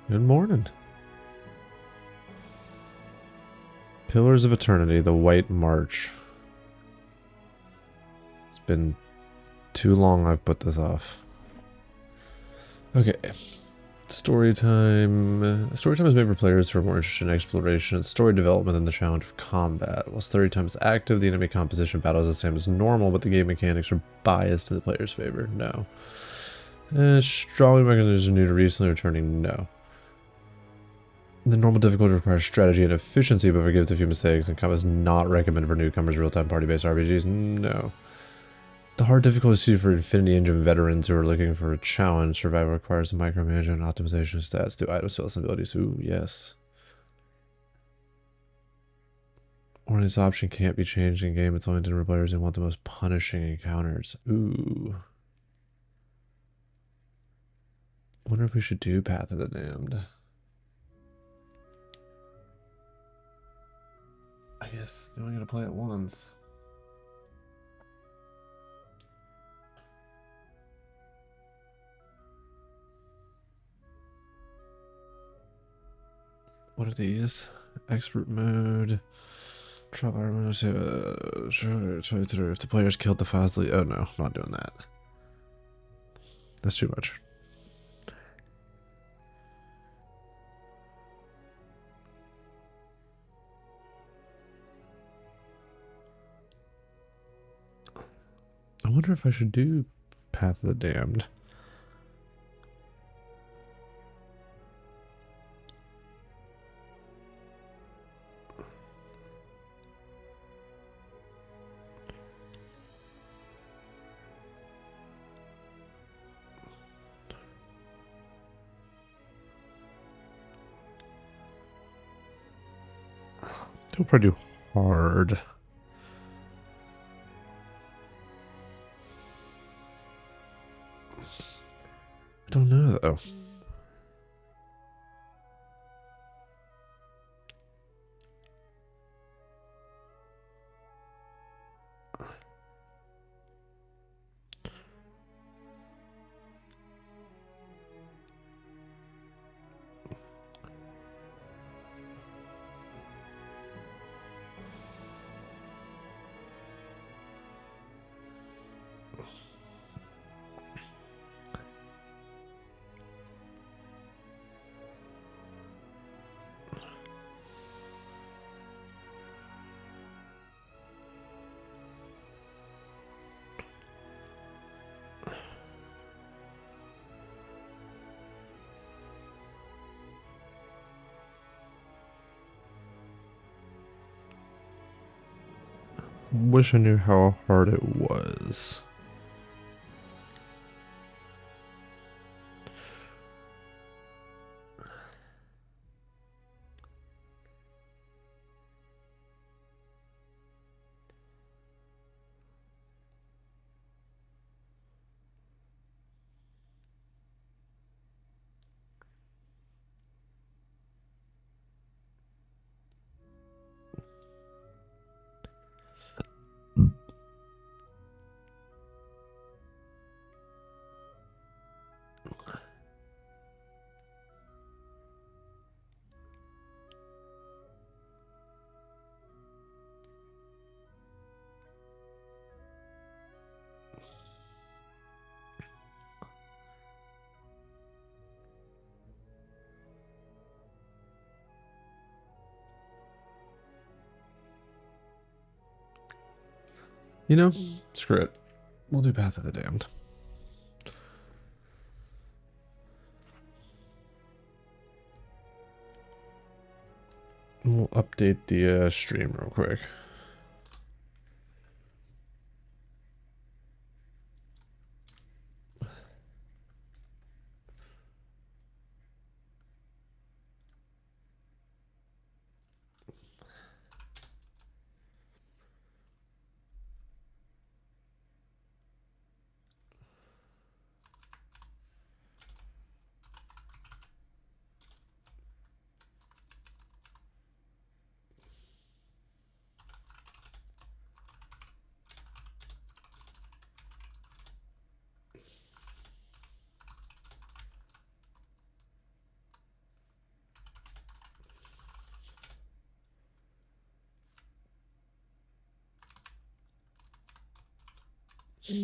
Good morning. Pillars of Eternity, the White March. It's been too long I've put this off. Okay. Story time. Story time is made for players who are more interested in exploration and story development than the challenge of combat. While story time is active, the enemy composition battle is the same as normal, but the game mechanics are biased in the player's favor. No. Strongly recommend those new to recently returning. No. The normal difficulty requires strategy and efficiency, but forgives a few mistakes, and combat is not recommended for newcomers real-time party-based RPGs. No. The hard difficulty is suited for Infinity Engine veterans who are looking for a challenge. Survival requires micromanagement and optimization of stats to item skills and abilities. Ooh, yes. Or this option can't be changed in game. It's only to players who want the most punishing encounters. Ooh. Wonder if we should do Path of the Damned. I guess you only gotta play it once. What are these? Expert mode. Travel mode. If the players killed the Fosley. Oh no, I'm not doing that. That's too much. I wonder if I should do Path of the Damned. They'll probably do hard. I don't know though. Wish I knew how hard it was. You know, screw it. We'll do Path of the Damned. We'll update the stream real quick. First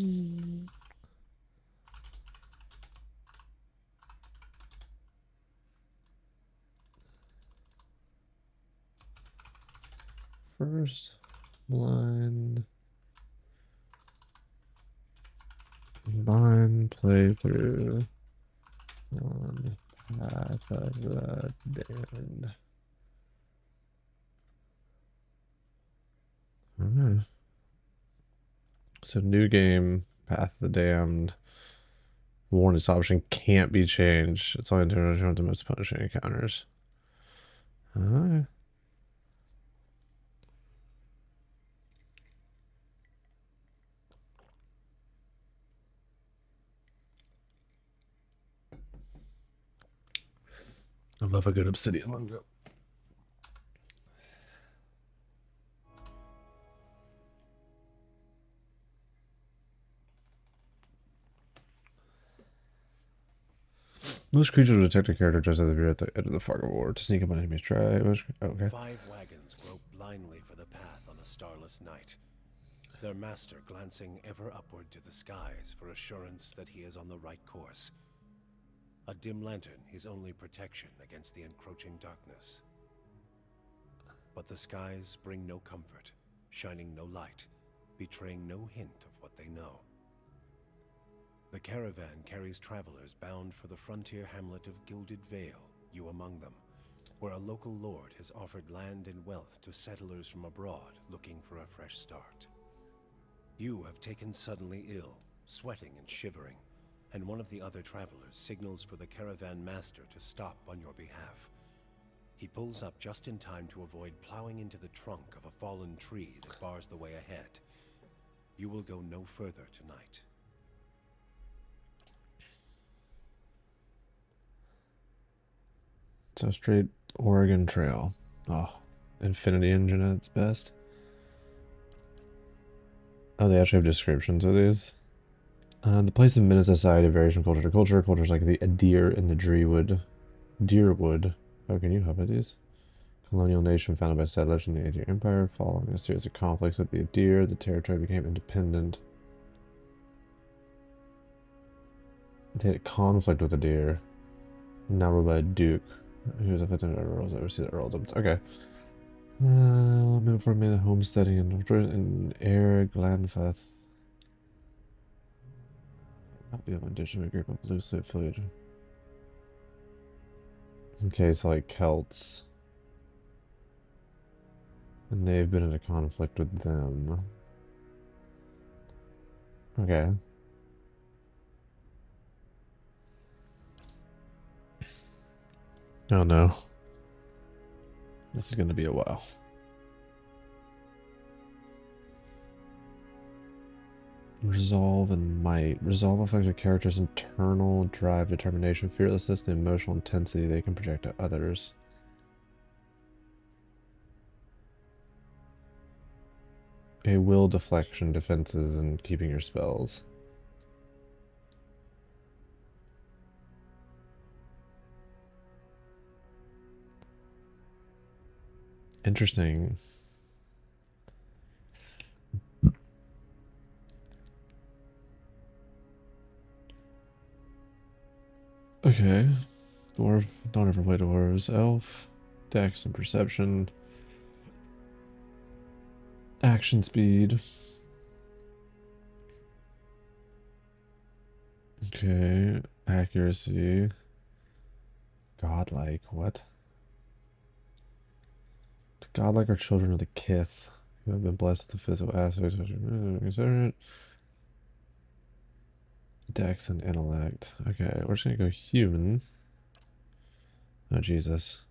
blind playthrough on Path of the Damned. Alright. So new game, Path of the Damned. Warning option can't be changed. It's only intended to the most punishing encounters. Alright. I love a good obsidian logo. Most creatures will detect a character just as if you're at the edge of the fog of war. To sneak up on enemies, try. Okay. 5 wagons grope blindly for the path on a starless night. Their master glancing ever upward to the skies for assurance that he is on the right course. A dim lantern his only protection against the encroaching darkness. But the skies bring no comfort, shining no light, betraying no hint of what they know. The caravan carries travelers bound for the frontier hamlet of Gilded Vale, you among them, where a local lord has offered land and wealth to settlers from abroad looking for a fresh start. You have taken suddenly ill, sweating and shivering, and one of the other travelers signals for the caravan master to stop on your behalf. He pulls up just in time to avoid plowing into the trunk of a fallen tree that bars the way ahead. You will go no further tonight. So straight Oregon Trail. Oh, Infinity Engine at its best. Oh, they actually have descriptions of these. The place of Minute Society varies from culture to culture. Cultures like the Adir and the Deerwood. Oh, can you help with these? Colonial nation founded by settlers in the Adir Empire. Following a series of conflicts with the Adir, the territory became independent. They had a conflict with the Adir. Now ruled by a duke, who was a 15 earls that oversee the earldoms. Okay. Before made the homesteading in Air Glanfath. Not be able to dish a group of blue suit fluid. Okay, so like Celts. And they've been in a conflict with them. Okay. Oh no. This is gonna be a while. Resolve and might. Resolve affects a character's internal drive, determination, fearlessness, the emotional intensity they can project to others. A will deflection, defenses, and keeping your spells. Interesting. Okay. Dwarf, don't ever play dwarves. Elf, dex and perception. Action speed. Okay. Accuracy. Godlike. What? Godlike are children of the kith who have been blessed with the physical aspects which consider it. Dex and intellect. Okay, we're just gonna go human. Oh Jesus.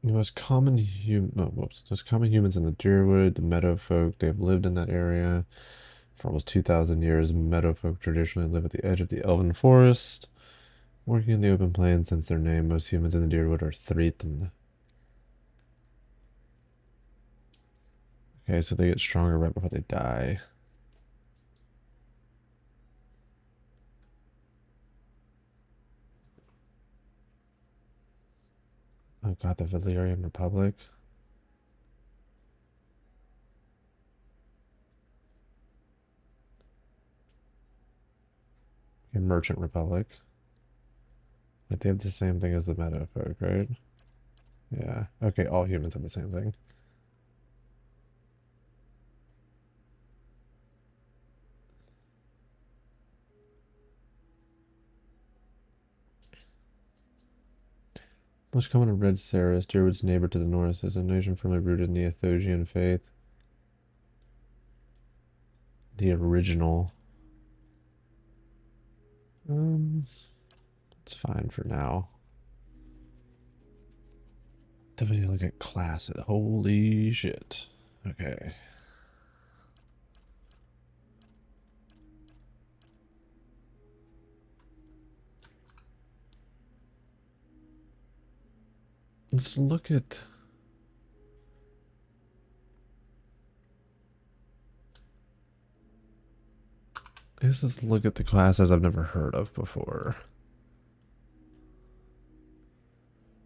The most common most common humans in the Deerwood, the meadow folk, they have lived in that area for almost 2,000 years. Meadow folk traditionally live at the edge of the elven forest, working in the open plains since their name. Most humans in the Deerwood are Threaten. Okay, so they get stronger right before they die. god, the Valyrian Republic. Okay, Merchant Republic. But they have the same thing as the Meadow folk, right? Yeah. Okay, all humans have the same thing. Most common of Red Saris, Deerwood's neighbor to the north, is a nation firmly rooted in the Athosian faith. The original. It's fine for now. Definitely look at class. Holy shit. Okay. Let's look at... let's look at the classes I've never heard of before.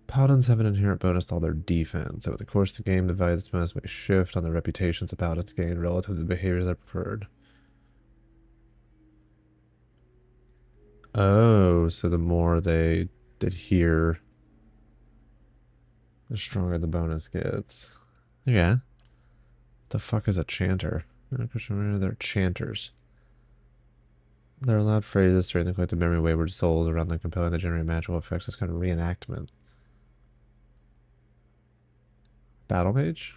Paladins have an inherent bonus to all their defense. Over the course of the game, the value of this bonus may shift on the reputations the paladins gain relative to the behaviors they preferred. Oh, so the more they adhere, the stronger the bonus gets. Yeah. The fuck is a chanter? They're chanters. They're allowed phrases during the collective memory of wayward souls around them, compelling to generate magical effects as kind of reenactment. Battle mage?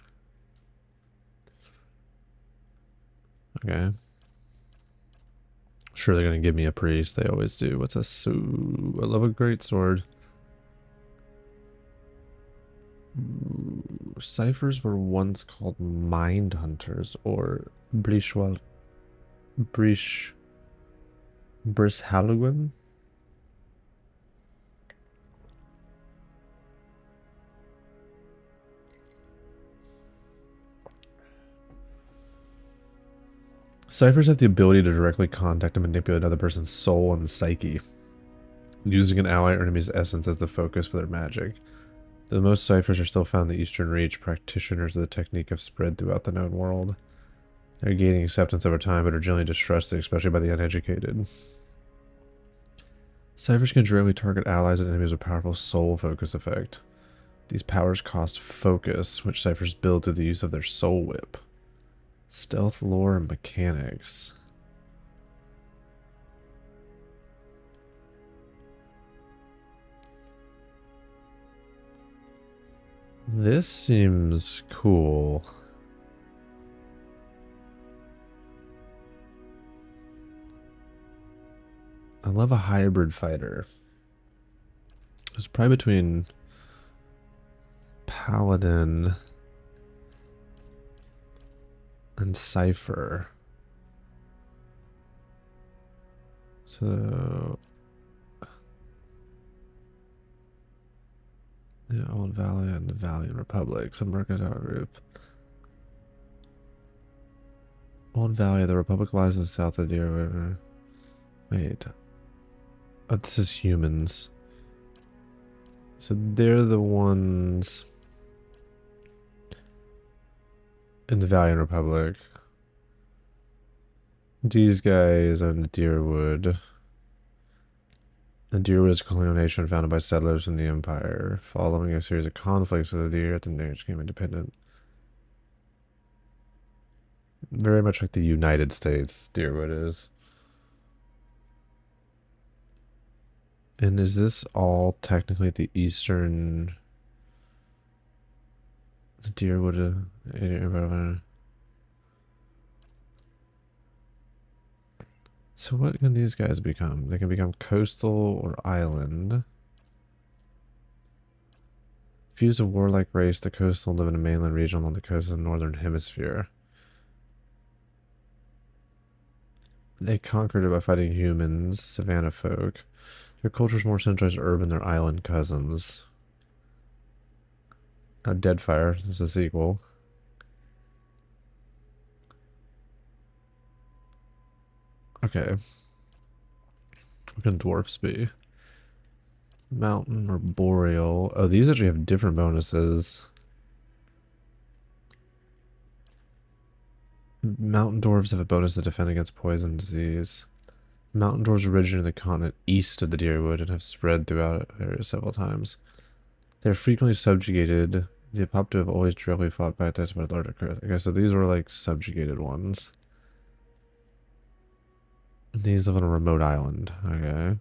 Okay. Sure, they're gonna give me a priest. They always do. What's a I love a great sword. Ooh, ciphers were once called mind hunters or Brishwal Brishalugan. Ciphers have the ability to directly contact and manipulate another person's soul and psyche, using an ally or enemy's essence as the focus for their magic. Though most ciphers are still found in the Eastern Reach, practitioners of the technique have spread throughout the known world. They're gaining acceptance over time, but are generally distrusted, especially by the uneducated. Ciphers can directly target allies and enemies with a powerful soul focus effect. These powers cost focus, which ciphers build through the use of their soul whip. Stealth, lore, and mechanics. This seems cool. I love a hybrid fighter. It's probably between Paladin and Cipher. So the Old Valley and the Valiant Republic, some mercantile group. Old Valley, the Republic lies in the south of the River. Wait. Oh, this is humans. So they're the ones in the Valiant Republic. These guys are in the Deerwood. The Deerwood is a colonial nation founded by settlers in the Empire. Following a series of conflicts with the Deer, the nation became independent. Very much like the United States, Deerwood is. And is this all technically the Eastern... The Deerwood... So what can these guys become? They can become coastal or island. Fuse a warlike race, the coastal live in a mainland region along the coast of the northern hemisphere. They conquered it by fighting humans, savannah folk. Their culture is more centralized urban than their island cousins. Now Deadfire is the sequel. Okay. What can dwarfs be? Mountain or boreal. Oh, these actually have different bonuses. Mountain dwarves have a bonus to defend against poison and disease. Mountain dwarves originate in the continent east of the Deerwood and have spread throughout area several times. They're frequently subjugated. The Apopto have always directly fought back to by larger crews. Okay, so these were like subjugated ones. These live on a remote island. Okay.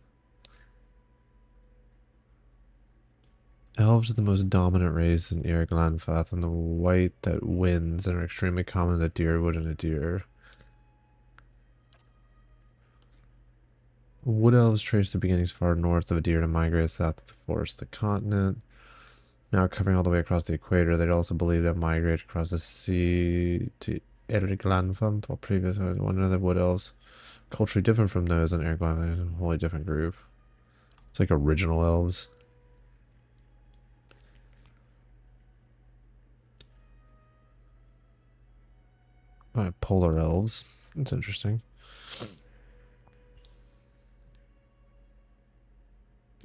Elves are the most dominant race in Irglanfath, and the white that wins and are extremely common in the Deerwood and a deer. Wood elves trace their beginnings far north of a deer to migrate south to the forest, the continent. Now covering all the way across the equator, they'd also believe to have migrated across the sea to Irglanfath, while previously one of the wood elves. Culturally different from those in Irglanfath, is a wholly different group. It's like original elves. Polar elves. That's interesting.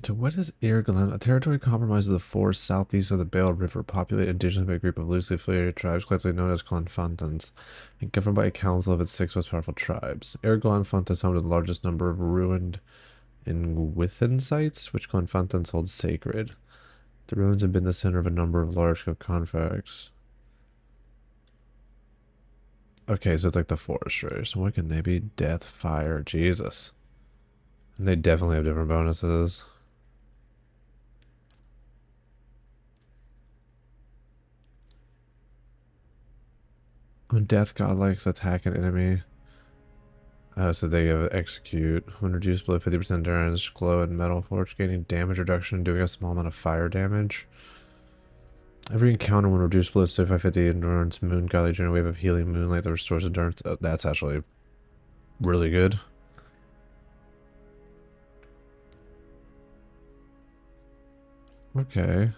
So what is Irglan? A territory comprised of the forest southeast of the Bale River, populated indigenous by a group of loosely affiliated tribes collectively known as Clanfantans, and governed by a council of its 6 most powerful tribes. Irglanfant is home to the largest number of ruined Ingwithan sites, which Clanfantans hold sacred. The ruins have been the center of a number of large-scale conflicts. Okay, so it's like the forest race. What can they be? Death, fire, Jesus. And they definitely have different bonuses. When death godlikes attack an enemy. So they have execute. When reduced below 50% endurance, glow and metal forge, gaining damage reduction, doing a small amount of fire damage. Every encounter when reduced below 75-50 endurance, moon godly generate a wave of healing moonlight that restores endurance. Oh, that's actually really good. Okay.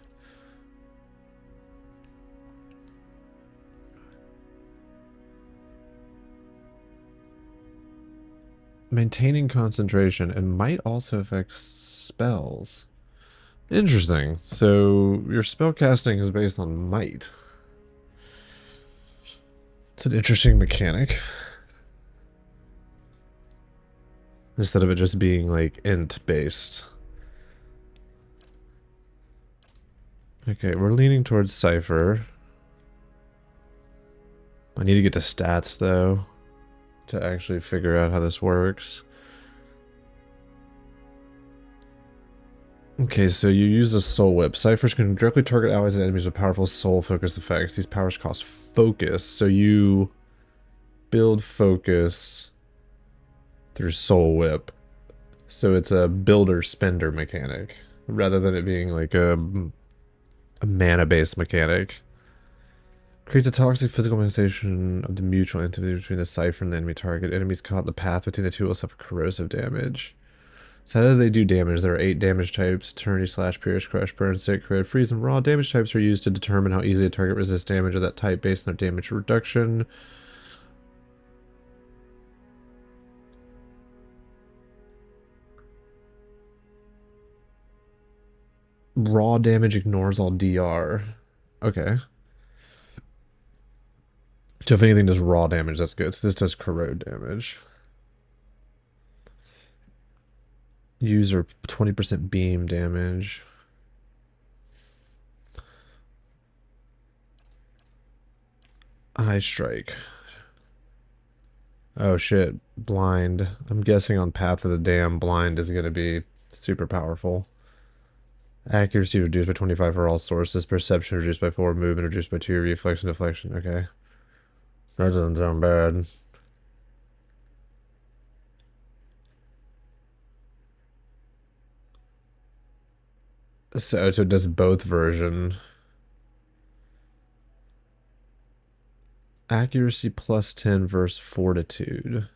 Maintaining concentration and might also affect spells. Interesting. So your spell casting is based on might. It's an interesting mechanic. Instead of it just being like int based. Okay, we're leaning towards Cypher. I need to get to stats though to actually figure out how this works. Okay, so you use a soul whip. Ciphers can directly target allies and enemies with powerful soul focused effects. These powers cost focus, so you build focus through soul whip. So it's a builder spender mechanic rather than it being like a mana based mechanic. Creates a toxic physical manifestation of the mutual intimacy between the cipher and the enemy target. Enemies caught in the path between the two will suffer corrosive damage. So how do they do damage? There are 8 damage types: Eternity, Slash, Pierce, Crush, Burn, Sick, Crit, Freeze, and Raw. Damage types are used to determine how easily a target resists damage of that type based on their damage reduction. Raw damage ignores all DR. Okay. So if anything does raw damage, that's good. So this does corrode damage. User 20% beam damage. Eye strike. Oh shit, blind. I'm guessing on Path of the Dam, blind is going to be super powerful. Accuracy reduced by 25 for all sources. Perception reduced by 4. Movement reduced by 2. Reflex and deflection. Okay. That doesn't sound bad. So it does both version. Accuracy plus 10 versus fortitude.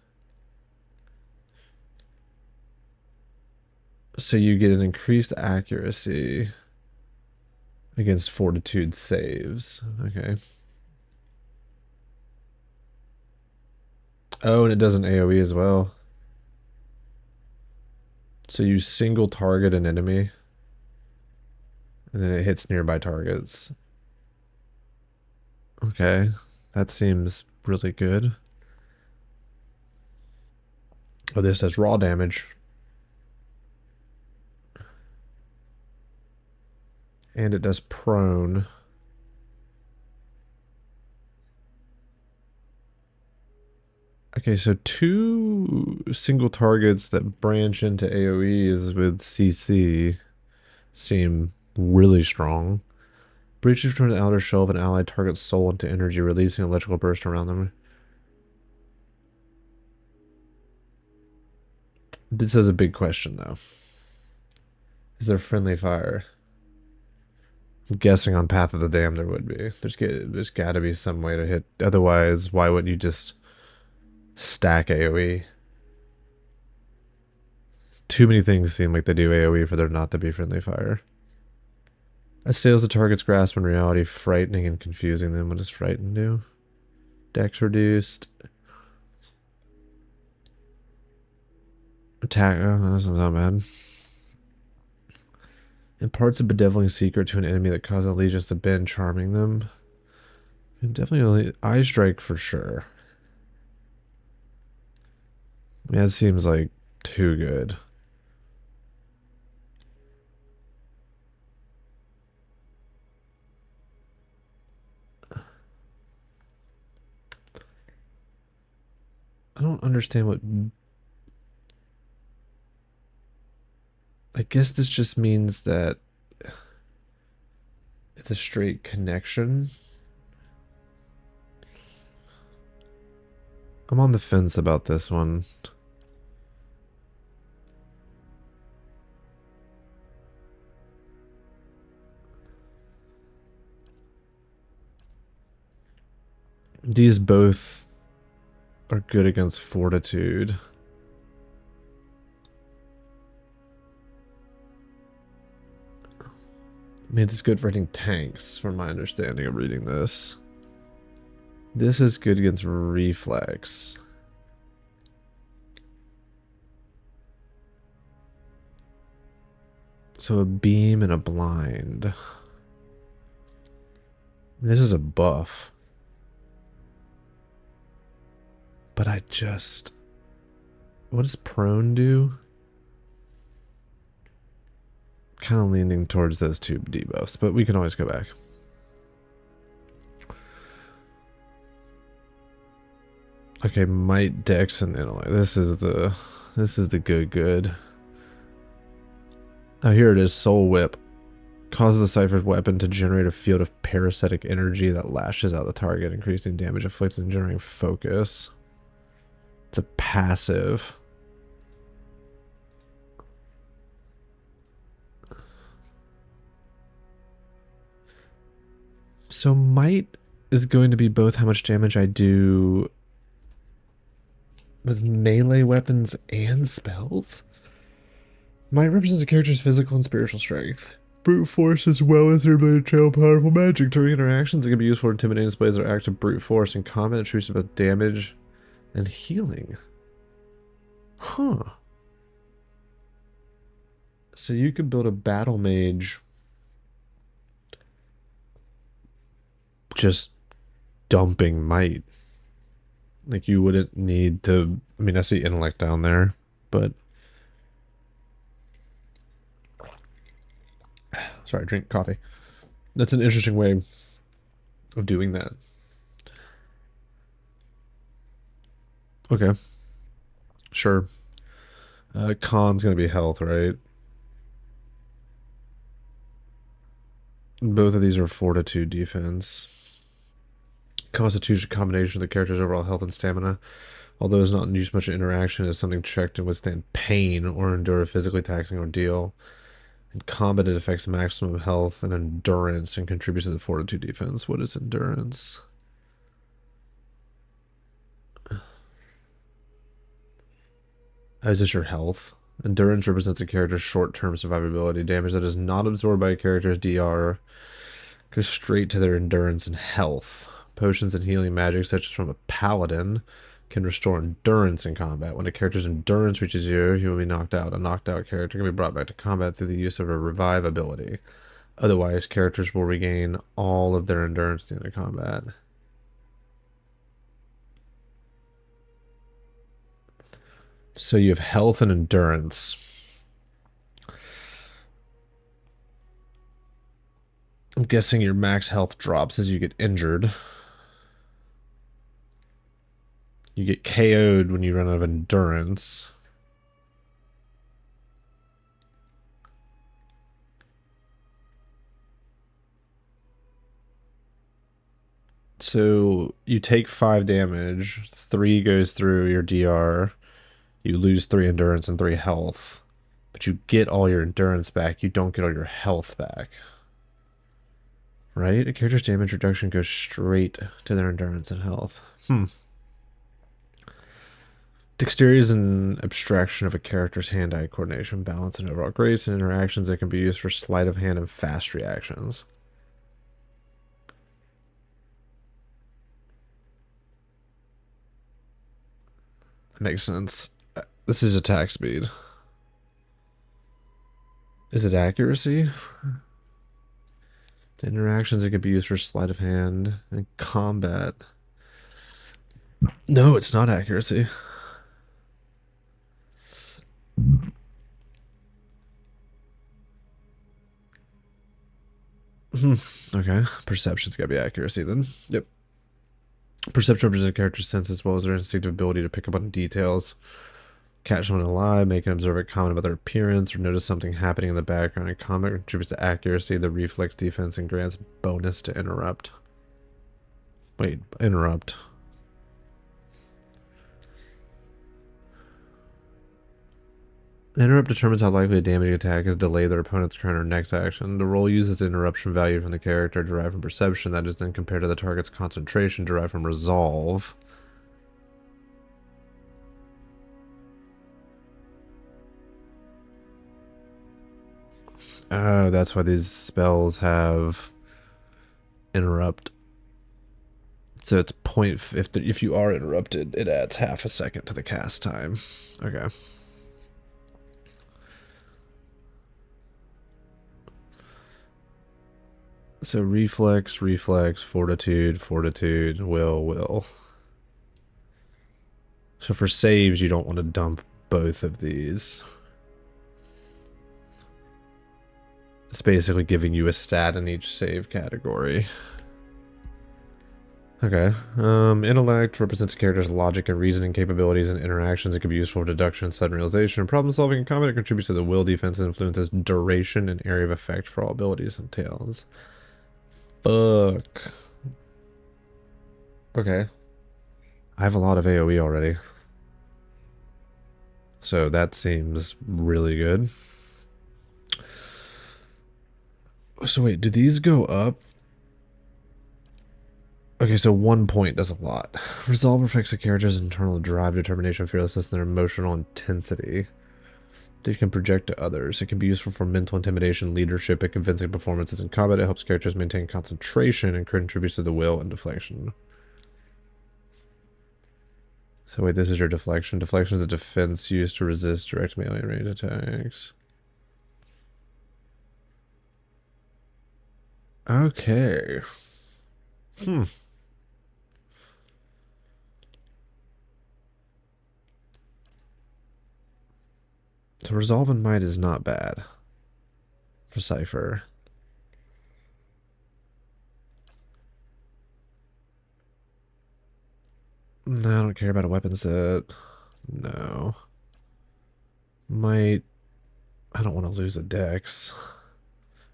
So you get an increased accuracy against fortitude saves. Okay. Oh, and it does an AoE as well. So you single target an enemy. And then it hits nearby targets. Okay, that seems really good. Oh, this does raw damage. And it does prone. Okay, so 2 single targets that branch into AoEs with CC seem really strong. Breaches from the outer shell of an allied target's soul into energy, releasing an electrical burst around them. This is a big question, though. Is there friendly fire? I'm guessing on Path of the Damned there would be. There's got to be some way to hit. Otherwise, why wouldn't you just stack AoE? Too many things seem like they do AoE for there not to be friendly fire. Assails the target's grasp in reality, frightening and confusing them. What does frighten do? Dex reduced. Attack. Oh, that's not bad. Imparts a bedeviling secret to an enemy that causes allegiance to bend, charming them. Definitely Eye Strike for sure. Yeah, it seems like too good. I don't understand what... I guess this just means that it's a straight connection. I'm on the fence about this one. These both are good against fortitude. I mean, it's good for hitting tanks, from my understanding of reading this. This is good against reflex. So a beam and a blind. This is a buff. But I just... What does prone do? Kind of leaning towards those 2 debuffs, but we can always go back. Okay, might, dex, and intellect. This is the good. Oh, here it is. Soul Whip. Causes the Cypher's weapon to generate a field of parasitic energy that lashes out the target, increasing damage inflicted and generating focus. It's a passive. So might is going to be both how much damage I do with melee weapons and spells. Might represents a character's physical and spiritual strength. Brute force as well as their ability to channel powerful magic during interactions. It can be used for intimidating displays or acts of brute force in combat, attributes about damage and healing. Huh. So you could build a battle mage just dumping might. Like, you wouldn't need to... I mean, I see intellect down there, but... Sorry, drink coffee. That's an interesting way of doing that. Okay. Sure. Con's gonna be health, right? Both of these are fortitude defense. Constitution combination of the character's overall health and stamina. Although it's not used much in interaction, is something checked to withstand pain or endure a physically taxing ordeal. In combat, it affects maximum health and endurance and contributes to the fortitude defense. What is endurance? Is this your health? Endurance represents a character's short-term survivability. Damage that is not absorbed by a character's DR goes straight to their endurance and health. Potions and healing magic, such as from a paladin, can restore endurance in combat. When a character's endurance reaches 0, he will be knocked out. A knocked out character can be brought back to combat through the use of a revive ability. Otherwise, characters will regain all of their endurance during the combat. So you have health and endurance. I'm guessing your max health drops as you get injured. You get KO'd when you run out of endurance. So you take 5 damage, 3 goes through your DR, you lose 3 endurance and 3 health, but you get all your endurance back, you don't get all your health back. Right? A character's damage reduction goes straight to their endurance and health. Dexterity is an abstraction of a character's hand-eye coordination, balance, and overall grace, and interactions that can be used for sleight of hand and fast reactions. That makes sense. This is attack speed. Is it accuracy? The interactions that could be used for sleight of hand and combat. No, it's not accuracy. Okay, perception's gotta be accuracy then. Yep. Perception represents a character's sense as well as their instinctive ability to pick up on details. Catch someone alive, make an observant comment about their appearance, or notice something happening in the background. And combat contributes to accuracy, the reflex defense, and grants bonus to interrupt. Wait, interrupt. Interrupt determines how likely a damaging attack is delay their opponent's current or next action. The roll uses interruption value from the character derived from perception that is then compared to the target's concentration derived from resolve. Oh, that's why these spells have interrupt. So it's if you are interrupted, it adds half a second to the cast time. Okay. So reflex, fortitude, will. So for saves, you don't want to dump both of these. It's basically giving you a stat in each save category. Okay. Intellect represents a character's logic and reasoning capabilities and interactions. It can be useful for deduction, sudden realization, and problem solving. In combat, it contributes to the will, defense, and influences duration and area of effect for all abilities and tails. Fuck. Okay. I have a lot of AoE already. So that seems really good. So wait, do these go up? Okay, so 1 point does a lot. Resolve affects a character's internal drive, determination, fearlessness, and their emotional intensity. They can project to others. It can be useful for mental intimidation, leadership, and convincing performances in combat. It helps characters maintain concentration and contributes to the will and deflection. So wait, this is your deflection. Deflection is a defense used to resist direct melee range attacks. Okay. So resolve and might is not bad for Cypher. No, I don't care about a weapon set. No. Might. I don't want to lose a dex.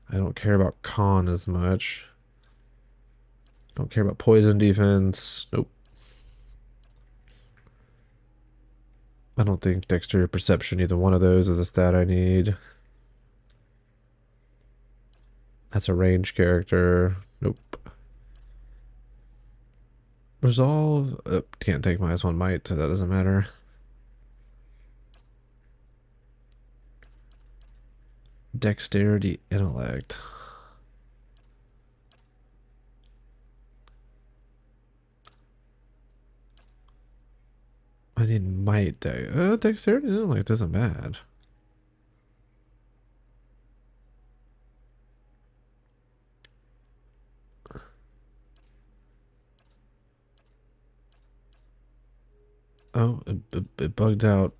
I don't care about con as much. Don't care about poison defense. Nope. I don't think dexterity or perception, either one of those is a stat I need. That's a range character. Nope. Resolve. Can't take -1 might, so that doesn't matter. Dexterity, intellect. I need might. Dexterity, intellect isn't bad. Oh, it bugged out.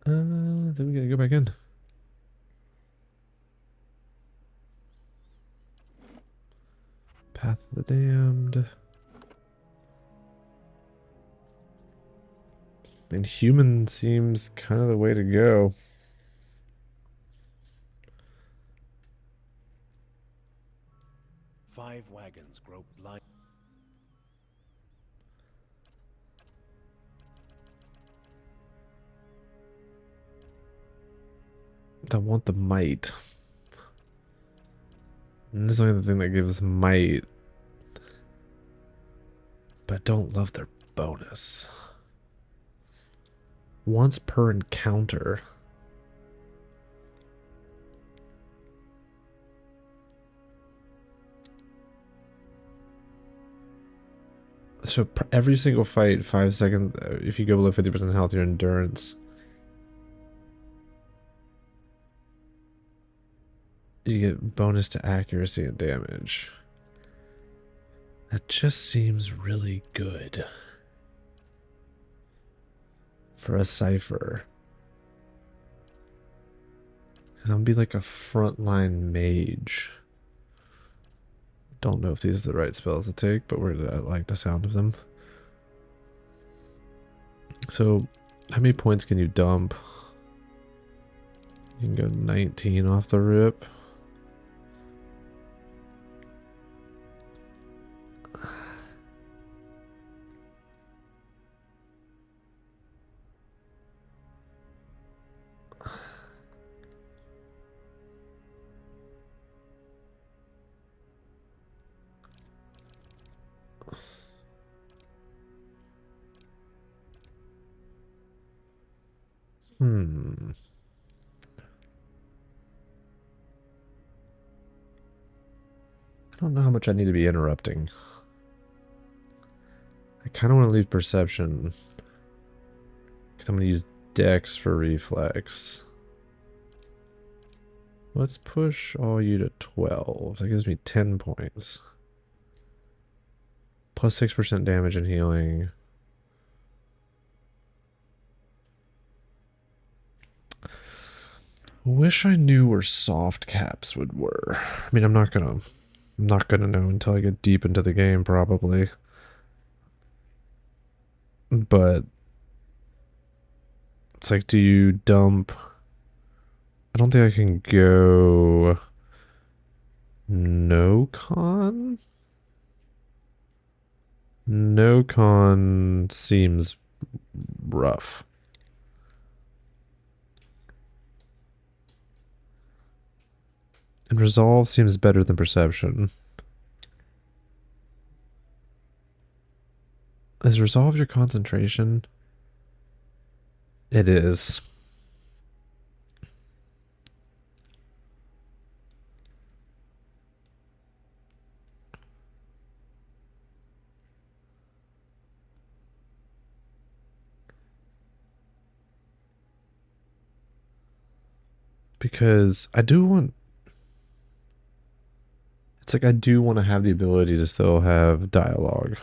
Then we gotta go back in. Path of the Damned. And human seems kind of the way to go. Five wagons grope blind. I want the might. And this is the only thing that gives might. But I don't love their bonus. Once per encounter. So every single fight, 5 seconds, if you go below 50% health, your endurance. You get bonus to accuracy and damage. That just seems really good. For a cipher. I'm gonna be like a frontline mage. Don't know if these are the right spells to take, but I like the sound of them. So, how many points can you dump? You can go 19 off the rip. I don't know how much I need to be interrupting. I kind of want to leave perception. Because I'm going to use dex for reflex. Let's push all you to 12. That gives me 10 points. Plus 6% damage and healing. Wish I knew where soft caps would work. I mean, I'm not gonna know until I get deep into the game, probably. But it's like, do you dump? I don't think I can go no con. No con seems rough. And resolve seems better than perception. Is resolve your concentration? It is. Because I do want... It's like I do want to have the ability to still have dialogue.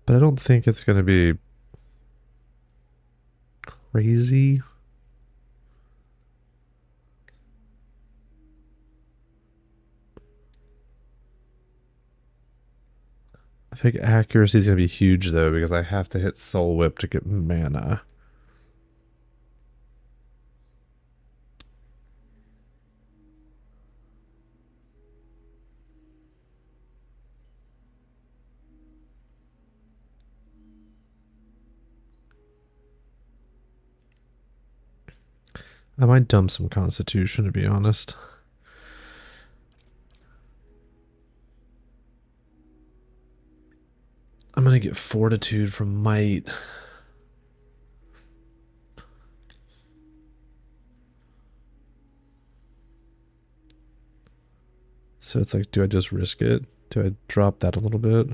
But I don't think it's going to be crazy. I think accuracy is going to be huge, though, because I have to hit Soul Whip to get mana. I might dump some Constitution, to be honest. I'm going to get Fortitude from Might. So it's like, do I just risk it? Do I drop that a little bit?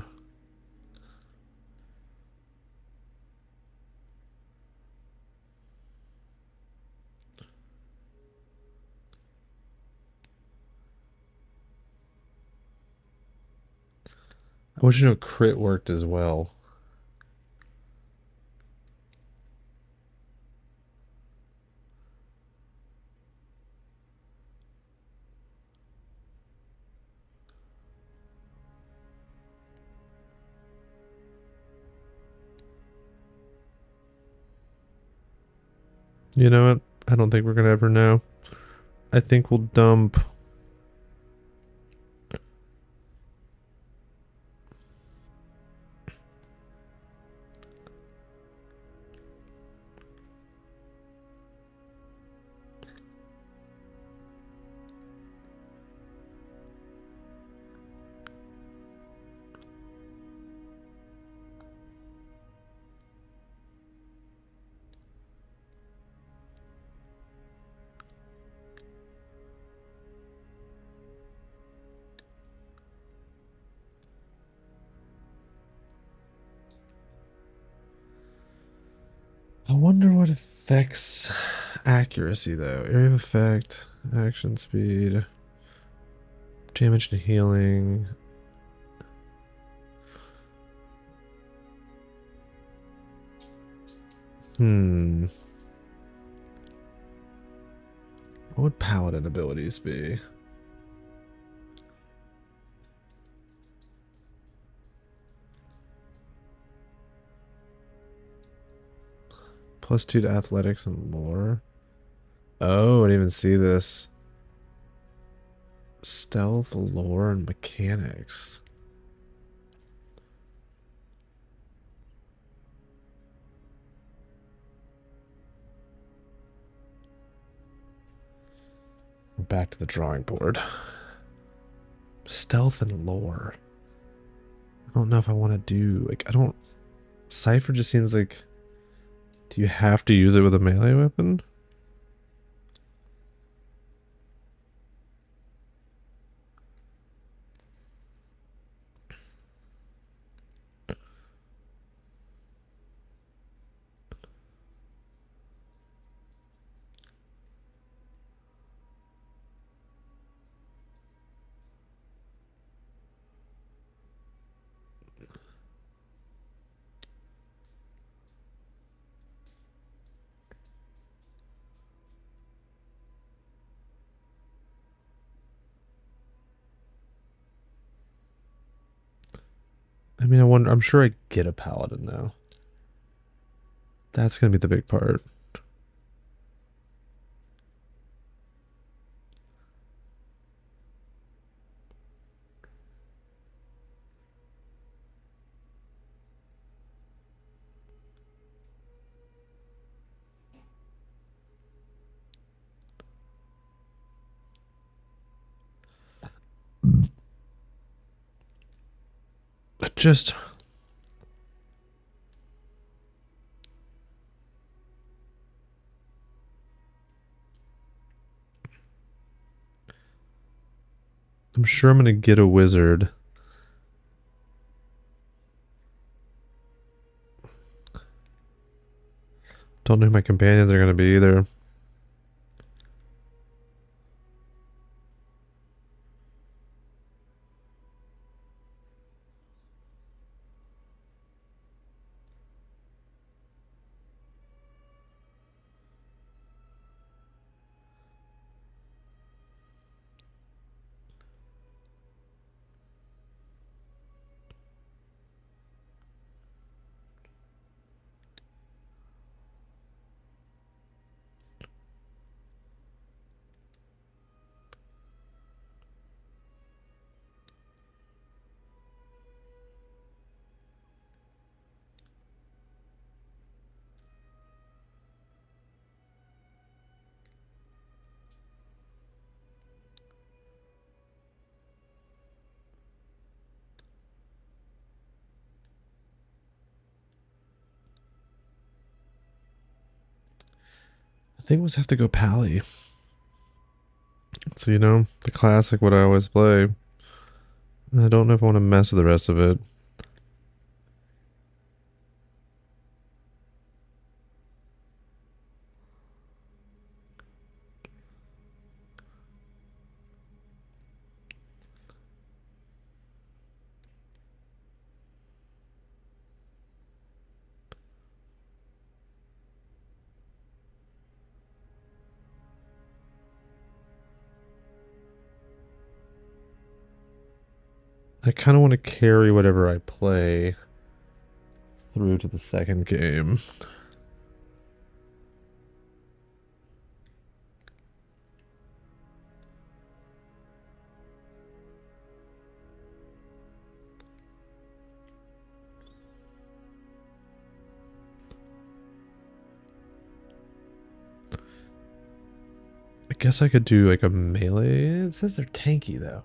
I wish you know crit worked as well. You know what? I don't think we're gonna ever know. I think we'll dump. I wonder what affects accuracy though. Area of effect, action speed, damage and healing. What would paladin abilities be? +2 to athletics and lore. Oh, I didn't even see this. Stealth, lore, and mechanics. We're back to the drawing board. Stealth and lore. I don't know if I want to do, like, I don't... Cypher just seems like... Do you have to use it with a melee weapon? I mean, I wonder, I'm sure I get a paladin though. That's gonna be the big part. Just... I'm sure I'm gonna get a wizard. Don't know who my companions are gonna be either. I think we'll just have to go Pally. So, you know, the classic what I always play. I don't know if I want to mess with the rest of it. I kind of want to carry whatever I play through to the second game. I guess I could do like a melee. It says they're tanky though.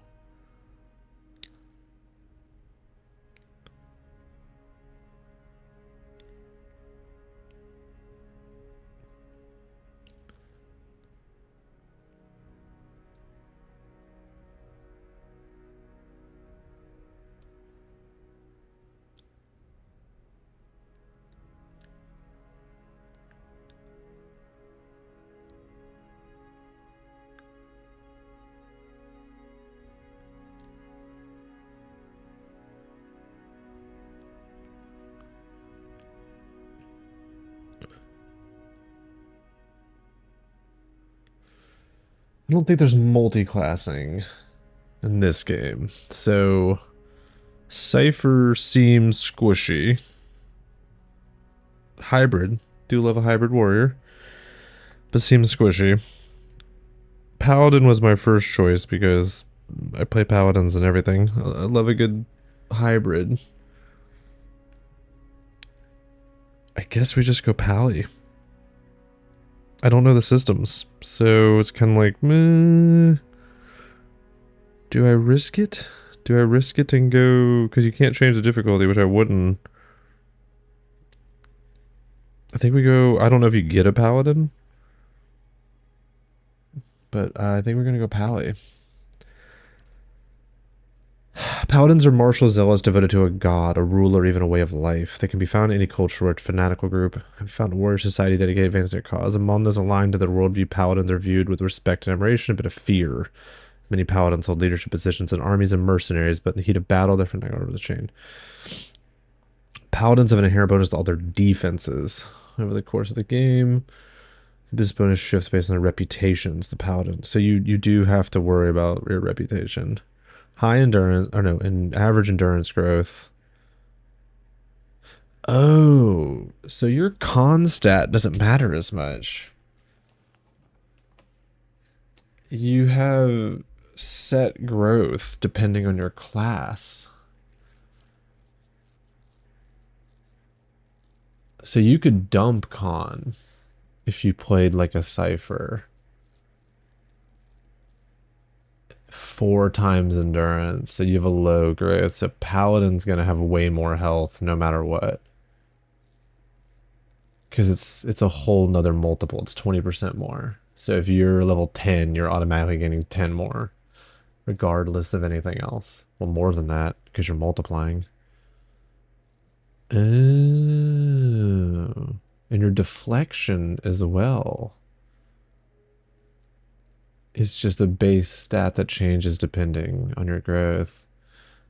I don't think there's multi-classing in this game. So Cypher seems squishy. Hybrid. Do love a hybrid warrior. But seems squishy. Paladin was my first choice because I play paladins and everything. I love a good hybrid. I guess we just go pally. I don't know the systems, so it's kind of like, meh. Do I risk it? Do I risk it and go... Because you can't change the difficulty, which I wouldn't. I think we go... I don't know if you get a paladin. But I think we're going to go pally. Paladins are martial zealots devoted to a god, a ruler, even a way of life. They can be found in any culture or fanatical group. I've found a warrior society dedicated to advancing their cause. Among those aligned to their worldview, paladins are viewed with respect and admiration, a bit of fear. Many paladins hold leadership positions in armies and mercenaries, but in the heat of battle, they're finally over the chain. Paladins have an inherent bonus to all their defenses. Over the course of the game, this bonus shifts based on their reputations, the paladin. So you do have to worry about your reputation. High endurance, or no, in average endurance growth. Oh, so your con stat doesn't matter as much. You have set growth depending on your class. So you could dump con if you played like a Cypher. 4 times endurance, so you have a low growth. So Paladin's gonna have way more health no matter what. Because it's a whole nother multiple. It's 20% more. So if you're level 10, you're automatically getting 10 more. Regardless of anything else. Well, more than that, because you're multiplying. Oh. And your deflection as well. It's just a base stat that changes depending on your growth.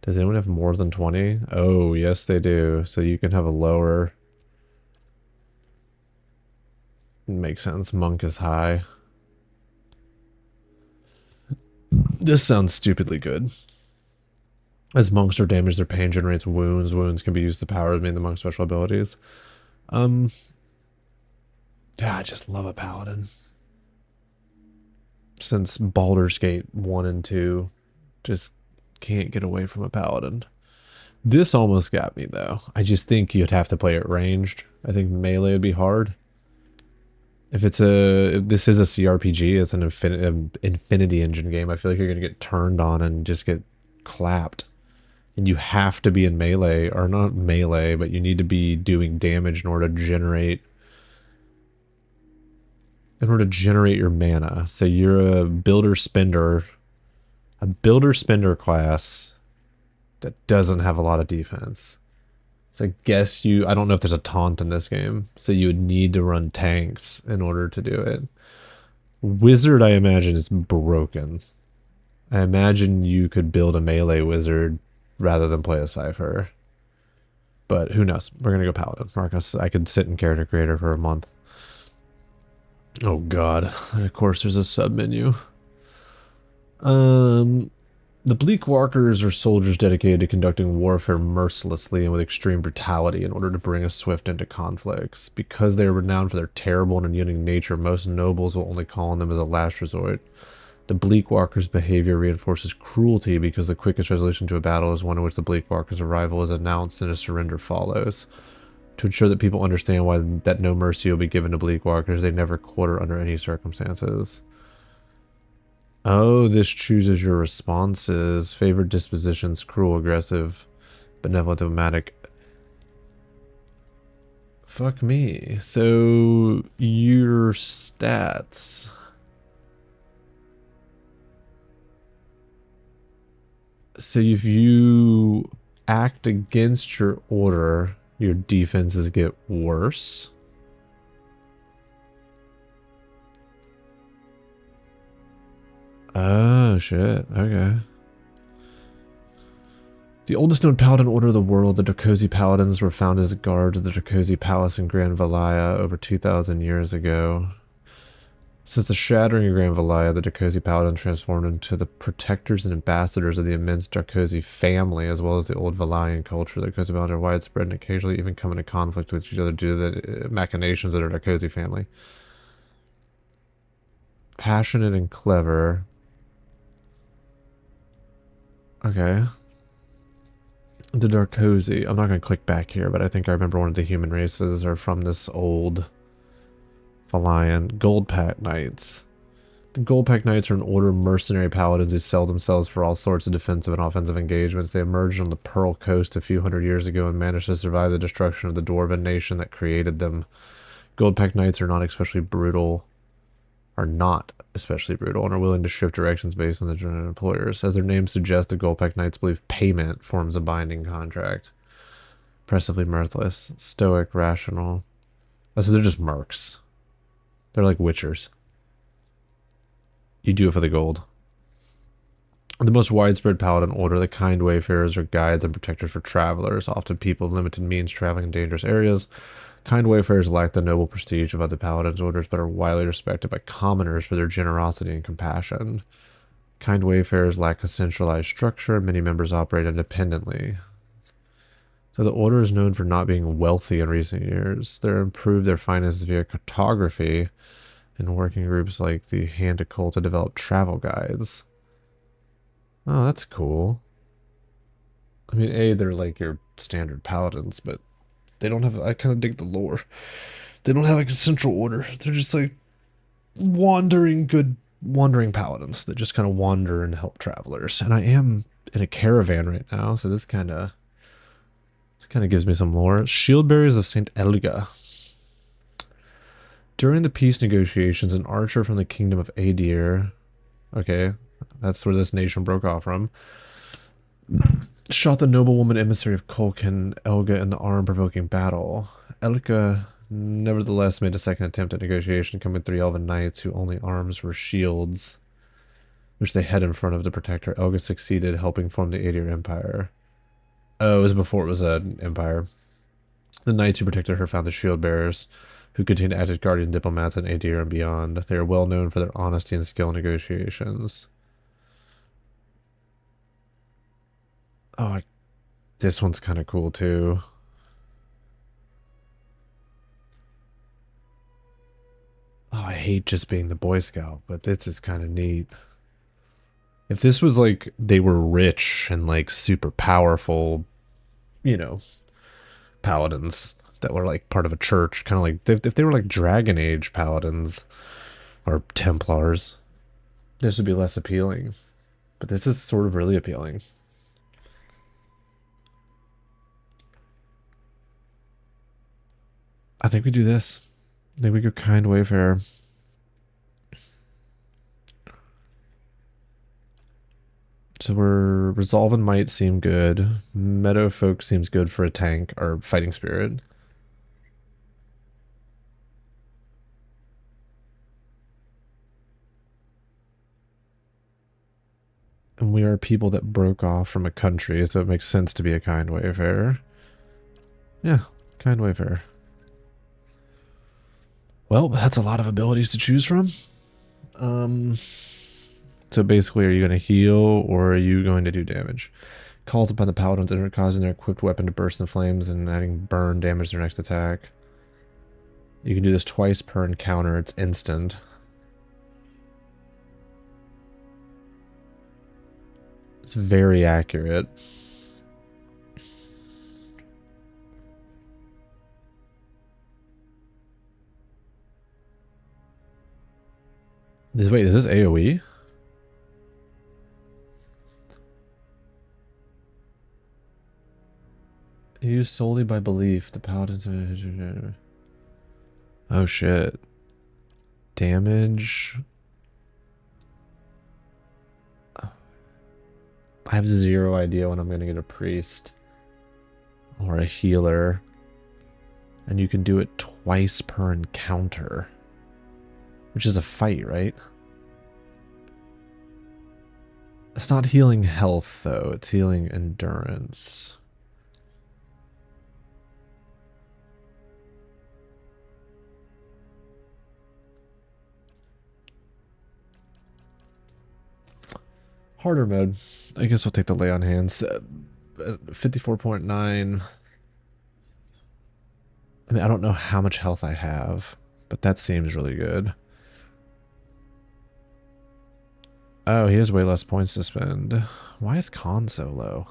Does anyone have more than 20? Oh, yes they do. So you can have a lower. Makes sense. Monk is high. This sounds stupidly good. As monks are damaged, their pain generates wounds. Wounds can be used to power the monk's special abilities. Yeah, I just love a paladin. Since Baldur's Gate 1 and 2, just can't get away from a paladin. This almost got me, though. I just think you'd have to play it ranged. I think melee would be hard. If this is a CRPG, it's an Infinity Engine game, I feel like you're going to get turned on and just get clapped. And you have to be in melee, or not melee, but you need to be doing damage in order to generate your mana. So you're a builder spender class that doesn't have a lot of defense. So I guess I don't know if there's a taunt in this game, so you would need to run tanks in order to do it. Wizard, I imagine, is broken. I imagine you could build a melee wizard rather than play a Cypher. But who knows? We're going to go Paladin. Marcus, I could sit in Character Creator for a month. Oh god. And of course there's a sub-menu. The Bleak Walkers are soldiers dedicated to conducting warfare mercilessly and with extreme brutality in order to bring a swift end to conflicts. Because they are renowned for their terrible and unyielding nature, most nobles will only call on them as a last resort. The Bleak Walkers' behavior reinforces cruelty because the quickest resolution to a battle is one in which the Bleak Walkers' arrival is announced and a surrender follows. To ensure that people understand why that no mercy will be given to Bleak Walkers, they never quarter under any circumstances. Oh, this chooses your responses. Favored dispositions, cruel, aggressive, benevolent, diplomatic. Fuck me. So, your stats. So if you act against your order, your defenses get worse. Oh, shit. Okay. The oldest known paladin order of the world, the Dracosi Paladins, were founded as guards of the Dracosi Palace in Grand Valaya over 2,000 years ago. Since the shattering of Grand Valaya, the Dracosi Paladins transformed into the protectors and ambassadors of the immense Dracosi family, as well as the old Valayan culture. The Dracosi Paladins are widespread and occasionally even come into conflict with each other due to the machinations of the Dracosi family. Passionate and clever. Okay. The Dracosi. I'm not going to click back here, but I think I remember one of the human races are from this old Valayan. Gold Pack Knights. The Gold Pack Knights are an order of mercenary paladins who sell themselves for all sorts of defensive and offensive engagements. They emerged on the Pearl Coast a few hundred years ago and managed to survive the destruction of the Dwarven nation that created them. Gold Pack Knights are not especially brutal, and are willing to shift directions based on the general employers. As their name suggests, the Gold Pack Knights believe payment forms a binding contract. Oppressively mirthless, stoic, rational. Oh, so they're just mercs. They're like witchers. You do it for the gold. The most widespread paladin order, the kind wayfarers, are guides and protectors for travelers, often people of limited means traveling in dangerous areas. Kind wayfarers lack the noble prestige of other paladins orders, but are widely respected by commoners for their generosity and compassion. Kind wayfarers lack a centralized structure, many members operate independently. So the order is known for not being wealthy in recent years. They've improved their finances via cartography and working groups like the Hand Occult to develop travel guides. Oh, that's cool. I mean, they're like your standard paladins, but they don't have, I kind of dig the lore. They don't have like a central order. They're just like wandering paladins that just kind of wander and help travelers. And I am in a caravan right now, so this kind of gives me some lore. Shieldbearers of St. Elga. During the peace negotiations, an archer from the kingdom of Adir, okay, that's where this nation broke off from, shot the noblewoman emissary of Kulkin, Elga, in the arm-provoking battle. Elga nevertheless made a second attempt at negotiation, coming 3 elven knights whose only arms were shields, which they had in front of to protect her. Elga succeeded, helping form the Adir Empire. Oh, it was before it was an empire. The knights who protected her found the shield bearers, who continued to act as guardian diplomats in Adir and beyond. They are well known for their honesty and skill in negotiations. Oh, this one's kind of cool too. Oh, I hate just being the Boy Scout, but this is kind of neat. If this was like they were rich and like super powerful, you know, paladins that were like part of a church, kind of like if they were like Dragon Age paladins or Templars, this would be less appealing. But this is sort of really appealing. I think we do this. I think we go Kind Wayfarer. So we're Resolve and Might seem good. Meadow Folk seems good for a tank or fighting spirit. And we are people that broke off from a country, so it makes sense to be a kind wayfarer. Yeah, kind wayfarer. Well, that's a lot of abilities to choose from. So basically, are you going to heal or are you going to do damage? Calls upon the paladins and causing their equipped weapon to burst in flames and adding burn damage to their next attack. You can do this twice per encounter. It's instant. It's very accurate. Wait, is this AoE? Used solely by belief, the paladins. Oh shit. Damage. I have zero idea when I'm gonna get a priest or a healer. And you can do it twice per encounter. Which is a fight, right? It's not healing health, though. It's healing endurance. Harder mode. I guess we'll take the lay on hands. 54.9. I mean, I don't know how much health I have, but that seems really good. Oh, he has way less points to spend. Why is con so low?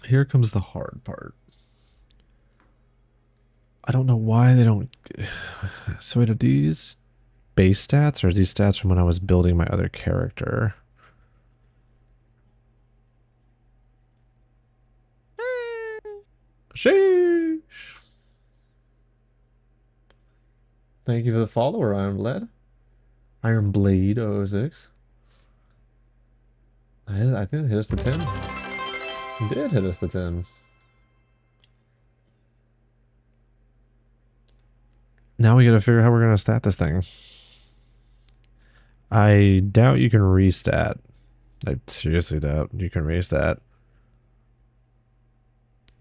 Here comes the hard part. I don't know why they don't... So wait, are these base stats or are these stats from when I was building my other character? Sheesh. Thank you for the follower, Iron Blade. Iron Blade 006. I think it hit us the 10. It did hit us the 10. Now we gotta figure out how we're gonna stat this thing. I doubt you can restat. I seriously doubt you can restat.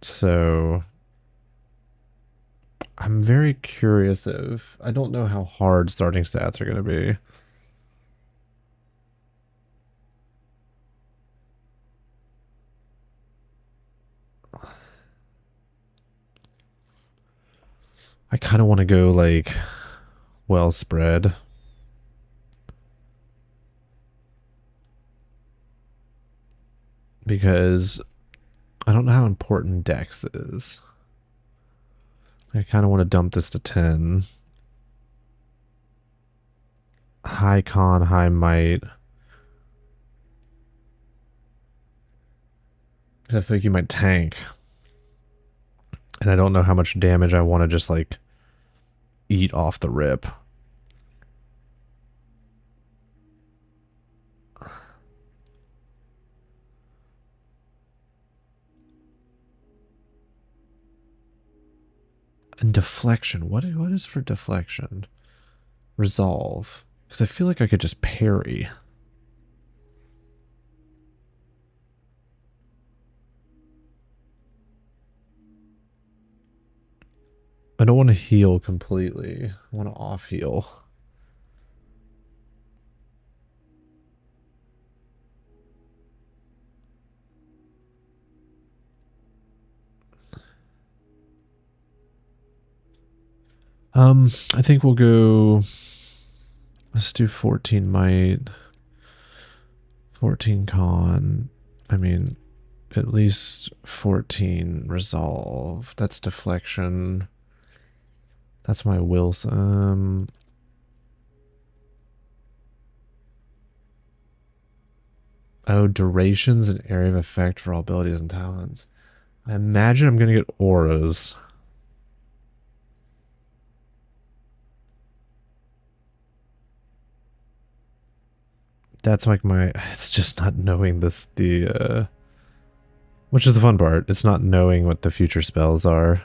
So I'm very curious if I don't know how hard starting stats are gonna be. I kind of want to go like well spread. Because I don't know how important Dex is. I kind of want to dump this to 10. High con, high might. I feel like you might tank. And I don't know how much damage I want to just like eat off the rip. And deflection. What is for deflection? Resolve. Because I feel like I could just parry. I don't want to heal completely. I want to off heal. I think we'll go. Let's do 14 might. 14 con. I mean, at least 14 resolve. That's deflection. That's my will. Oh, durations and area of effect for all abilities and talents. I imagine I'm going to get auras. That's like my... It's just not knowing this, which is the fun part. It's not knowing what the future spells are.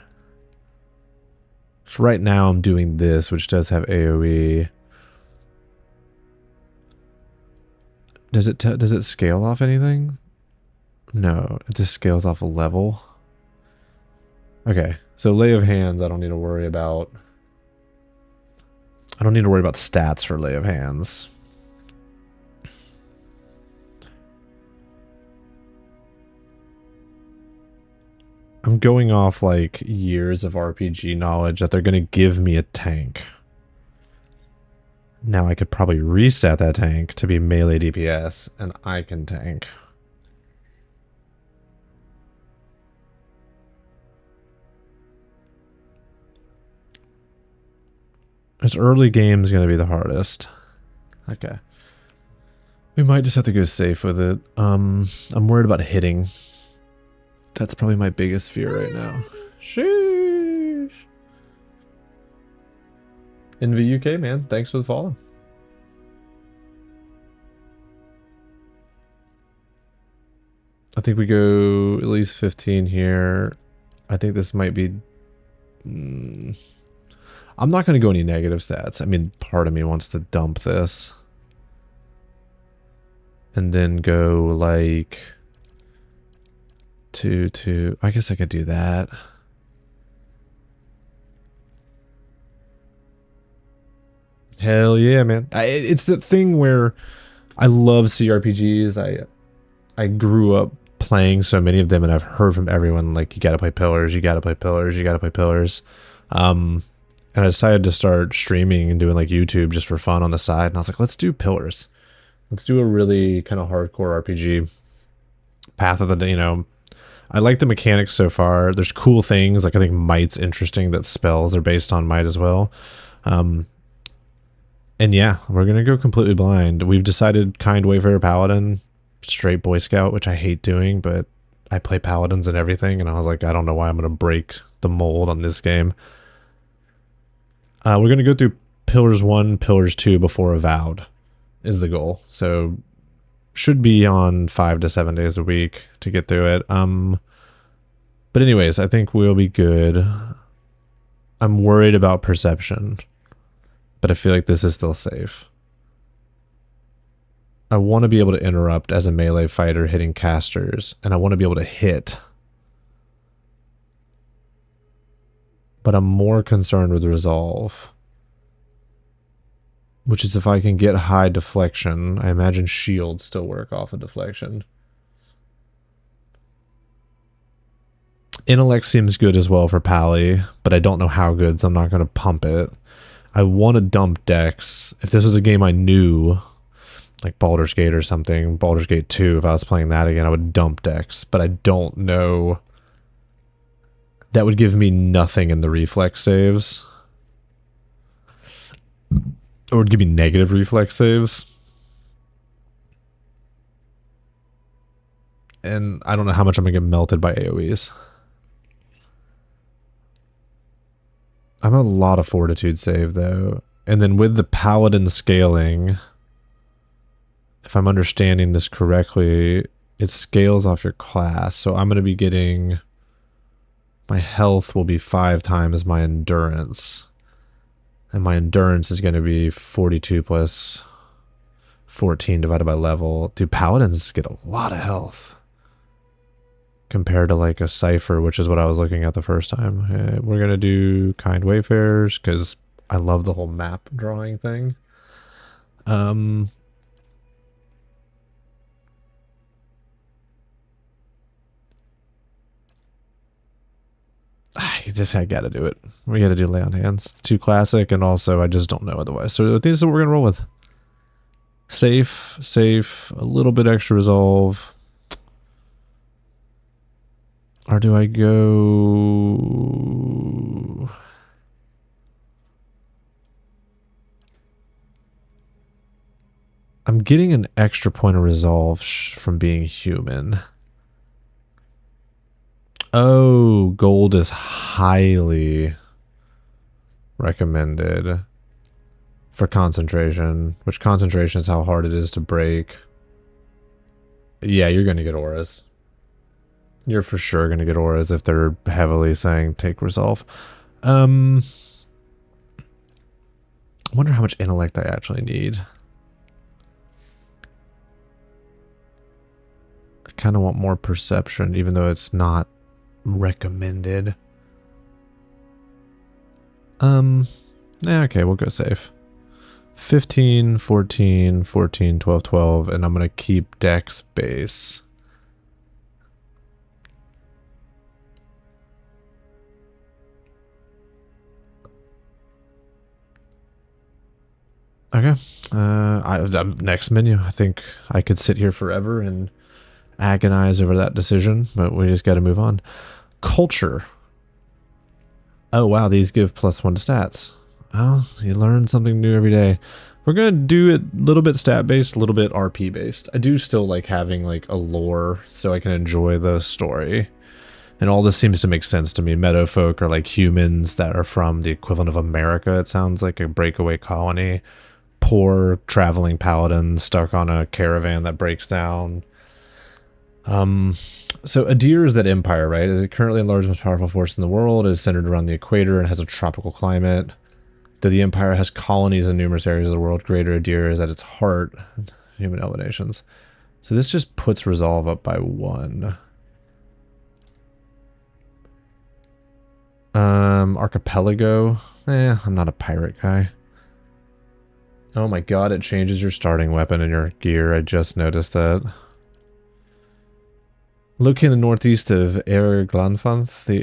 So right now I'm doing this, which does have AoE. Does it scale off anything? No, it just scales off a level. Okay, so Lay of Hands I don't need to worry about. I don't need to worry about stats for Lay of Hands. I'm going off like years of RPG knowledge that they're going to give me a tank. Now I could probably restat that tank to be melee DPS, and I can tank. This early game is going to be the hardest. Okay. We might just have to go safe with it. I'm worried about hitting. That's probably my biggest fear right now. Sheesh. In the UK, man. Thanks for the follow. I think we go at least 15 here. I think this might be... I'm not going to go any negative stats. I mean, part of me wants to dump this. And then go like... 2. I guess I could do that. Hell yeah, man. It's the thing where I love CRPGs. I grew up playing so many of them, and I've heard from everyone, like, you gotta play Pillars, you gotta play Pillars, you gotta play Pillars. And I decided to start streaming and doing, like, YouTube just for fun on the side. And I was like, let's do Pillars. Let's do a really kind of hardcore RPG. Path of the, you know... I like the mechanics so far. There's cool things. Like, I think Might's interesting that spells are based on Might as well. And yeah, we're going to go completely blind. We've decided Kind Wayfarer Paladin, straight Boy Scout, which I hate doing, but I play Paladins and everything. And I was like, I don't know why I'm going to break the mold on this game. We're going to go through Pillars 1, Pillars 2 before Avowed is the goal. So... should be on 5 to 7 days a week to get through it. But anyways, I think we'll be good. I'm worried about perception, but I feel like this is still safe. I want to be able to interrupt as a melee fighter hitting casters, and I want to be able to hit. But I'm more concerned with resolve. Which is if I can get high deflection. I imagine shields still work off of deflection. Intellect seems good as well for Pally, but I don't know how good, so I'm not going to pump it. I want to dump Dex. If this was a game I knew, like Baldur's Gate or something, Baldur's Gate 2, if I was playing that again, I would dump Dex, but I don't know. That would give me nothing in the reflex saves. Or would give me negative reflex saves. And I don't know how much I'm going to get melted by AoEs. I'm a lot of fortitude save, though. And then with the paladin scaling, if I'm understanding this correctly, it scales off your class. So I'm going to be getting... my health will be 5 times my endurance. And my endurance is going to be 42 plus 14 divided by level. Dude, paladins get a lot of health. Compared to like a cipher, which is what I was looking at the first time. We're going to do Kind Wayfarers, because I love the whole map drawing thing. I gotta do it. We gotta do Lay on Hands. It's too classic, and also I just don't know otherwise. So this is what we're gonna roll with. Safe, a little bit extra resolve. Or do I go... I'm getting an extra point of resolve from being human. Oh, gold is highly recommended for concentration, which concentration is how hard it is to break. Yeah, you're going to get auras. You're for sure going to get auras if they're heavily saying take resolve. I wonder how much intellect I actually need. I kind of want more perception, even though it's not recommended. Yeah, okay, we'll go safe. 15, 14, 14, 12, 12, and I'm going to keep dex base. Okay, next menu. I think I could sit here forever and agonize over that decision, but we just got to move on. Culture. Oh wow, these give +1 to stats. Well, you learn something new every day. We're going to do it a little bit stat-based, a little bit RP-based. I do still like having like a lore so I can enjoy the story. And all this seems to make sense to me. Meadowfolk are like humans that are from the equivalent of America, it sounds like, a breakaway colony. Poor traveling paladin stuck on a caravan that breaks down. So Adir is that empire, right? It is currently the largest, most powerful force in the world. It is centered around the equator and has a tropical climate. Though the empire has colonies in numerous areas of the world, Greater Adir is at its heart, human elevations. So this just puts resolve up by 1. Archipelago. I'm not a pirate guy. Oh my god, it changes your starting weapon and your gear. I just noticed that. Located in the northeast of Erglanfanth, the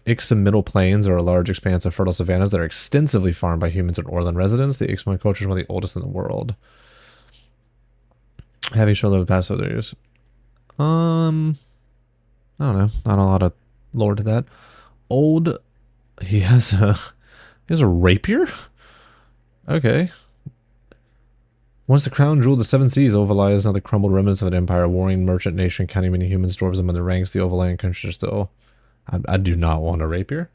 Ixom Middle Plains are a large expanse of fertile savannas that are extensively farmed by humans and Orland residents. The Ixom culture is one of the oldest in the world. Having shown over the past other years. I don't know. Not a lot of lore to that. He has a rapier? Okay. Once the crown jewel of the seven seas, Ovalai is now the crumbled remnants of an empire, a warring merchant nation, counting many humans, dwarves among the ranks. The Ovalayan country are still... I do not want a rapier.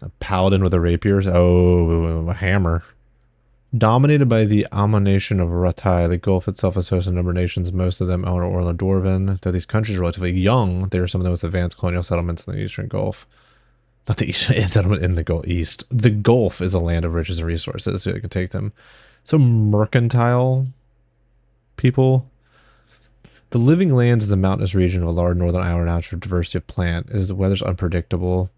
A paladin with a rapier. Oh, a hammer. Dominated by the Amma nation of Ratai, the Gulf itself is host a number of nations. Most of them own or Dwarven. Though these countries are relatively young, they are some of the most advanced colonial settlements in the Eastern Gulf. Not the Eastern settlement in the Gulf East. The Gulf is a land of riches and resources, so you can take them. So mercantile people. The living lands is the mountainous region of a large northern island renowned for diversity of plant. The weather's unpredictable.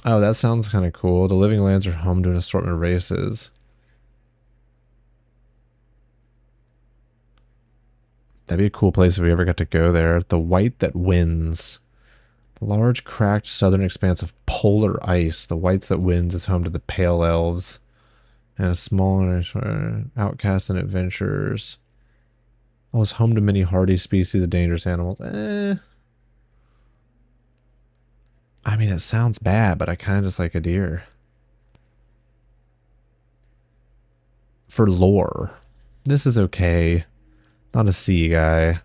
Oh, that sounds kind of cool. The living lands are home to an assortment of races. That'd be a cool place if we ever got to go there. The white that wins. The large, cracked southern expanse of polar ice. The whites that wins is home to the pale elves. And a smaller outcasts and adventurers. Oh, it's home to many hardy species of dangerous animals. I mean, it sounds bad, but I kind of just like a deer. For lore, this is okay. Not a sea guy.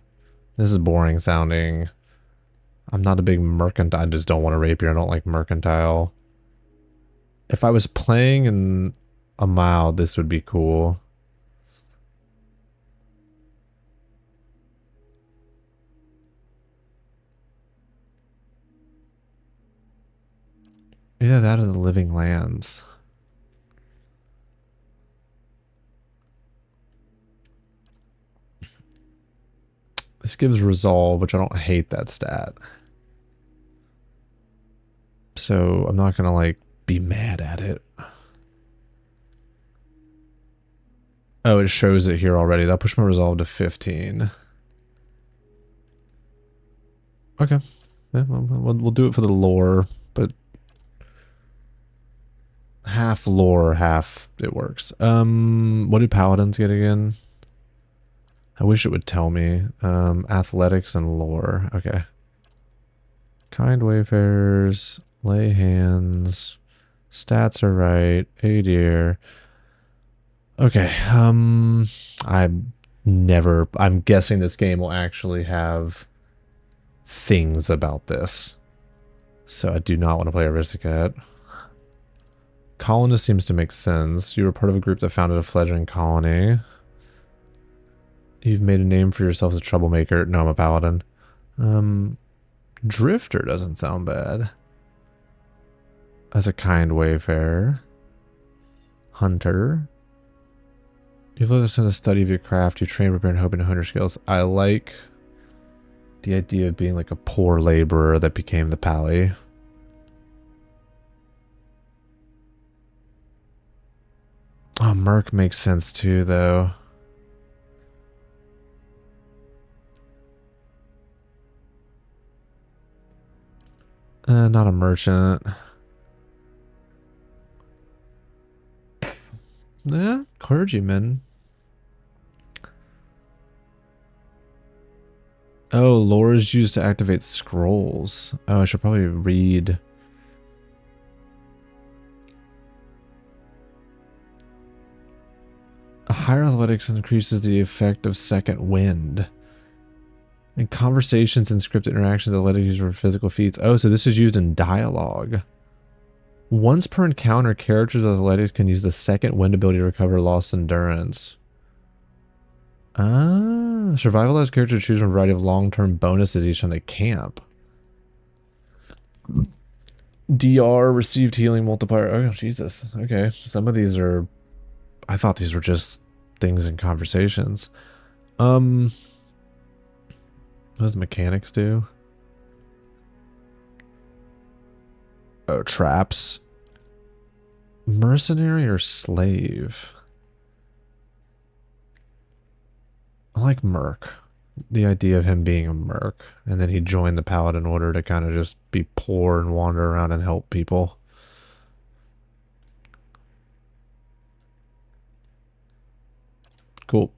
This is boring sounding. I'm not a big mercantile. I just don't want a rapier. I don't like mercantile. If I was playing in a mile, this would be cool. Either that or the living lands. This gives resolve, which I don't hate that stat. So I'm not gonna like be mad at it. Oh, it shows it here already. That pushed my resolve to 15. Okay. Yeah, we'll do it for the lore, but half lore, half it works. What do paladins get again? I wish it would tell me. Athletics and lore. Okay. Kind wayfarers, lay hands, Stats are right. Hey dear. Okay. I'm guessing this game will actually have things about this. So I do not want to play Aristocrat. Colonist seems to make sense. You were part of a group that founded a fledgling colony. You've made a name for yourself as a troublemaker. No, I'm a paladin. Drifter doesn't sound bad. As a kind wayfarer. Hunter. You've lived in the study of your craft. You train, prepare, and hope into hunter skills. I like the idea of being like a poor laborer that became the pally. Oh, Merc makes sense too, though. Not a merchant. Yeah, clergyman. Oh, lore is used to activate scrolls. Oh, I should probably read. A higher athletics increases the effect of second wind. In conversations and scripted interactions, athletics used for physical feats. Oh, so this is used in dialogue. Once per encounter, characters with athletics can use the second wind ability to recover lost endurance. Ah, survival allows characters to choose from a variety of long-term bonuses each time they camp. DR received healing multiplier. Oh, Jesus. Okay. Some of these are... I thought these were just things in conversations. What does mechanics do? Oh, traps. Mercenary or slave? I like Merc. The idea of him being a Merc. And then he joined the Paladin Order to kind of just be poor and wander around and help people. Cool.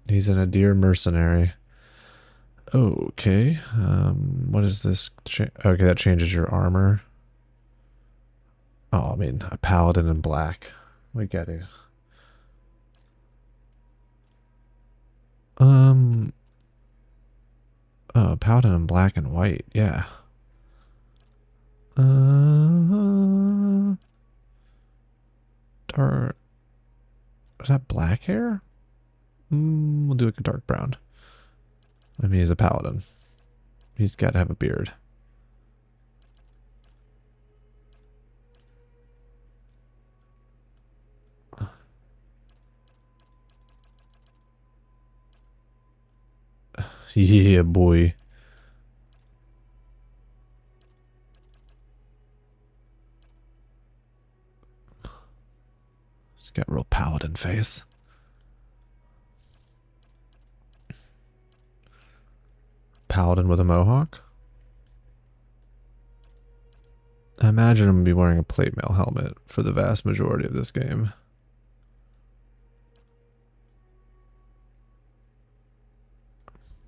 He's an Adir mercenary. Okay. What is this? Okay, that changes your armor. Oh, I mean, a paladin in black. We get it. Oh, paladin in black and white. Yeah. Dark. Is that black hair? We'll do like a dark brown. I mean, he's a paladin. He's got to have a beard. Yeah, boy. He's got real paladin face. Paladin with a mohawk? I imagine I'm going to be wearing a plate mail helmet for the vast majority of this game.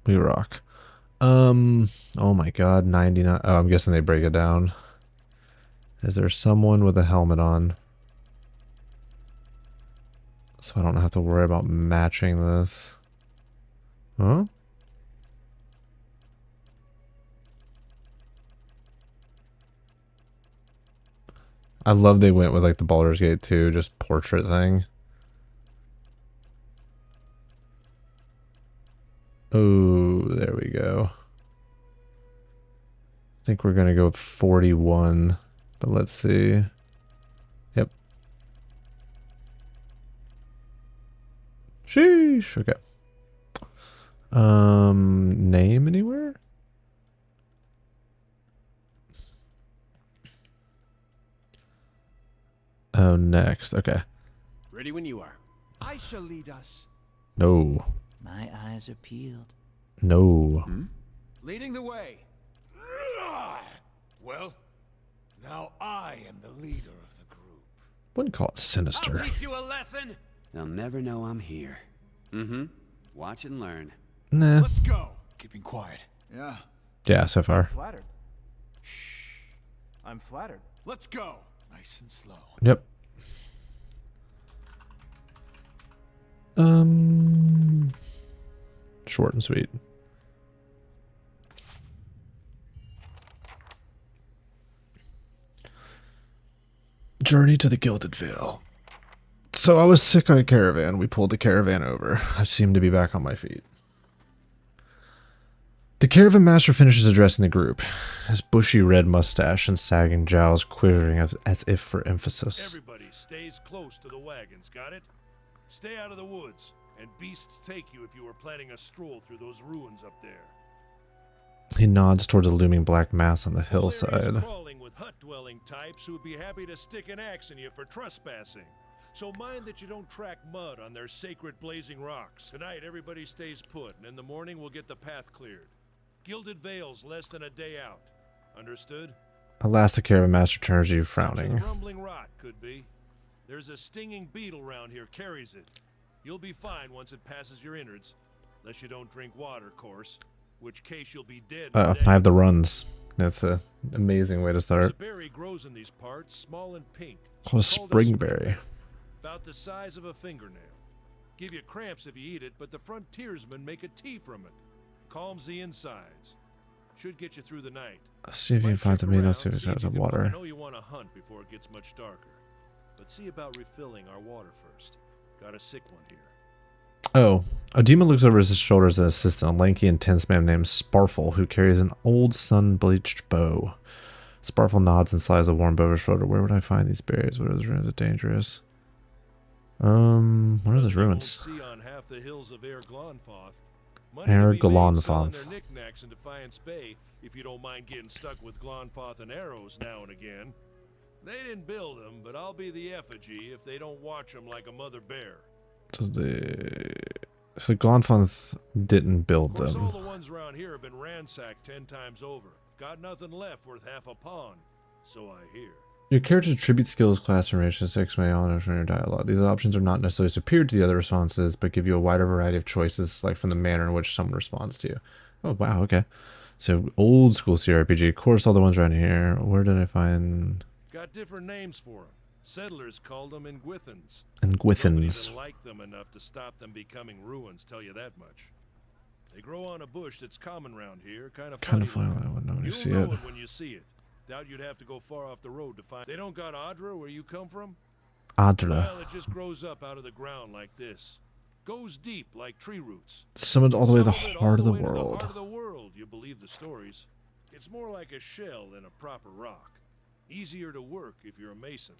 We rock. Oh my god, 99. Oh, I'm guessing they break it down. Is there someone with a helmet on? So I don't have to worry about matching this. Huh? I love they went with like the Baldur's Gate 2 just portrait thing. Oh, there we go. I think we're gonna go with 41, but let's see. Yep. Sheesh. Okay. Name anywhere? Oh, next. Okay. Ready when you are. I shall lead us. No. My eyes are peeled. No. Leading the way. Well, now I am the leader of the group. Wouldn't call it sinister. I'll teach you a lesson. They'll never know I'm here. Watch and learn. Nah. Let's go. Keeping quiet. Yeah. Yeah, so far. Flattered. I'm flattered. Let's go. Nice and slow. Yep. Short and sweet. Journey to the Gilded Vale. So I was sick on a caravan. We pulled the caravan over. I seem to be back on my feet. The caravan master finishes addressing the group, his bushy red mustache and sagging jowls quivering as if for emphasis. Everybody stays close to the wagons, got it? Stay out of the woods, and beasts take you if you are planning a stroll through those ruins up there. He nods towards a looming black mass on the hillside. There is crawling with hut-dwelling types who would be happy to stick an axe in you for trespassing. So mind that you don't track mud on their sacred blazing rocks. Tonight, everybody stays put, and in the morning we'll get the path cleared. Gilded Vale's less than a day out. Understood? Alas, the caravan master turns to you, frowning. Rumbling rot, could be. There's a stinging beetle round here, carries it. You'll be fine once it passes your innards. Unless you don't drink water, of course. Which case you'll be dead. I have the runs. That's an amazing way to start. A berry grows in these parts, small and pink. Called a springberry. About the size of a fingernail. Give you cramps if you eat it, but the frontiersmen make a tea from it. Calms the insides. Should get you through the night. See if you can find some amino acids out of water. I know you want to hunt before it gets much darker. But see about refilling our water first. Got a sick one here. Oh, Odima looks over his shoulders at an assistant, a lanky, intense man named Sparfle, who carries an old sun-bleached bow. Sparfle nods and slides a warm bow over his shoulder. Where would I find these berries? What are those ruins? Are dangerous? What are those ruins? See on half the hills of Air Glonfoth. Air Glonfoth. Their knickknacks in Defiance Bay, if you don't mind getting stuck with Glonfoth and arrows now and again. They didn't build them, but I'll be the effigy if they don't watch them like a mother bear. So the Glonfoth didn't build Of course, them. all the ones around here have been ransacked 10 times over. Got nothing left worth half a pawn, so I hear. Your character's tribute skills class formation 6 may honor your dialogue. These options are not necessarily superior to the other responses, but give you a wider variety of choices, like from the manner in which someone responds to you. Oh, wow, okay. So, old school CRPG. Of course, all the ones around here. Where did I find... Got different names for them. Settlers called them Ingwithans. Ingwithans. Nobody liked them enough to stop them becoming ruins, tell you that much. They grow on a bush that's common around here, kind of funny. I wouldn't know when you see You'll it. know it when you see it. Doubt you'd have to go far off the road to find. They don't got Adra where you come from? Adra. Well, it just grows up out of the ground like this. Goes deep like tree roots. Summoned all the way to the Some of it heart of all the way to world. heart of the world, you believe the stories. It's more like a shell than a proper rock. Easier to work if you're a mason.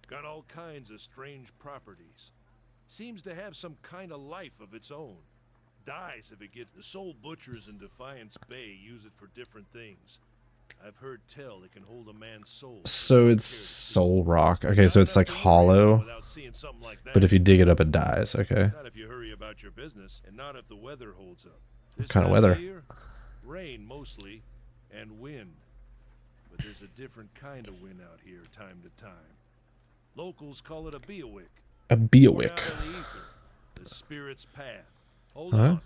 Got all kinds of strange properties. Seems to have some kind of life of its own. Dies if it gets... The soul butchers in Defiance Bay use it for different things. I've heard tell it can hold a man's soul. So it's soul rock. Okay, so it's like hollow, but if you dig it up, it dies. Okay. Not if you hurry about your business, and not if the weather holds up. This What kind of time weather? year, rain mostly, and wind. But there's a different kind of wind out here time to time. Locals call it a beowick. A Born beowick. out of the ether, the spirit's path. Hold Huh? on.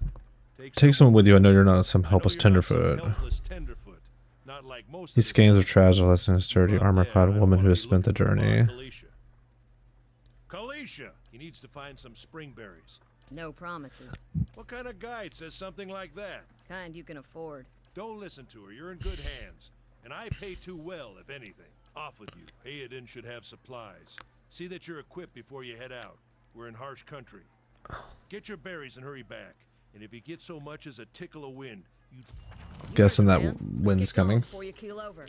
Take someone with you. I know you're not some I know helpless you're not some tenderfoot. helpless tenderfoot, not like most He of the scans of stuff. tragic less than a sturdy, From there, armor-clad I don't woman who wanna has be spent the looking for journey. Kalisha. Kalisha! He needs to find some springberries. No promises. What kind of guide says something like that? Kind you can afford. Don't listen to her. You're in good hands. And I pay too well, if anything. Off with you. Hayden should have supplies. See that you're equipped before you head out. We're in harsh country. Get your berries and hurry back. And if you get so much as a tickle of wind, you... Guessing that Man, let's wind's get going coming. before you keel over.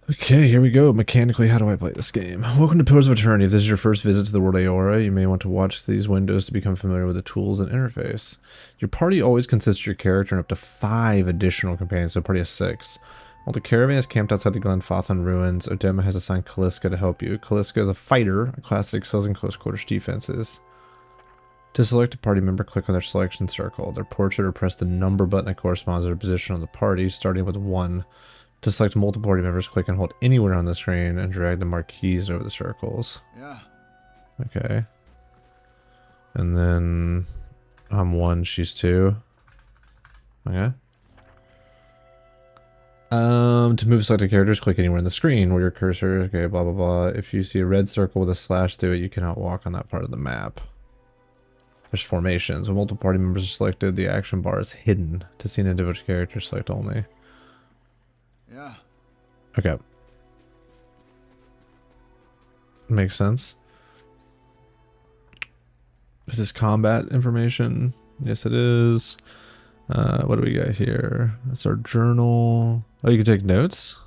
Okay, here we go. Mechanically, how do I play this game? Welcome to Pillars of Eternity. If this is your first visit to the world of Aora, you may want to watch these windows to become familiar with the tools and interface. Your party always consists of your character and up to 5 additional companions, so a party of 6. While the caravan is camped outside the Glenfathan ruins, Odema has assigned Kaliska to help you. Kaliska is a fighter, a class that excels in close quarters defenses. To select a party member, click on their selection circle. Their portrait or press the number button that corresponds to their position on the party, starting with 1. To select multiple party members, click and hold anywhere on the screen and drag the marquees over the circles. Yeah. Okay. And then I'm 1, she's 2. Okay. To move selected characters, click anywhere on the screen where your cursor. Okay, blah blah blah. If you see a red circle with a slash through it, you cannot walk on that part of the map. There's formations. When multiple party members are selected, the action bar is hidden. To see an individual character, select only. Yeah. Okay. Makes sense. Is this combat information? Yes, it is. What do we got here? That's our journal. Oh, you can take notes?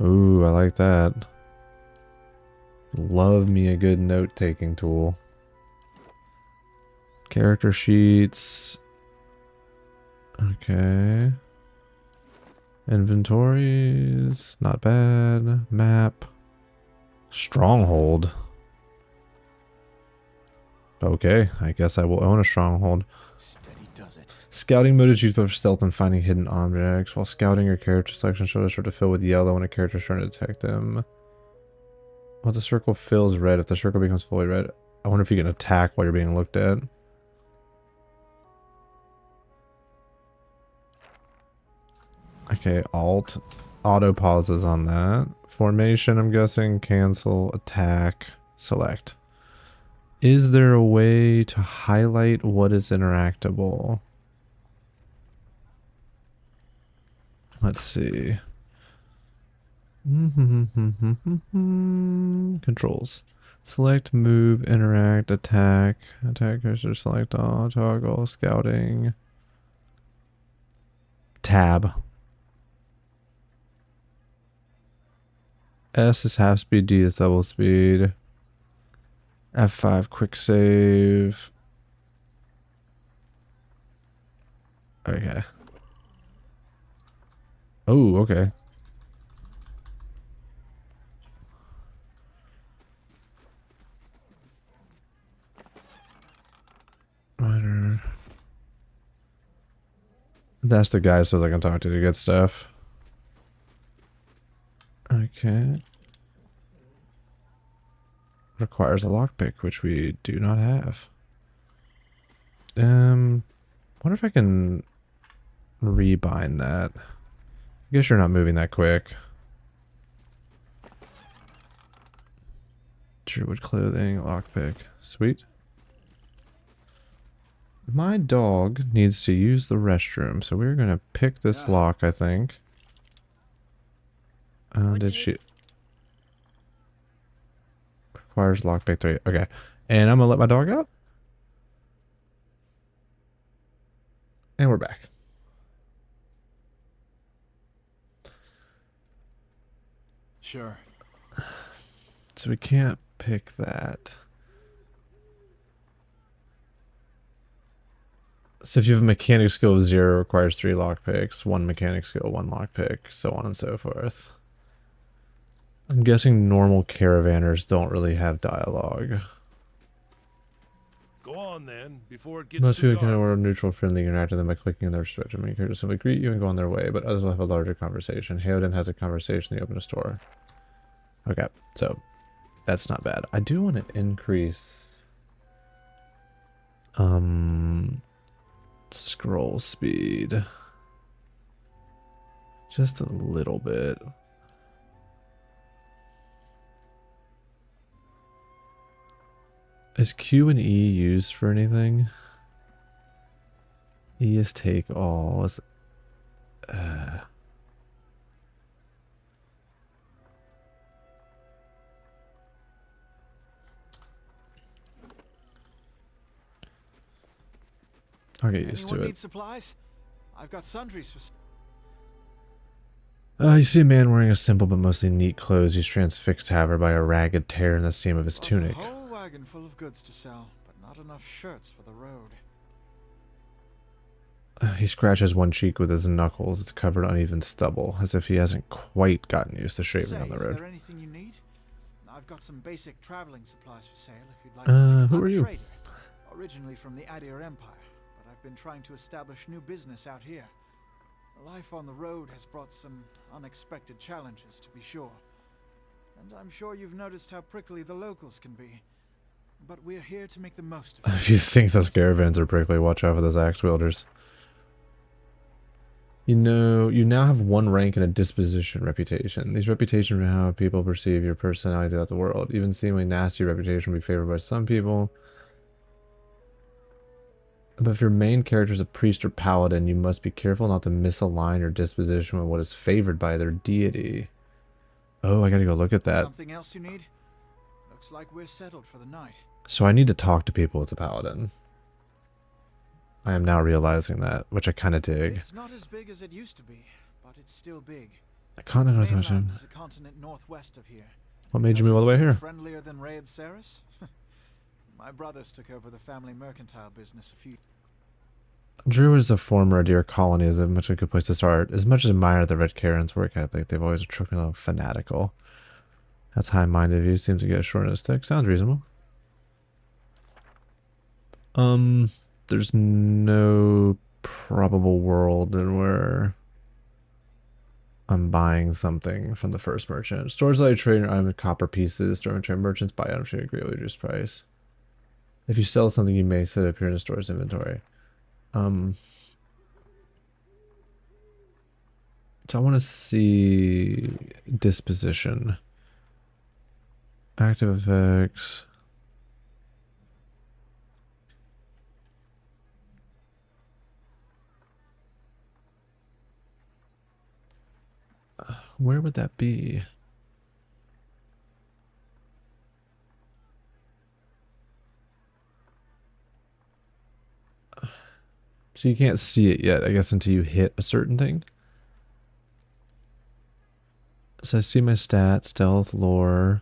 Ooh, I like that. Love me a good note-taking tool. Character sheets. Okay. Inventories. Not bad. Map. Stronghold. Okay, I guess I will own a stronghold. Steady does it. Scouting mode is used both for stealth and finding hidden objects. While scouting, your character selection should start to fill with yellow when a character is trying to detect them. Well, the circle fills red. If the circle becomes fully red, I wonder if you can attack while you're being looked at. Okay, Alt. Auto pauses on that. Formation, I'm guessing. Cancel. Attack. Select. Is there a way to highlight what is interactable? Let's see. Controls. Select, move, interact, attack. Attack cursor, select all, toggle, scouting. Tab. S is half speed, D is double speed. F5 quick save. Okay. Oh, okay. Minor. That's the guy so I can talk to get stuff. Okay. Requires a lockpick, which we do not have. Wonder if I can rebind that. I guess you're not moving that quick. Druid clothing, lockpick. Sweet. My dog needs to use the restroom, so we're gonna pick this lock, I think. Did she... Requires lockpick 3. Okay. And I'm gonna let my dog out. And we're back. Sure. So we can't pick that. So if you have a mechanic skill of 0, it requires 3 lockpicks, 1 mechanic skill, 1 lockpick, so on and so forth. I'm guessing normal caravanners don't really have dialogue. Go on then, before it gets Most too people can dark. order neutral friendly and interact with them by clicking on their respective many characters simply greet you and go on their way, but others will have a larger conversation. Heoden has a conversation in the open store. Okay, so that's not bad. I do want to increase scroll speed just a little bit. Is Q and E used for anything? E is take all. Is, I'll get used to Anyone it. need supplies? I've got sundries for. You see a man wearing a simple but mostly neat clothes. He's transfixed, however, by a ragged tear in the seam of his tunic. A whole wagon full of goods to sell, but not enough shirts for the road. He scratches one cheek with his knuckles. It's covered in uneven stubble, as if he hasn't quite gotten used to shaving on the Is road. there anything you need? I've got some basic traveling supplies for sale if you'd like to take a who are you? trader. Originally from the Adir Empire, but I've been trying to establish new business out here. Life on the road has brought some unexpected challenges, to be sure. And I'm sure you've noticed how prickly the locals can be. But we're here to make the most of it. If you think those caravans are prickly, watch out for those axe wielders. You know, you now have one rank and a disposition reputation. These reputations are how people perceive your personality throughout the world. Even seemingly nasty reputation will be favored by some people. But if your main character is a priest or paladin, you must be careful not to misalign your disposition with what is favored by their deity. Oh, I gotta go look at that. Something else you need? Looks like we're settled for the night. So I need to talk to people as a paladin. I am now realizing that, which I kind of dig. It's not as big as it used to be, but it's still big. The continent was Mainland mentioned. is a continent northwest of here. What made you Does move all the it way seem here? Friendlier than Raid Saris? My brothers took over the family mercantile business a few. Drew is a former deer colony, is a much a good place to start. As much as I admire the Red Karen's work ethic, they've always struck me a little fanatical. That's high-minded of you. Seems to get a short end of stick. Sounds reasonable. There's no probable world in where I'm buying something from the first merchant. Stores let you trade your item with copper pieces. Store and trade merchants buy items at a greatly reduced price. If you sell something, you may set it appear in the store's inventory. So I want to see disposition. Active effects. Where would that be? So you can't see it yet, I guess, until you hit a certain thing. So I see my stats: stealth, lore,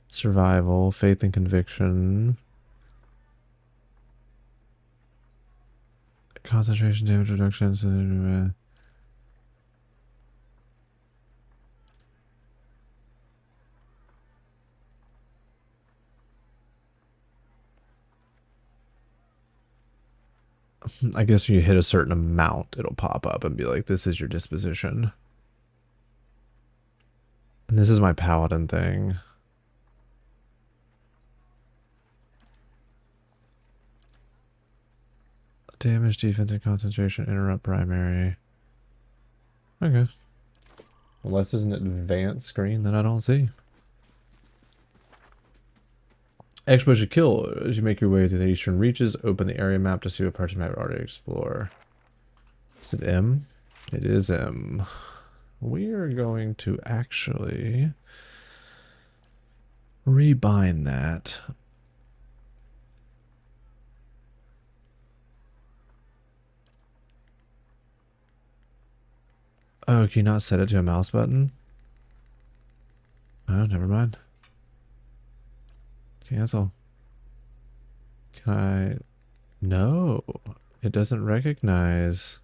survival, faith and conviction, concentration, damage reduction. I guess when you hit a certain amount, it'll pop up and be like, this is your disposition. And this is my paladin thing. Damage, defense, and concentration, interrupt primary. Okay. Unless there's an advanced screen that I don't see. Exposure kill. As you make your way through the eastern reaches, open the area map to see what parts you might already explore. Is it M? It is M. We are going to actually rebind that. Oh, can you not set it to a mouse button? Oh, never mind. Cancel. Can I? No, it doesn't recognize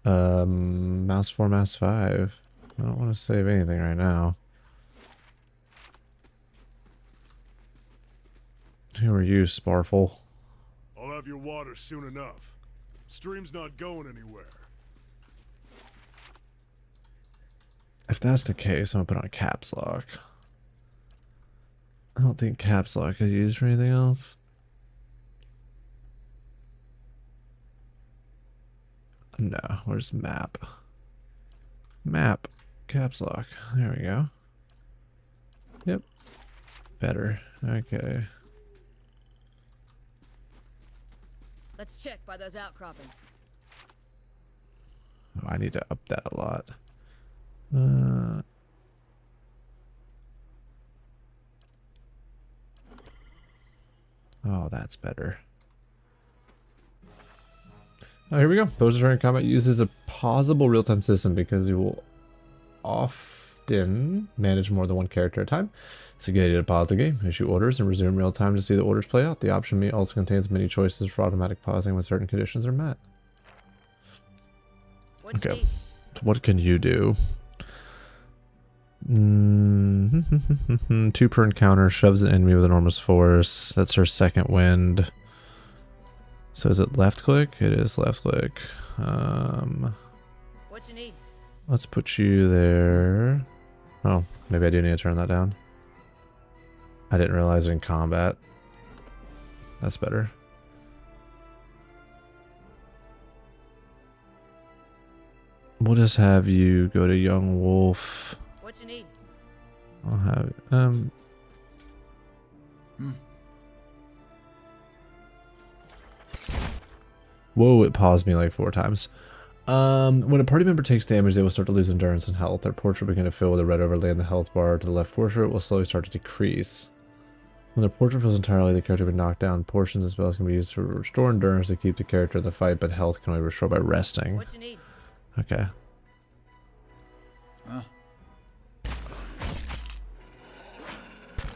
mouse 4, mouse 5. I don't want to save anything right now. Who are you, Sparfle? I'll have your water soon enough. Stream's not going anywhere. If that's the case, I'm gonna put on caps lock. I don't think caps lock is used for anything else. No, where's map? Map, caps lock. There we go. Yep. Better. Okay. Let's check by those outcroppings. Oh, I need to up that a lot. Oh, that's better. Oh, here we go. Post during combat uses a pausable real-time system because you will often manage more than one character at a time. It's a good idea to pause the game, issue orders, and resume real time to see the orders play out. The option also contains many choices for automatic pausing when certain conditions are met. What you Okay. need? So what can you do? 2 per encounter, shoves an enemy with enormous force. That's her second wind. So is it left click? It is left click. What you need? Let's put you there. Oh, maybe I do need to turn that down. I didn't realize in combat. That's better. We'll just have you go to Young Wolf. What you need? I'll have Whoa, it paused me like 4 times. When a party member takes damage, they will start to lose endurance and health. Their portrait will begin to fill with a red overlay, and the health bar to the left portrait will slowly start to decrease. When the portrait fills entirely, the character will be knocked down. Portions of spells can be used to restore endurance to keep the character in the fight, but health can only be restored by resting. What you need? Okay.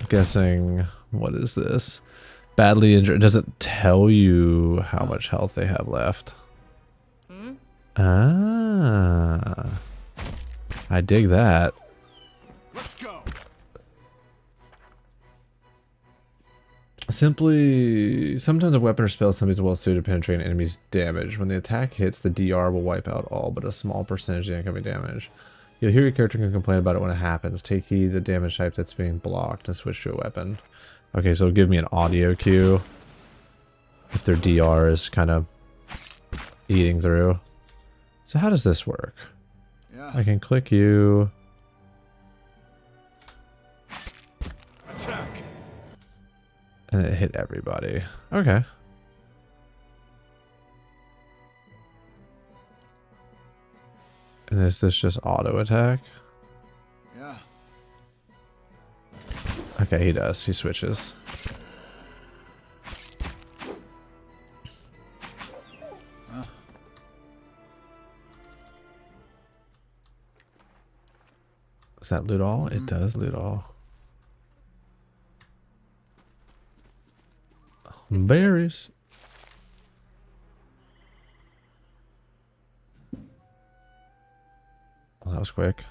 Guessing, what is this? Badly injured. Does it tell you how much health they have left? Ah. I dig that. Let's go. Sometimes a weapon or spell is well suited to penetrate an enemy's damage. When the attack hits, the DR will wipe out all but a small percentage of the incoming damage. You'll hear your character can complain about it when it happens. Take heed to the damage type that's being blocked and switch to a weapon. Okay, so give me an audio cue if their DR is kind of eating through. So how does this work? Yeah. I can click you. Attack. And it hit everybody. Okay. And is this just auto attack? Yeah. Okay, he does. He switches. Does that loot all? It does loot all. Berries. Well, that was quick.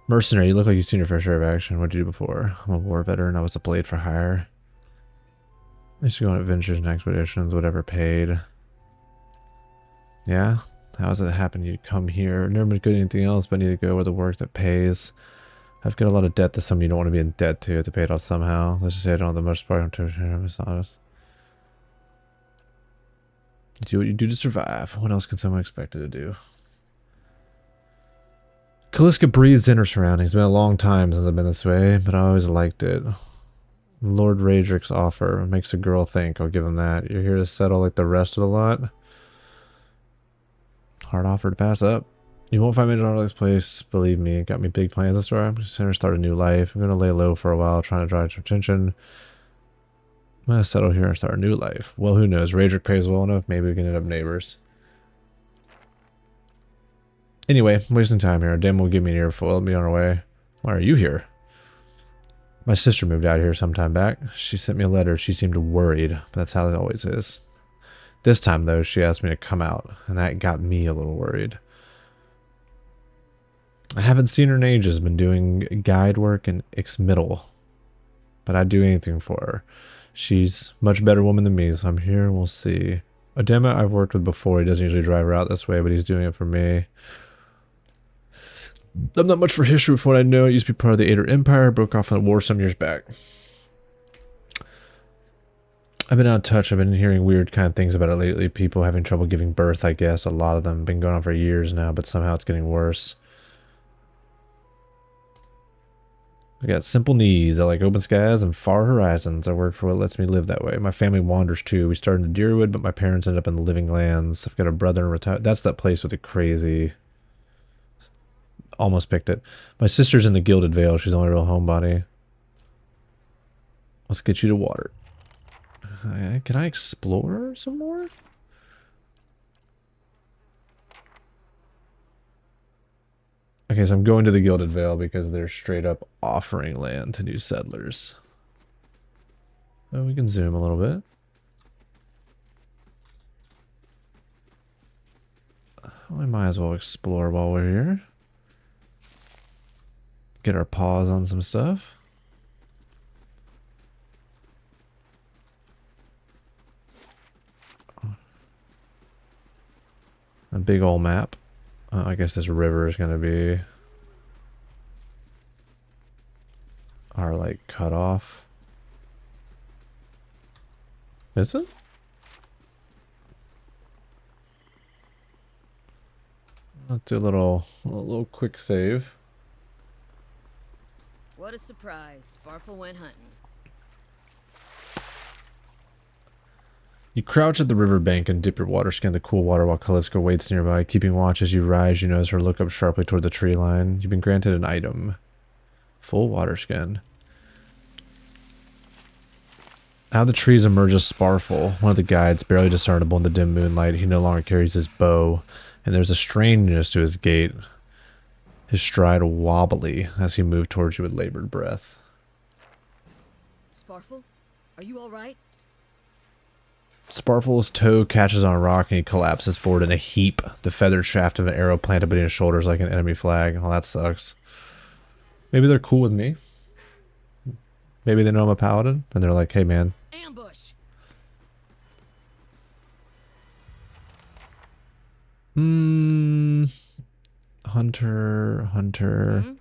Mercenary, you look like you've seen your fair share of action. What'd you do before? I'm a war veteran. I was a blade for hire. I used to go on adventures and expeditions, whatever paid. Yeah? How does it happen? You come here. Never been good at anything else, but I need to go where the work that pays. I've got a lot of debt to some you don't want to be in debt to. You have to pay it off somehow. Let's just say I don't have the most part. I'm honest. You do what you do to survive. What else can someone expect to do? Kaliska breathes in her surroundings. It's been a long time since I've been this way, but I always liked it. Lord Radrick's offer makes a girl think. I'll give him that. You're here to settle like the rest of the lot? Hard offer to pass up. You won't find me in an this place. Believe me, it got me big plans to start. I'm just going to start a new life. I'm going to lay low for a while, trying to draw your attention. I'm going to settle here and start a new life. Well, who knows? Radrick pays well enough. Maybe we can end up neighbors. Anyway, I'm wasting time here. Dim will give me an earful. Let me on our way. Why are you here? My sister moved out here some time back. She sent me a letter. She seemed worried. But that's how it always is. This time, though, she asked me to come out. And that got me a little worried. I haven't seen her in ages. Been doing guide work in Ixmiddle. But I'd do anything for her. She's a much better woman than me, so I'm here and we'll see. Odema I've worked with before. He doesn't usually drive her out this way, but he's doing it for me. I'm not much for history from what I know. It used to be part of the Ader Empire. Broke off in a war some years back. I've been out of touch. I've been hearing weird kind of things about it lately. People having trouble giving birth, I guess. A lot of them have been going on for years now, but somehow it's getting worse. I got simple needs. I like open skies and far horizons. I work for what lets me live that way. My family wanders too. We started in Deerwood, but my parents ended up in the Living Lands. I've got a brother in retire. That's that place with the crazy... Almost picked it. My sister's in the Gilded Vale. She's the only real homebody. Let's get you to water. Can I explore some more? Okay, so I'm going to the Gilded Vale because they're straight up offering land to new settlers. Oh, we can zoom a little bit. We might as well explore while we're here. Get our paws on some stuff. A big old map. I guess this river is going to be our, like, cutoff. Is it? Let's do a little quick save. What a surprise. Sparfle went hunting. You crouch at the riverbank and dip your water skin in the cool water while Kaliska waits nearby. Keeping watch as you rise, you notice her look up sharply toward the tree line. You've been granted an item. Full water skin. Out of the trees emerges Sparfle, one of the guides, barely discernible in the dim moonlight. He no longer carries his bow, and there's a strangeness to his gait. His stride wobbly as he moved towards you with labored breath. Sparfle? Are you alright? Sparfle's toe catches on a rock and he collapses forward in a heap. The feathered shaft of an arrow planted between his shoulders like an enemy flag. Oh, that sucks. Maybe they're cool with me. Maybe they know I'm a paladin and they're like, hey man. Ambush! Hunter. Hmm?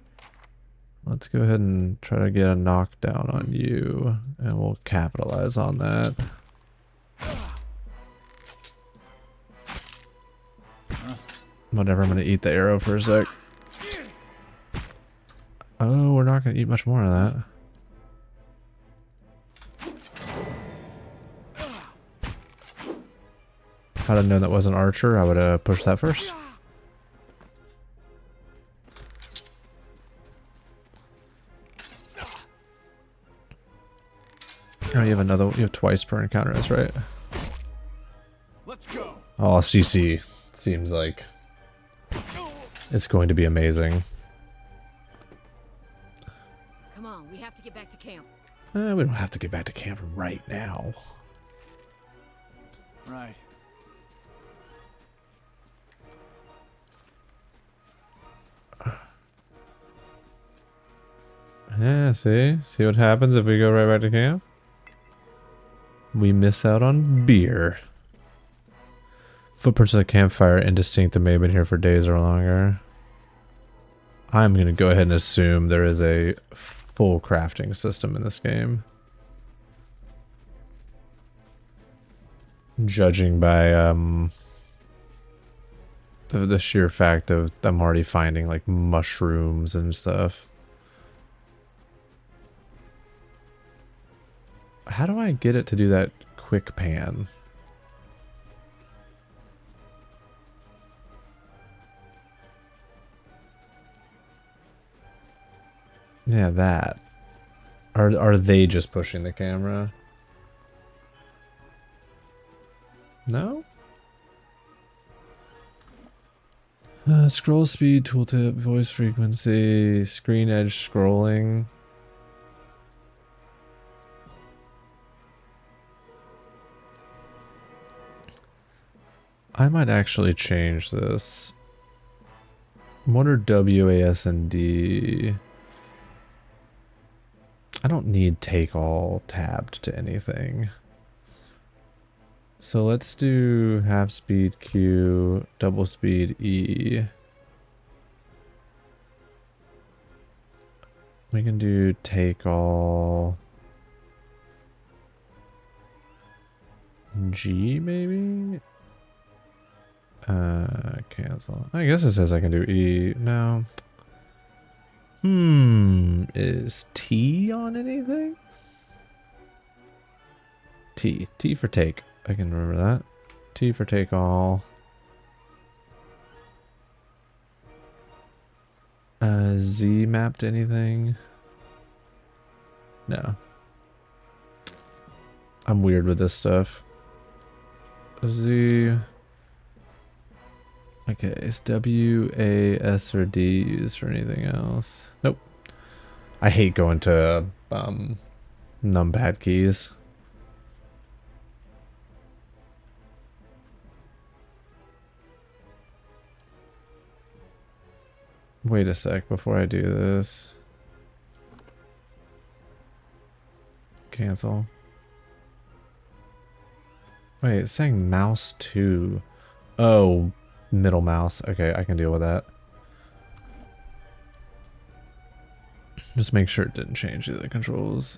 Let's go ahead and try to get a knockdown on you and we'll capitalize on that. Whatever, I'm gonna eat the arrow for a sec. Oh, we're not gonna eat much more of that. If I'd have known that was an archer, I would have pushed that first. Oh, you have twice per encounter, that's right. Let's go. Oh, CC seems like it's going to be amazing. Come on, we have to get back to camp. We don't have to get back to camp right now. Right. Yeah, see what happens if we go right back to camp? We miss out on beer. Footprints of the campfire, indistinct, and may have been here for days or longer. I'm going to go ahead and assume there is a full crafting system in this game. Judging by the sheer fact of them already finding like mushrooms and stuff. How do I get it to do that quick pan? Yeah, that. Are they just pushing the camera? No? Scroll speed, tooltip, voice frequency, screen edge scrolling. I might actually change this. What are W, A, S, and D? I don't need take all tabbed to anything. So let's do half speed Q, double speed E. We can do take all G maybe? Cancel. I guess it says I can do E. No. Is T on anything? T. T for take. I can remember that. T for take all. Z mapped anything? No. I'm weird with this stuff. Z. Okay, is W, A, S, or D used for anything else? Nope. I hate going to numpad keys. Wait a sec before I do this. Cancel. Wait, it's saying mouse 2. Oh, middle mouse. Okay, I can deal with that. Just make sure it didn't change the other controls.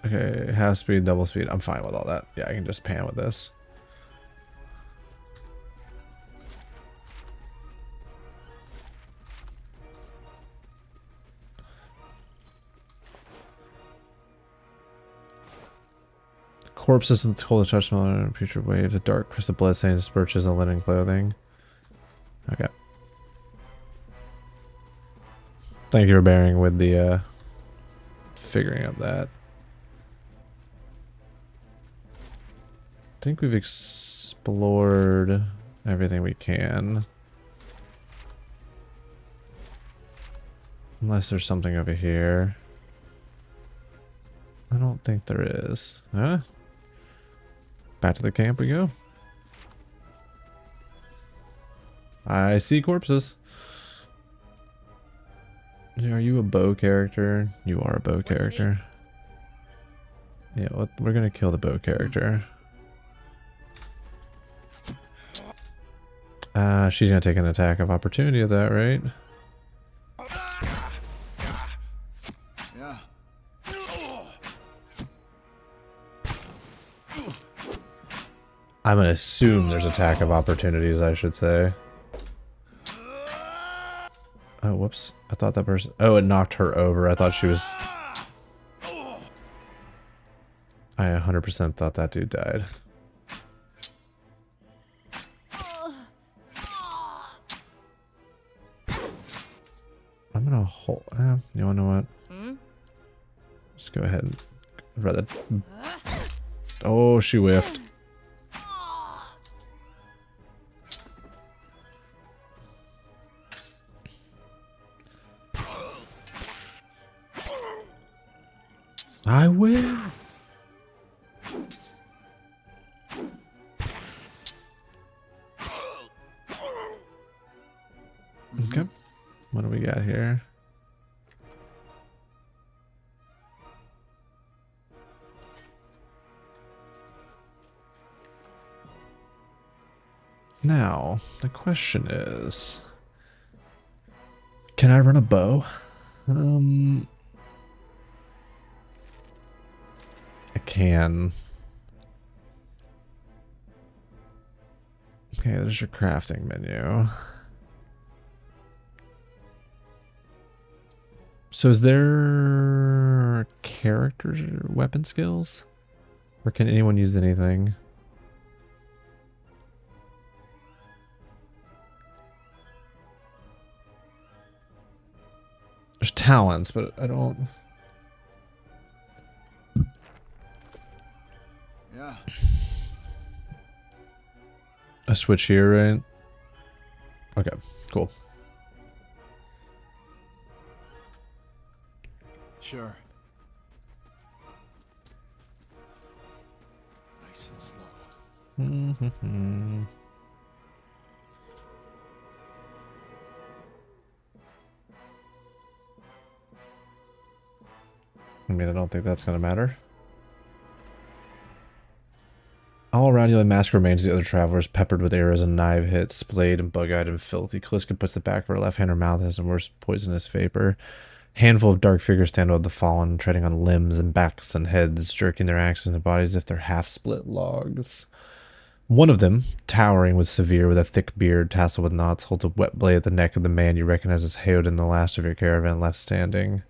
Okay, half speed, double speed. I'm fine with all that. Yeah, I can just pan with this. Corpses in the cold touch smaller future waves. A dark crystal blood stains birches and linen clothing. Okay. Thank you for bearing with the figuring up that. I think we've explored everything we can. Unless there's something over here. I don't think there is. Huh? Back to the camp we go. I see corpses. Are you a bow character? You are a bow character. Yeah, well, we're gonna kill the bow character. She's gonna take an attack of opportunity at that, right? Yeah. I'm gonna assume there's attack of opportunities, I should say. Oh, whoops. I thought that person... Oh, it knocked her over. I thought she was... I 100% thought that dude died. I'm gonna hold... you wanna know what? Just go ahead and... I'd rather... Oh, she whiffed. I will. Okay. What do we got here? Now, the question is, can I run a bow? I can. Okay, there's your crafting menu. So is there character weapon skills? Or can anyone use anything? There's talents, but I don't... Yeah. A switch here, right? Okay, cool. Sure. Nice and slow. I mean, I don't think that's gonna matter. All around you, the mask remains the other travelers, peppered with arrows and knife hits, splayed and bug-eyed and filthy. Kaliska puts the back of her left hand, her mouth has a worse poisonous vapor. Handful of dark figures stand above the fallen, treading on limbs and backs and heads, jerking their axes and bodies as if they're half-split logs. One of them, towering with severe, with a thick beard tasseled with knots, holds a wet blade at the neck of the man you recognize as Heodin, the last of your caravan left standing.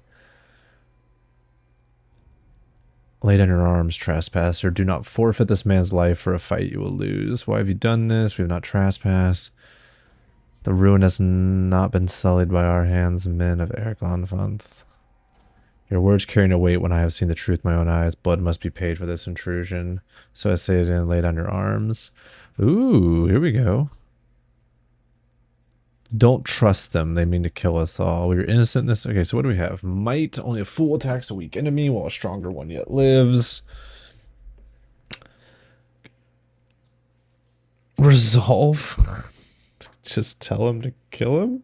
Lay down your arms, trespasser. Do not forfeit this man's life for a fight you will lose. Why have you done this? We have not trespassed. The ruin has not been sullied by our hands, men of Erklanfanth. Your words carry no weight when I have seen the truth with my own eyes. Blood must be paid for this intrusion. So I say it and lay down your arms. Ooh, here we go. Don't trust them. They mean to kill us all. We are innocent in this. Okay, so what do we have? Might. Only a fool attacks a weak enemy while a stronger one yet lives. Resolve. Just tell him to kill him?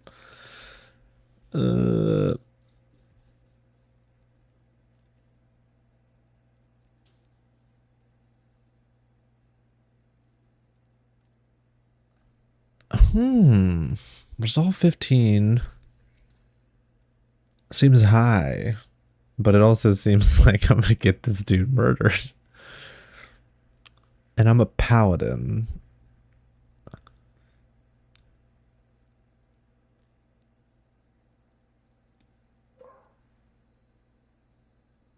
Resolve 15 seems high, but it also seems like I'm gonna get this dude murdered. And I'm a paladin.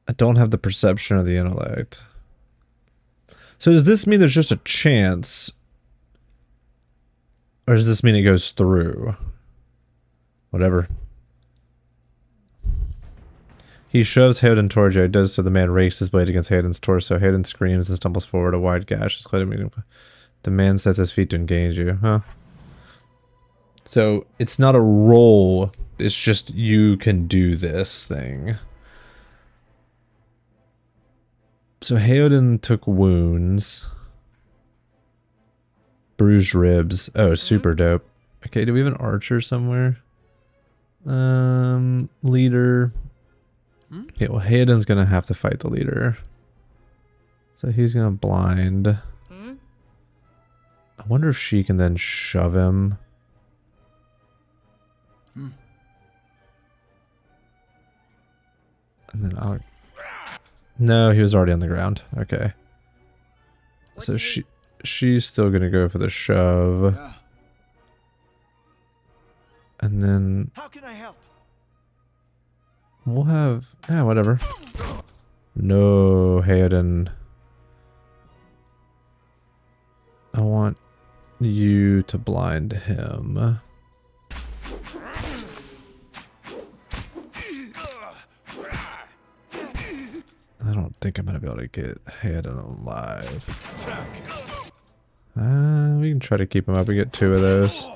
I don't have the perception or the intellect. So does this mean there's just a chance? Or does this mean it goes through? Whatever. He shoves Hayden towards you. He does so. The man rakes his blade against Hayden's torso. Hayden screams and stumbles forward. A wide gash is clearly. The man sets his feet to engage you. Huh? So it's not a roll. It's just you can do this thing. So Hayden took wounds. Bruised ribs. Oh, super dope. Okay, do we have an archer somewhere? Leader. Okay, well, Hayden's gonna have to fight the leader. So he's gonna blind. I wonder if she can then shove him. And then I'll... No, he was already on the ground. Okay. So she's still gonna go for the shove. Yeah. And then How can I help? we'll have... Yeah, whatever. No, Hayden. I want you to blind him. I don't think I'm gonna be able to get Hayden alive. We can try to keep him up. We get 2 of those.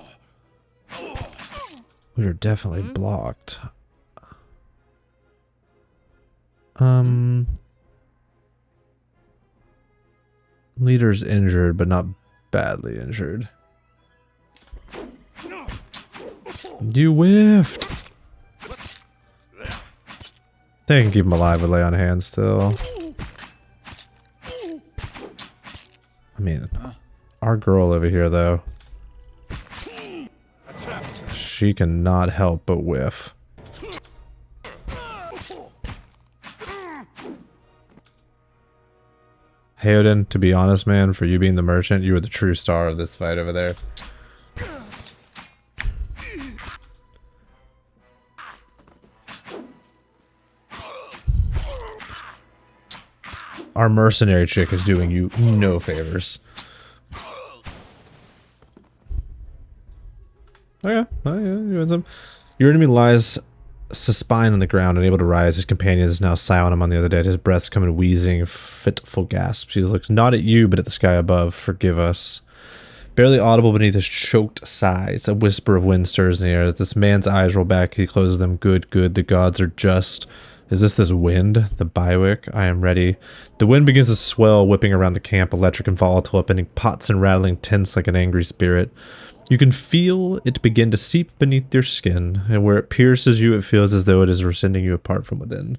We are definitely blocked. Leader's injured, but not badly injured. You whiffed! They can keep him alive with lay on hands still. I mean, our girl over here though, she cannot help but whiff. Hayden, to be honest, man, for you being the merchant, you were the true star of this fight over there. Our mercenary chick is doing you no favors. Oh yeah, you win some. Your enemy lies supine on the ground, unable to rise. His companion is now silent among the other dead. His breath's coming wheezing, fitful gasps. He looks not at you, but at the sky above. Forgive us. Barely audible beneath his choked sighs, a whisper of wind stirs in the air. As this man's eyes roll back, he closes them. Good, good, the gods are just. Is this wind? The Bywick? I am ready. The wind begins to swell, whipping around the camp, electric and volatile, upending pots and rattling tense like an angry spirit. You can feel it begin to seep beneath your skin, and where it pierces you, it feels as though it is rescinding you apart from within.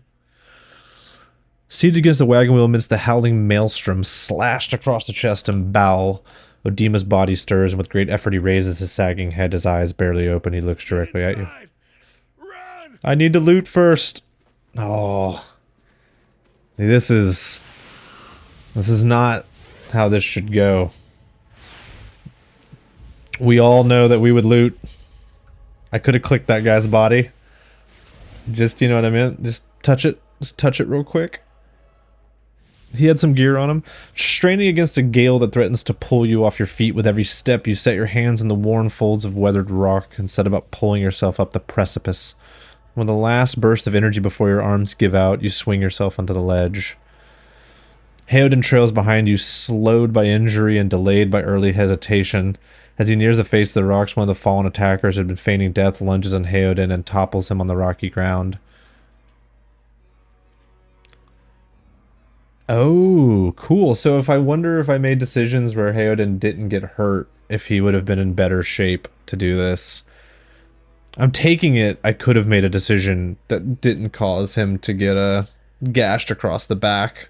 Seated against the wagon wheel amidst the howling maelstrom, slashed across the chest and bowel, Odima's body stirs, and with great effort he raises his sagging head, his eyes barely open. He looks directly at you. Run! I need to loot first. Oh. This is not how this should go. We all know that we would loot. I could have clicked that guy's body. Just, you know what I meant? Just touch it. Just touch it real quick. He had some gear on him. Straining against a gale that threatens to pull you off your feet with every step, you set your hands in the worn folds of weathered rock and set about pulling yourself up the precipice. When the last burst of energy before your arms give out, you swing yourself onto the ledge. Hayden trails behind you, slowed by injury and delayed by early hesitation. As he nears the face of the rocks, one of the fallen attackers who had been feigning death lunges on Hayden and topples him on the rocky ground. Oh, cool. So if I wonder if I made decisions where Hayden didn't get hurt, if he would have been in better shape to do this. I'm taking it I could have made a decision that didn't cause him to get gashed across the back.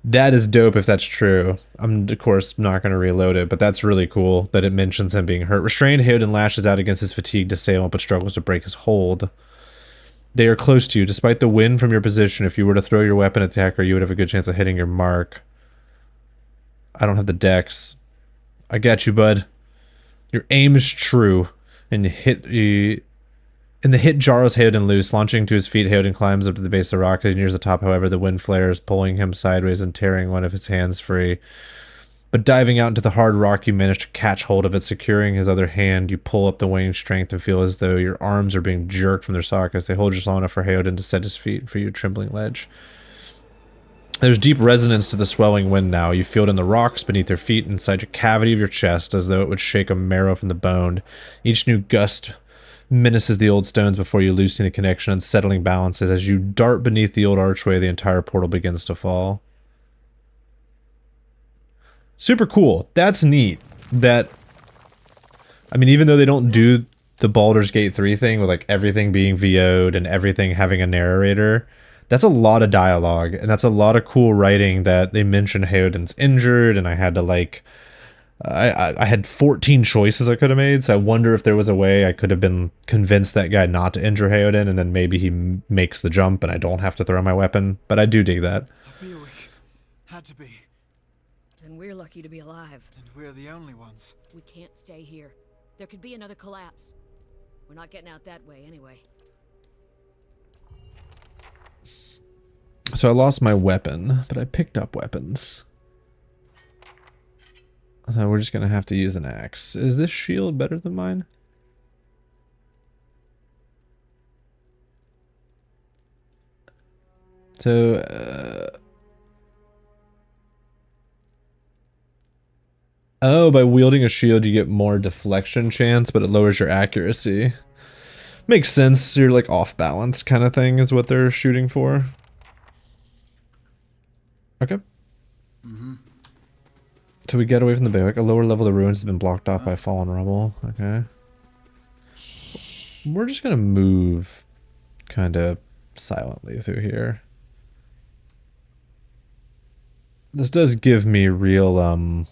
That is dope if that's true. I'm, of course, not going to reload it, but that's really cool that it mentions him being hurt. Restrained, Hayden lashes out against his fatigued assailant, but struggles to break his hold. They are close to you. Despite the wind from your position, if you were to throw your weapon at the attacker, you would have a good chance of hitting your mark. I don't have the dex. I got you, bud. Your aim is true, and you hit... In the hit jars Hayden loose, launching to his feet, Hayden climbs up to the base of the rock. As he nears the top, however, the wind flares, pulling him sideways and tearing one of his hands free. But diving out into the hard rock, you manage to catch hold of it, securing his other hand. You pull up the waning strength and feel as though your arms are being jerked from their sockets. They hold just long enough for Hayden to set his feet for you, trembling ledge. There's deep resonance to the swelling wind now. You feel it in the rocks beneath your feet, inside your cavity of your chest, as though it would shake a marrow from the bone. Each new gust menaces the old stones before you loosen the connection, unsettling balances. As you dart beneath the old archway, the entire portal begins to fall. Super cool. That's neat. That, I mean, even though they don't do the Baldur's Gate 3 thing with like everything being VO'd and everything having a narrator, that's a lot of dialogue, and that's a lot of cool writing. That they mentioned Hayden's injured, and I had to like, I had 14 choices I could have made, so I wonder if there was a way I could have been convinced that guy not to injure Hayden, and then maybe he makes the jump and I don't have to throw my weapon. But I do dig that. I'll be awake. Had to be. Then we're lucky to be alive. And we're the only ones. We can't stay here. There could be another collapse. We're not getting out that way anyway. So I lost my weapon, but I picked up weapons. So we're just going to have to use an axe. Is this shield better than mine? So, oh, by wielding a shield you get more deflection chance, but it lowers your accuracy. Makes sense. You're like off balance kind of thing is what they're shooting for. Okay. So we get away from the bivouac. A lower level of the ruins has been blocked off by fallen rubble. Okay. We're just gonna move kind of silently through here. This does give me real,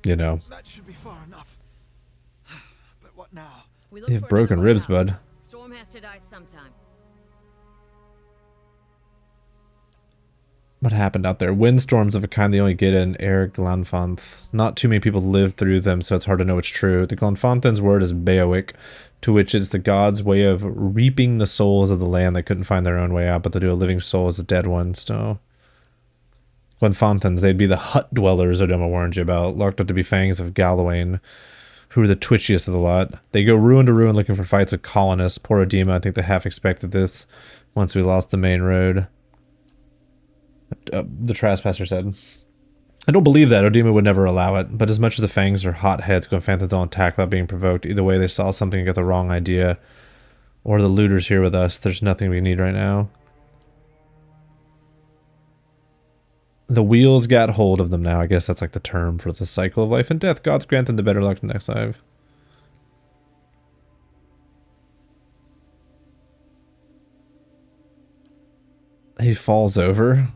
you know. That should be far enough. But what now? We look You for have broken another way ribs, out. bud. Storm has to die sometime. What happened out there? Windstorms of a kind they only get in Air Glanfanth. Not too many people live through them, so it's hard to know what's true. The Glanfanthan's word is Beowick, to which it's the gods' way of reaping the souls of the land that couldn't find their own way out, but to do a living soul as a dead one. So, Glanfanthans, they'd be the hut dwellers Odoma warned you about, locked up to be fangs of Galawain, who are the twitchiest of the lot. They go ruin to ruin looking for fights with colonists. Poor Odema, I think they half expected this once we lost the main road. The trespasser said, I don't believe that. Odema would never allow it, but as much as the fangs are hotheads, Glanfanthans don't attack without being provoked. Either way, they saw something and got the wrong idea. Or the looters here with us. There's nothing we need right now. The wheels got hold of them now. I guess that's like the term for the cycle of life and death. Gods grant them the better luck next life. He falls over.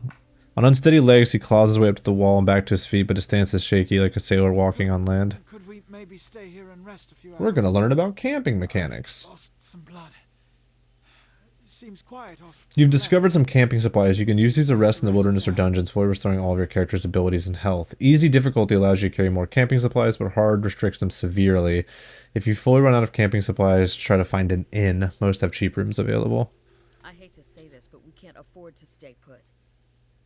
On unsteady legs, he claws his way up to the wall and back to his feet, but his stance is shaky like a sailor walking on land. Could we maybe stay here and rest a few hours? We're going to learn about camping mechanics. Lost some blood. Seems quiet off. You've discovered some camping supplies. You can use these to rest in the wilderness or dungeons, fully restoring all of your character's abilities and health. Easy difficulty allows you to carry more camping supplies, but hard restricts them severely. If you fully run out of camping supplies, try to find an inn. Most have cheap rooms available. I hate to say this, but we can't afford to stay put.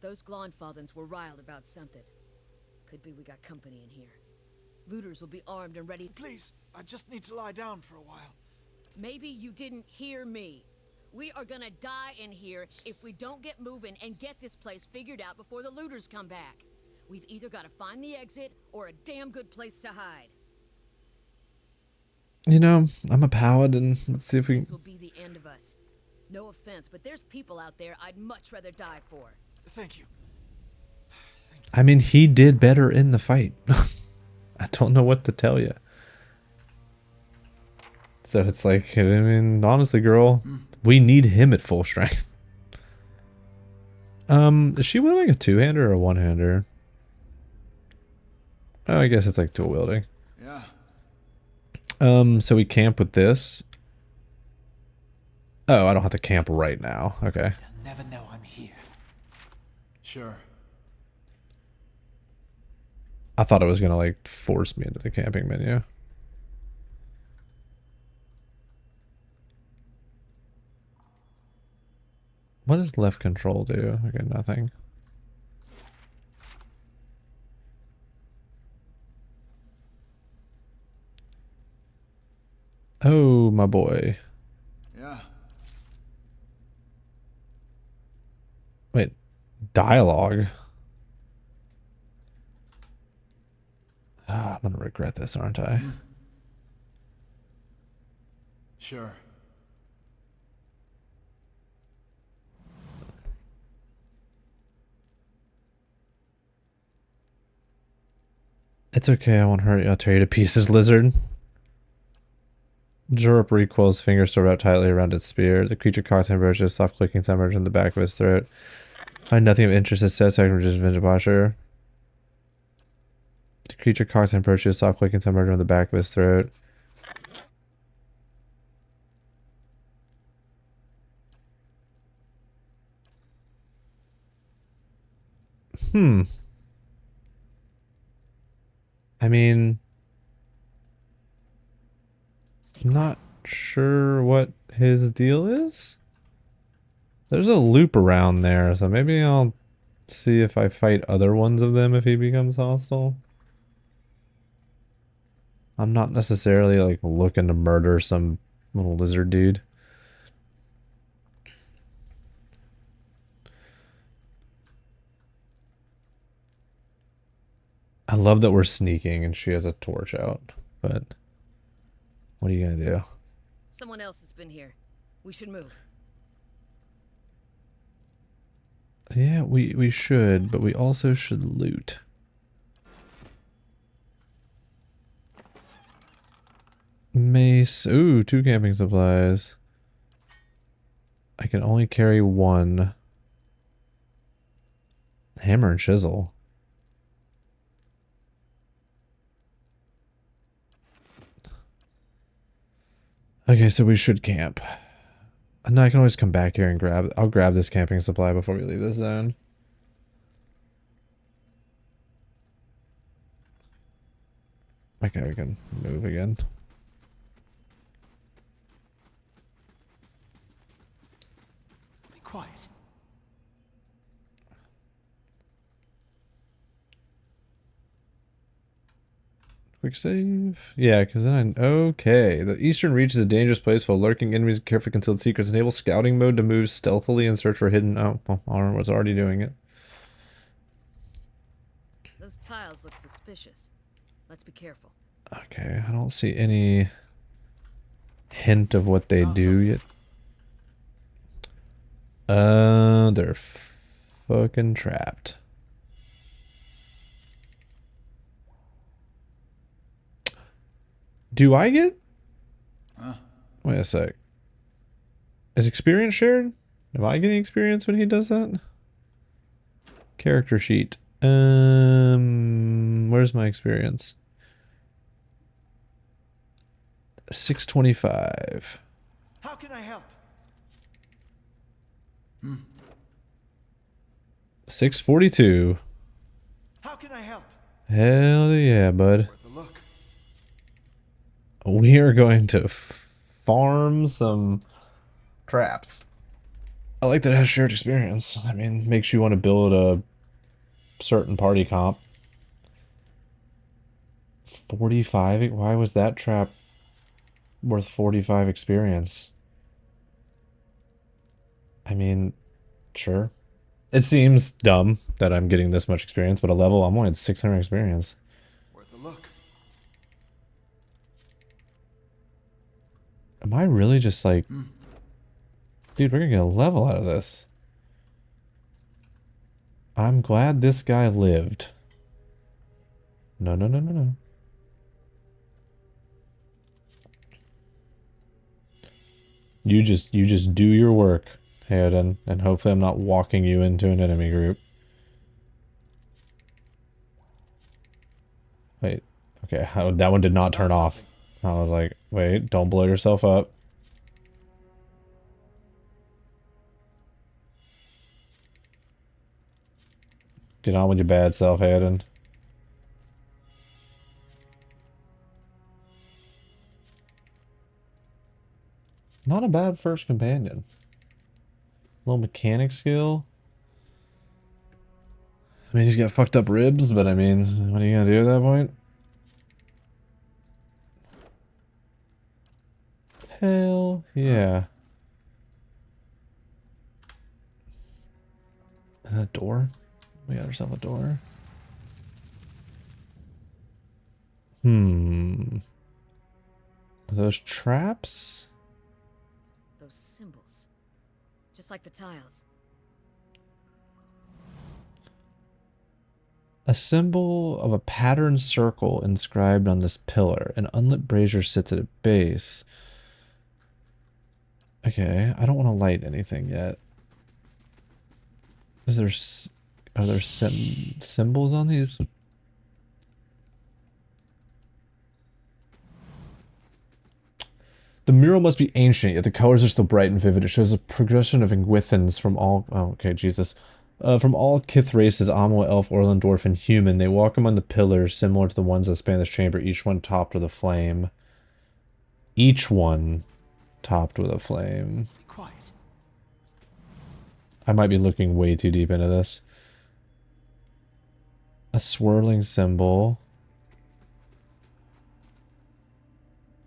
Those Glonfathans were riled about something. Could be we got company in here. Looters will be armed and ready. Please, I just need to lie down for a while. Maybe you didn't hear me. We are gonna die in here if we don't get moving and get this place figured out before the looters come back. We've either got to find the exit or a damn good place to hide. You know, I'm a paladin. Let's see if we This can... will be the end of us. No offense, but there's people out there I'd much rather die for. Thank you. I mean, he did better in the fight. I don't know what to tell you. So it's like, I mean, honestly, girl, we need him at full strength. Is she wielding a two-hander or a one-hander? Oh, I guess it's like dual wielding. Yeah. So we camp with this. Oh, I don't have to camp right now. Okay. You'll never know I'm here. Sure. I thought it was gonna like force me into the camping menu. What does left control do? Okay, nothing. Oh, my boy. Yeah. Wait, dialogue? Ah, I'm gonna regret this, aren't I? Sure. It's okay, I won't hurt you. I'll tear you to pieces, lizard. Jorp recoils, fingers still wrapped tightly around its spear. The creature cocks and emerges, soft clicking sound emerges in the back of his throat. Find nothing of interest as satisfaction from just vintage posture. The creature cocks and approaches, soft clicking sound emerges in the back of his throat. I mean, not sure what his deal is. There's a loop around there, so maybe I'll see if I fight other ones of them if he becomes hostile. I'm not necessarily like looking to murder some little lizard dude. I love that we're sneaking and she has a torch out, but what are you gonna do? Someone else has been here. We should move. Yeah, we should, but we also should loot. Mace. Ooh, 2 camping supplies. I can only carry 1. Hammer and chisel. Okay, so we should camp. No, I can always come back here and I'll grab this camping supply before we leave this zone. Okay, we can move again. Be quiet. Quick save. Yeah, because then okay. The eastern reach is a dangerous place full of lurking enemies and carefully concealed secrets. Enable scouting mode to move stealthily and search for hidden... Oh, well, I was already doing it. Those tiles look suspicious. Let's be careful. Okay, I don't see any hint of what they do yet. They're fucking trapped. Do I get... Wait a sec. Is experience shared? Am I getting experience when he does that? Character sheet. Where's my experience? 625. How can I help? 642. How can I help? Hell yeah, bud. Worth a look. We are going to farm some traps. I like that it has shared experience. I mean, makes you want to build a certain party comp. 45? Why was that trap worth 45 experience? I mean, sure. It seems dumb that I'm getting this much experience, but a level, I'm only at 600 experience. Worth a look. Am I really just like... Dude, we're gonna get a level out of this. I'm glad this guy lived. No, no, no, no, no. You just do your work, Hayden, and hopefully I'm not walking you into an enemy group. Wait, okay, that one did not turn off. I was like, wait, don't blow yourself up. Get on with your bad self, Hayden. Not a bad first companion. Little mechanic skill. I mean, he's got fucked up ribs, but I mean, what are you gonna do at that point? Hell yeah. A door? We got ourselves a door. Are those traps? Those symbols. Just like the tiles. A symbol of a patterned circle inscribed on this pillar. An unlit brazier sits at its base. Okay, I don't want to light anything yet. Are there symbols on these? The mural must be ancient, yet the colors are still bright and vivid. It shows a progression of Ingwithans from all... Oh, okay, Jesus. From all Kith races, Amo, Elf, Orlan, Dwarf, and Human. They walk among the pillars, similar to the ones that span this chamber, each one topped with a flame. Each one topped with a flame. Be quiet. I might be looking way too deep into this. A swirling symbol.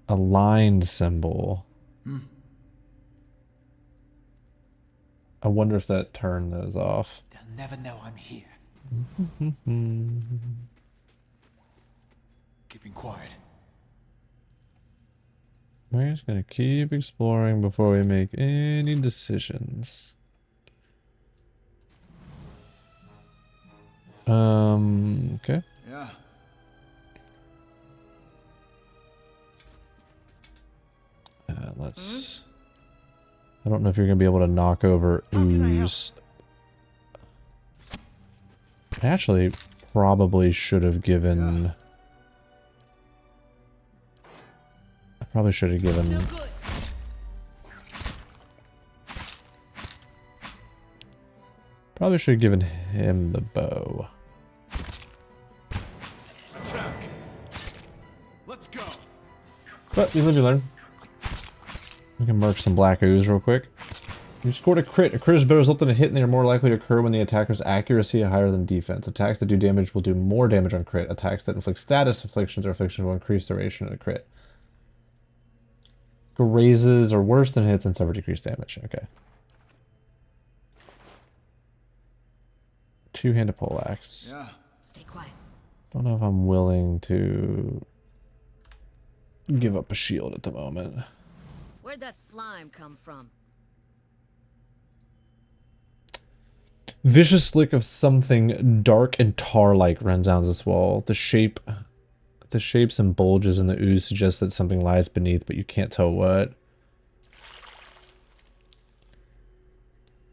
A lined symbol. I wonder if that turned those off. They'll never know I'm here. Keeping quiet. We're just gonna keep exploring before we make any decisions. Okay. Yeah. Let's... I don't know if you're gonna be able to knock over ooze. I actually probably should have given... Yeah. I probably should have given... No good. Probably should have given him the bow. Attack. Let's go. But you live, you learn. We can mark some black ooze real quick. You scored a crit. A crit is better result than a hit, and they are more likely to occur when the attacker's accuracy is higher than defense. Attacks that do damage will do more damage on crit. Attacks that inflict status afflictions or afflictions will increase duration of a crit. Grazes are worse than hits and suffer decreased damage. Okay. Two-handed poleaxe. Yeah. Stay quiet. Don't know if I'm willing to give up a shield at the moment. Where'd that slime come from? Vicious slick of something dark and tar-like runs down this wall. The shapes and bulges in the ooze suggest that something lies beneath, but you can't tell what.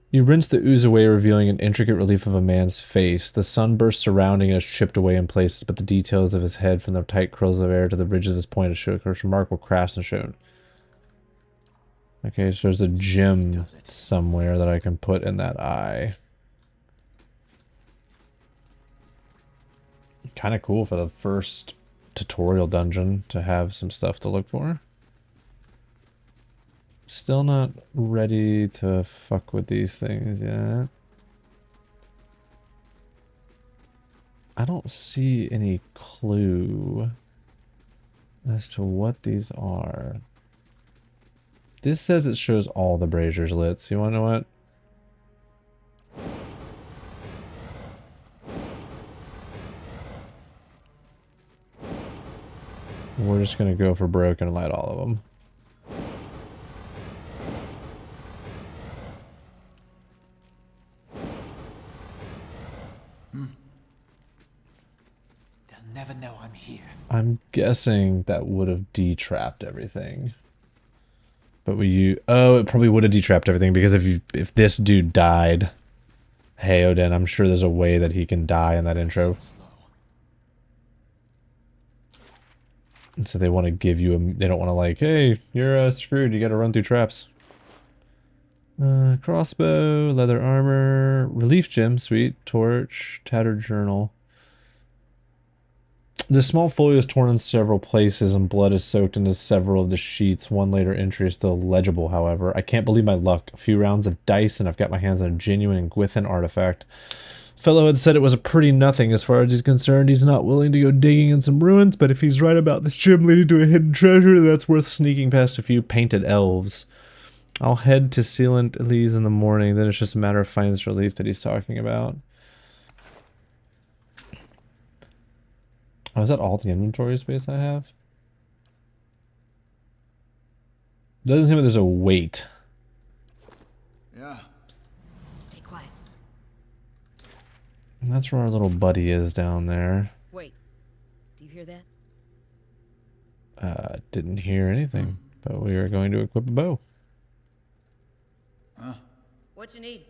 You rinse the ooze away, revealing an intricate relief of a man's face. The sunburst surrounding it is chipped away in places, but the details of his head, from the tight curls of hair to the ridges of his pointed show remarkable craftsmanship. Okay, so there's a gem somewhere that I can put in that eye. Kind of cool for the first tutorial dungeon to have some stuff to look for. Still not ready to fuck with these things yet. I don't see any clue as to what these are. This says it shows all the braziers lit, so you wanna know what? We're just gonna go for broken and light all of them. They'll never know I'm here. I'm guessing that would have detrapped everything. But oh, it probably would have detrapped everything, because if this dude died, hey Odin, I'm sure there's a way that he can die in that intro. And so they want to give you they don't want to like, hey, you're screwed, you gotta run through traps. Crossbow, leather armor, relief gem, sweet, torch, tattered journal. The small folio is torn in several places and blood is soaked into several of the sheets. One later entry is still legible, however. I can't believe my luck. A few rounds of dice and I've got my hands on a genuine Gwithin artifact. Fellow had said it was a pretty nothing as far as he's concerned. He's not willing to go digging in some ruins, but if he's right about this gem leading to a hidden treasure, that's worth sneaking past a few painted elves. I'll head to Sealant Elise in the morning, then it's just a matter of finding this relief that he's talking about. Oh, is that all the inventory space I have? Doesn't seem like there's a weight. Yeah. Stay quiet. And that's where our little buddy is down there. Wait. Do you hear that? Didn't hear anything, but we are going to equip a bow. What you need?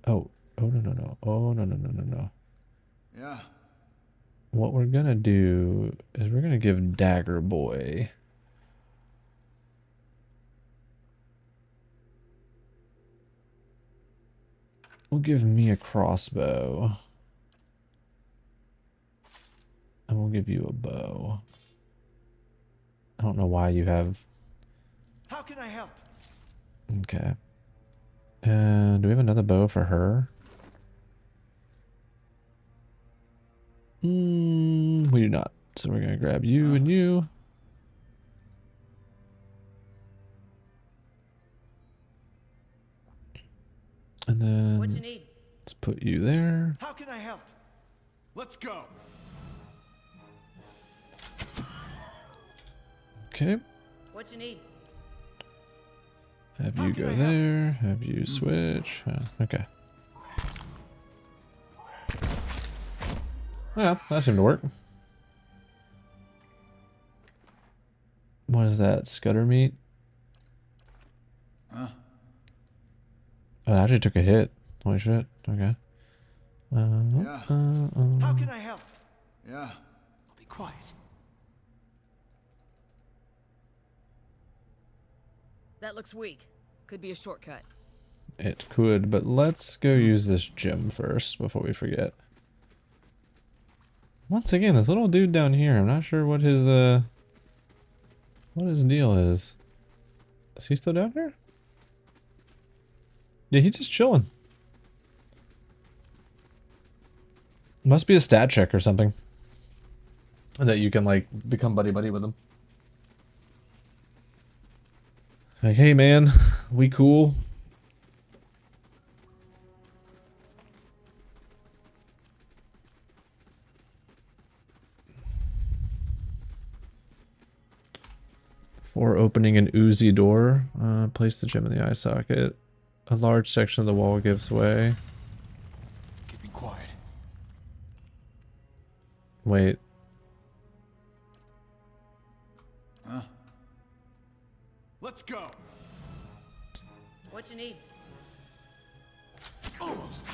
Oh, no. Oh, no. Yeah. What we're gonna do is we're gonna give Dagger Boy we'll give me a crossbow. And we'll give you a bow. I don't know why you have... How can I help? Okay. And do we have another bow for her? We do not. So we're gonna grab you and you. And then What you need? let's put you there. How can I help? Let's go. Okay. What you need? Have you go there. Have you switch. Okay. Well, that seemed to work. What is that? Scudder meat? Oh, it actually took a hit. Holy shit. Okay. How can I help? Yeah. I'll be quiet. That looks weak. Could be a shortcut. It could, but let's go use this gem first before we forget. Once again, this little dude down here, I'm not sure what his deal is. Is he still down here? Yeah, he's just chilling. Must be a stat check or something. And that you can like become buddy-buddy with him. Like, hey man, we cool? Before opening an oozy door, place the gem in the eye socket. A large section of the wall gives way. Keep it quiet. Wait. Let's go. What you need? Almost.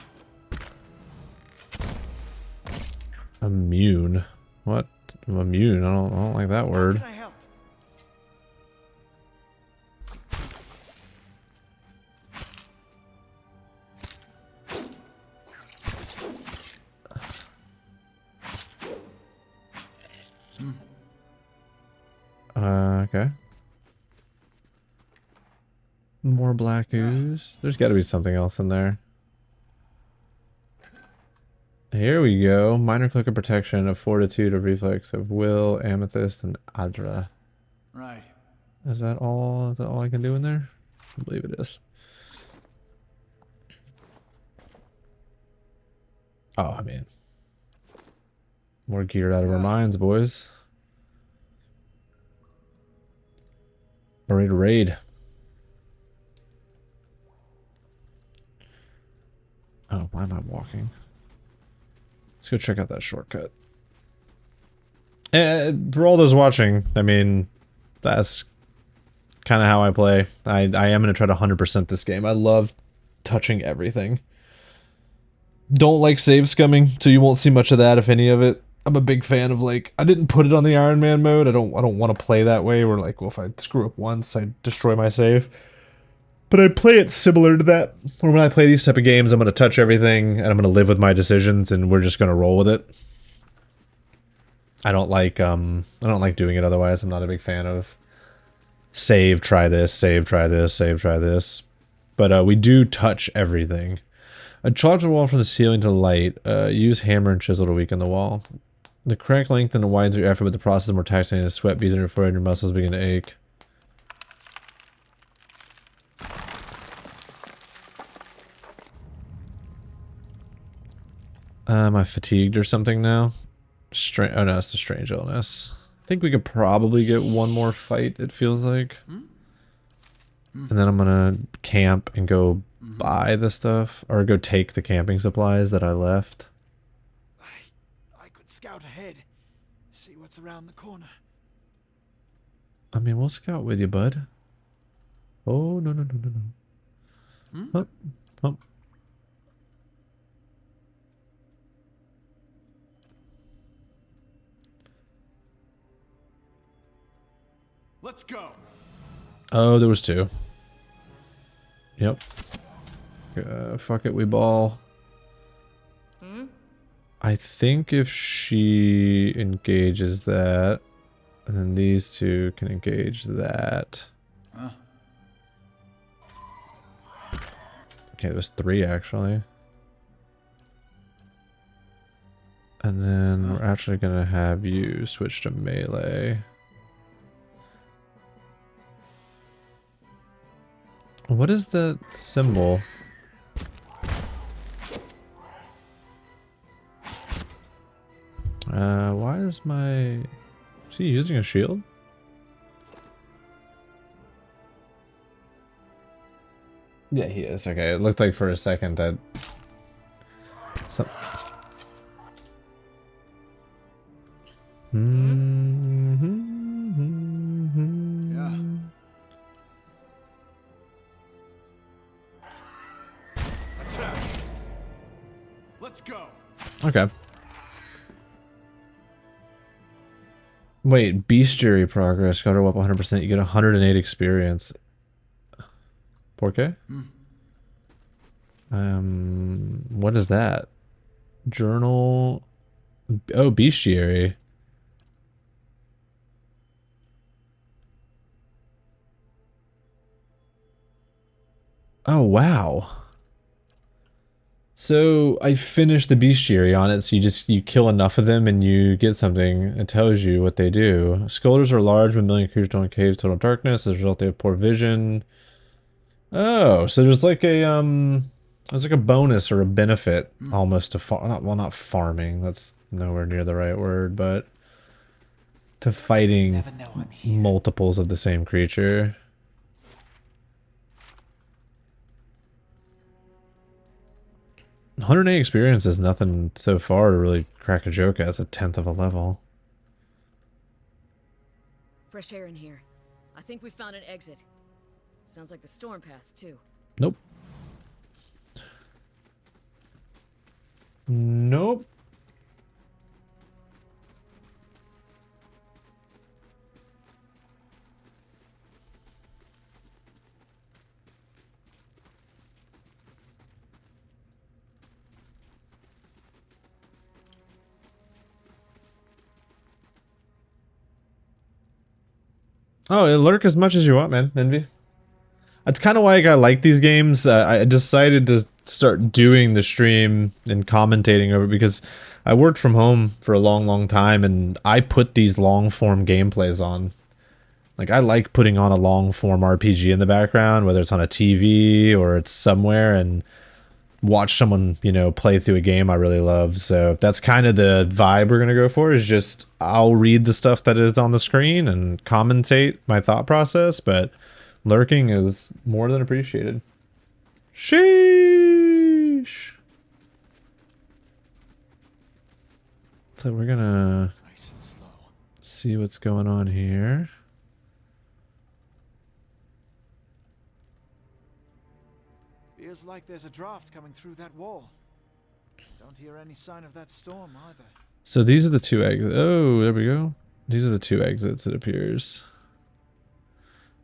Immune. What? Immune? I don't like that word. How can I help? Okay. More black ooze. There's got to be something else in there. Here we go. Minor click of protection, of fortitude, of reflex, of will, amethyst, and adra. Right. Is that all? Is that all I can do in there? I believe it is. Oh, I mean, we're geared out of our minds, boys. We're ready to raid. Oh, why am I walking? Let's go check out that shortcut. And for all those watching, I mean, that's kind of how I play. I am going to try to 100% this game. I love touching everything. Don't like save scumming, so you won't see much of that, if any of it. I'm a big fan of, like, I didn't put it on the Iron Man mode. I don't want to play that way where, like, well, if I screw up once, I destroy my save. But I play it similar to that, where when I play these type of games, I'm going to touch everything, and I'm going to live with my decisions, and we're just going to roll with it. I don't like doing it otherwise. I'm not a big fan of save, try this, save, try this, save, try this. But we do touch everything. A charge the wall from the ceiling to the light. Use hammer and chisel to weaken the wall. The correct length and the widens your effort, but the process is more taxing and the sweat beads in your forehead and your muscles begin to ache. Am I fatigued or something now? Oh no, it's a strange illness. I think we could probably get one more fight, it feels like. And then I'm gonna camp and go buy the stuff, or go take the camping supplies that I left. I could scout ahead, see what's around the corner. I mean, we'll scout with you, bud. Oh, no, no, no, no, no. Huh? Huh? Let's go. Oh, there was two. Yep. Fuck it, we ball. I think if she engages that, and then these two can engage that. Okay, there's three actually. And then we're actually gonna have you switch to melee. What is that symbol? Why is my... Is he using a shield? Yeah, he is. Okay, it looked like for a second that... Yeah. Attack. Let's go. Okay. Wait, bestiary progress. Got her up 100%. You get 108 experience. 4K? What is that? Journal. Oh, bestiary. Oh, wow. So I finished the bestiary on it, so you kill enough of them and you get something. It tells you what they do. Scolders are large, mammalian creatures don't in caves, total darkness. As a result, they have poor vision. Oh, so there's like a bonus or a benefit almost to not farming. That's nowhere near the right word, but to fighting multiples of the same creature. $108 experience is nothing so far to really crack a joke at. It's a 10th of a level. Fresh air in here. I think we found an exit. Sounds like the storm path, too. Nope. Nope. Oh, lurk as much as you want, man. Envy. That's kind of why I like these games. I decided to start doing the stream and commentating over it because I worked from home for a long time, and I put these long-form gameplays on. Like, I like putting on a long-form RPG in the background, whether it's on a TV or it's somewhere, and watch someone, you know, play through a game I really love. So that's kind of the vibe we're going to go for, is just I'll read the stuff that is on the screen and commentate my thought process, but lurking is more than appreciated. Sheesh. So we're gonna see what's going on here. Feels like there's a draft coming through that wall. Don't hear any sign of that storm either. So these are the two exits. Oh, there we go. These are the two exits, it appears.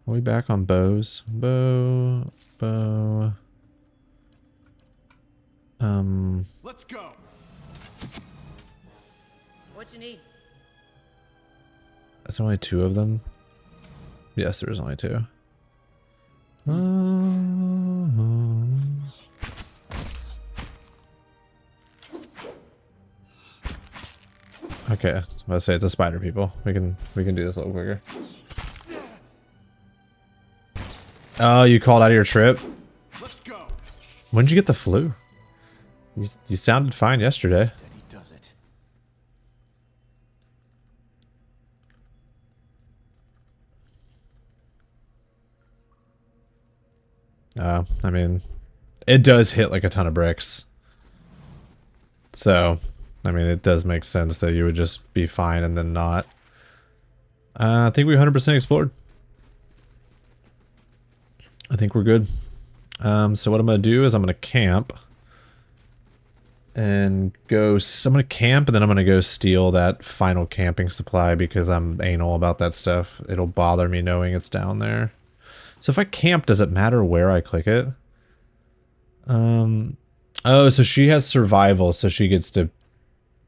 Are we back on bows? Bow. Let's go. What you need? There's only 2 of them. Yes, there's only 2. Okay, I was about to say it's a spider people. We can do this a little quicker. Oh, you called out of your trip? Let's go. When did you get the flu? You sounded fine yesterday. Steady does it. I mean, it does hit like a ton of bricks. So, I mean, it does make sense that you would just be fine and then not. I think we 100% explored. I think we're good. So what I'm going to do is I'm going to camp. And go... I'm going to camp and then I'm going to go steal that final camping supply because I'm anal about that stuff. It'll bother me knowing it's down there. So if I camp, does it matter where I click it? Oh, so she has survival, so she gets to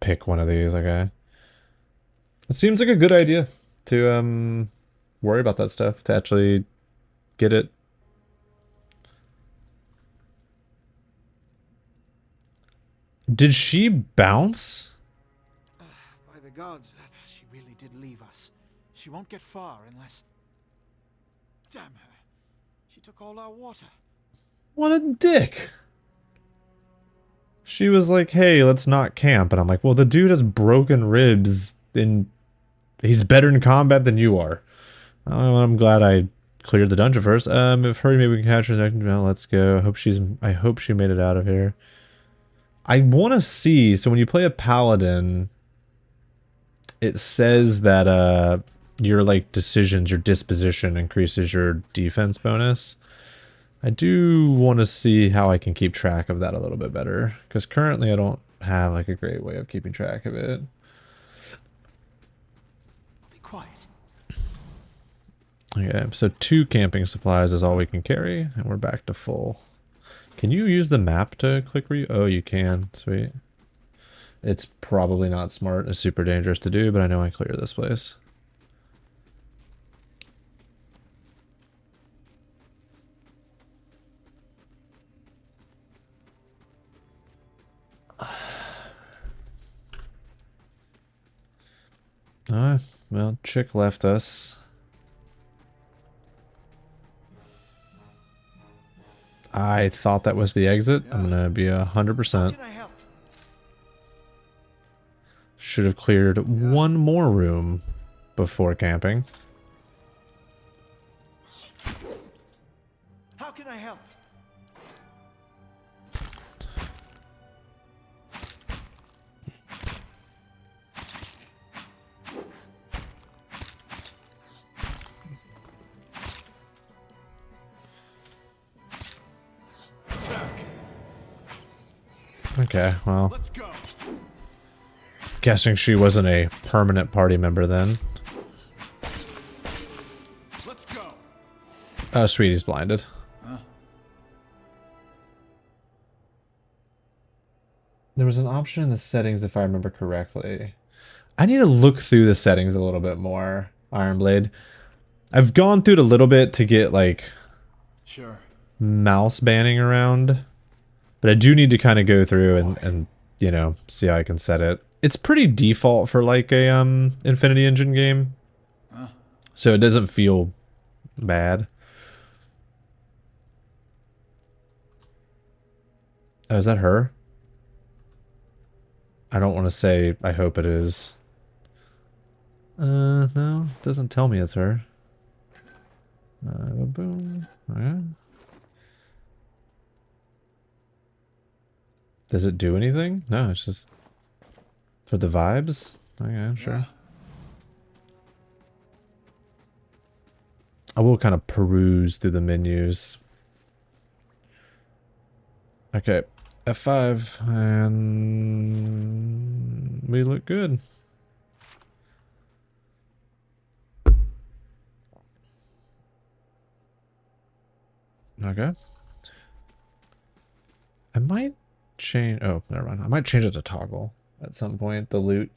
pick one of these, okay. It seems like a good idea to worry about that stuff, to actually get it. Did she bounce? By the gods, that she really did leave us. She won't get far unless... Damn her. She took all our water. What a dick. She was like, hey, let's not camp. And I'm like, well, the dude has broken ribs and he's better in combat than you are. Oh, I'm glad I cleared the dungeon first. If hurry, maybe we can catch her next. Well, let's go. I hope she made it out of here. I want to see, so when you play a paladin, it says that your like decisions, your disposition increases your defense bonus. I do want to see how I can keep track of that a little bit better, because currently I don't have like a great way of keeping track of it. Be quiet. Okay, so 2 camping supplies is all we can carry, and we're back to full. Can you use the map to click oh, you can. Sweet. It's probably not smart. It's super dangerous to do, but I know I clear this place. Well, chick left us. I thought that was the exit. I'm gonna be 100%. Should have cleared one more room before camping. How can I help? Okay, well. Let's go. Guessing she wasn't a permanent party member then. Let's go. Oh, Sweetie's blinded. There was an option in the settings, if I remember correctly. I need to look through the settings a little bit more, Ironblade. I've gone through it a little bit to get, like, mouse banning around. But I do need to kind of go through and, you know, see how I can set it. It's pretty default for, like, a Infinity Engine game. So it doesn't feel bad. Oh, is that her? I don't want to say I hope it is. No, it doesn't tell me it's her. Boom. Okay. Does it do anything? No, it's just for the vibes. Okay, sure. I will kind of peruse through the menus. Okay, F5, and we look good. Okay. I might change... Oh, never mind. I might change it to toggle at some point, the loot.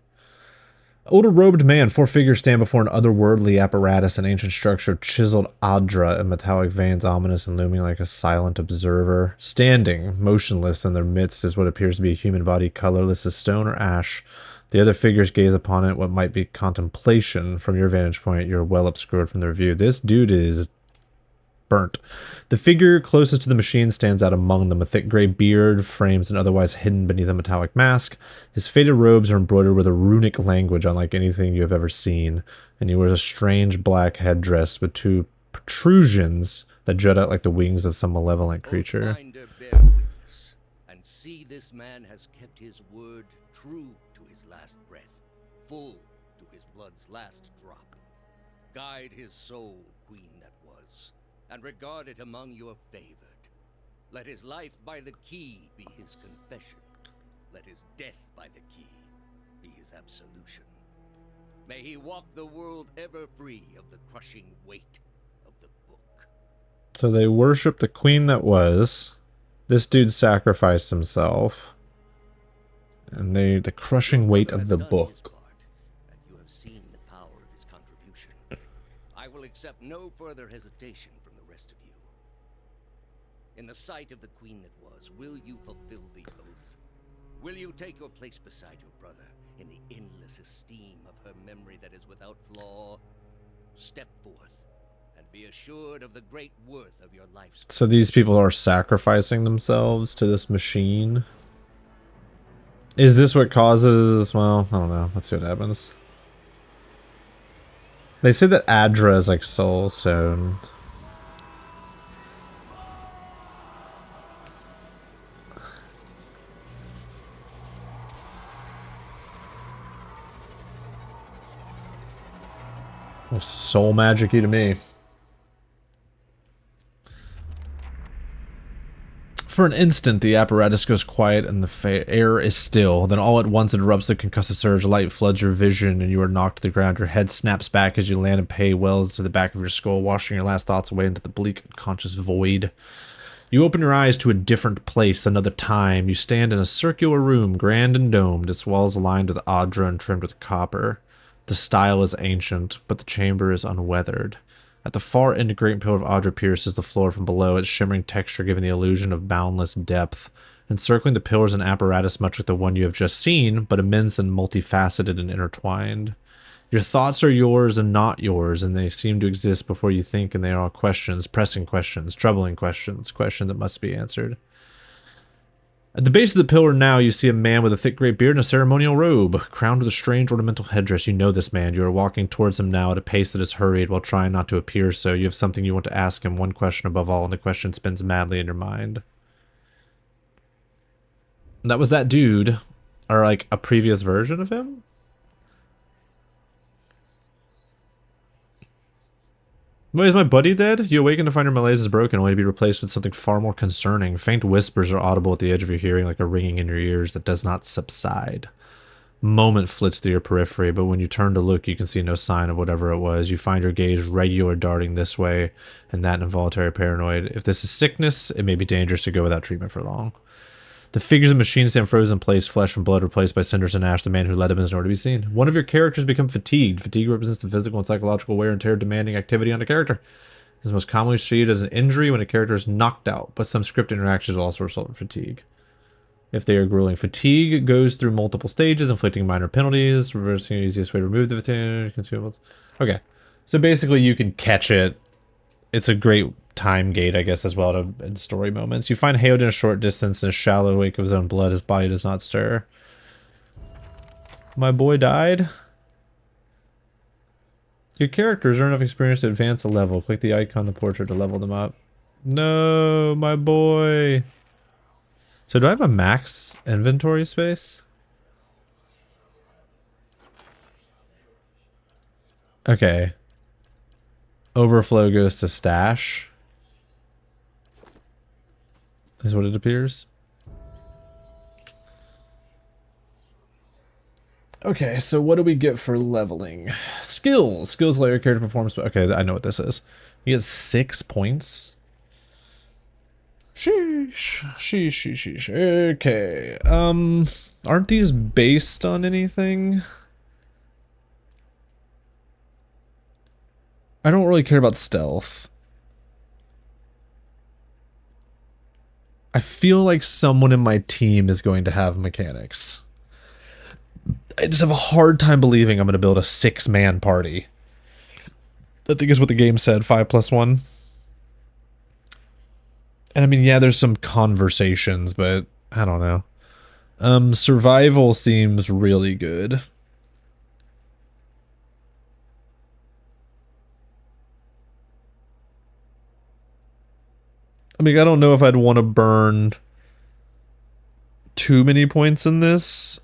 Older robed man, 4 figures stand before an otherworldly apparatus, an ancient structure, chiseled adra in metallic veins, ominous and looming like a silent observer. Standing, motionless in their midst, is what appears to be a human body, colorless as stone or ash. The other figures gaze upon it, what might be contemplation. From your vantage point, you're well obscured from their view. This dude is burnt. The figure closest to the machine stands out among them. A thick gray beard frames an otherwise hidden beneath a metallic mask. His faded robes are embroidered with a runic language unlike anything you have ever seen, and he wears a strange black headdress with 2 protrusions that jut out like the wings of some malevolent creature. Bear witness, and see this man has kept his word true to his last breath, full to his blood's last drop. Guide his soul, queen that was, and regard it among your favored. Let his life by the key be his confession. Let his death by the key be his absolution. May he walk the world ever free of the crushing weight of the book. So they worship the queen that was. This dude sacrificed himself. And the crushing weight of the book. And you have seen the power of his contribution. I will accept no further hesitation from the rest of you. In the sight of the queen that was, will you fulfill the oath? Will you take your place beside your brother in the endless esteem of her memory that is without flaw? Step forth and be assured of the great worth of your life's. So these people are sacrificing themselves to this machine. Is this what causes... Well, I don't know. Let's see what happens. They say that Adra is like soul stone. Looks soul magic-y to me. For an instant, the apparatus goes quiet and the air is still. Then all at once it erupts the concussive surge. Light floods your vision and you are knocked to the ground. Your head snaps back as you land and pay wells to the back of your skull, washing your last thoughts away into the bleak, unconscious void. You open your eyes to a different place, another time. You stand in a circular room, grand and domed, its walls aligned with adra and trimmed with copper. The style is ancient, but the chamber is unweathered. At the far end, a great pillar of adra pierces the floor from below, its shimmering texture giving the illusion of boundless depth. Encircling the pillars an apparatus much like the one you have just seen, but immense and multifaceted and intertwined. Your thoughts are yours and not yours, and they seem to exist before you think, and they are all questions, pressing questions, troubling questions, questions that must be answered. At the base of the pillar now, you see a man with a thick gray beard and a ceremonial robe, crowned with a strange ornamental headdress. You know this man. You are walking towards him now at a pace that is hurried while trying not to appear so. You have something you want to ask him, one question above all, and the question spins madly in your mind. And that was that dude, or like a previous version of him? Wait, is my buddy dead? You awaken to find your malaise is broken, only to be replaced with something far more concerning. Faint whispers are audible at the edge of your hearing, like a ringing in your ears that does not subside. Moment flits through your periphery, but when you turn to look, you can see no sign of whatever it was. You find your gaze regular darting this way and that involuntary paranoid. If this is sickness, it may be dangerous to go without treatment for long. The figures of machines stand frozen in place, flesh and blood replaced by cinders and ash. The man who led them is nowhere to be seen. One of your characters become fatigued. Fatigue represents the physical and psychological wear and tear demanding activity on a character. This is most commonly treated as an injury when a character is knocked out, but some script interactions will also result in fatigue. If they are grueling, fatigue goes through multiple stages, inflicting minor penalties, reversing the easiest way to remove the fatigue, consumables. Okay, so basically you can catch it. It's a great time gate, I guess, as well in story moments. You find Hailed in a short distance in a shallow wake of his own blood. His body does not stir. My boy died. Your characters earn enough experience to advance a level. Click the icon on the portrait to level them up. No, my boy. So do I have a max inventory space? Okay. Overflow goes to stash. Is what it appears. Okay, so what do we get for leveling? Skills. Skills layer character performance. Okay, I know what this is. You get 6 points. Sheesh. Sheesh. Okay. Aren't these based on anything? I don't really care about stealth. I feel like someone in my team is going to have mechanics. I just have a hard time believing I'm going to build a 6-man party. I think is what the game said, 5+1. And I mean, yeah, there's some conversations, but I don't know. Survival seems really good. I mean, I don't know if I'd want to burn too many points in this,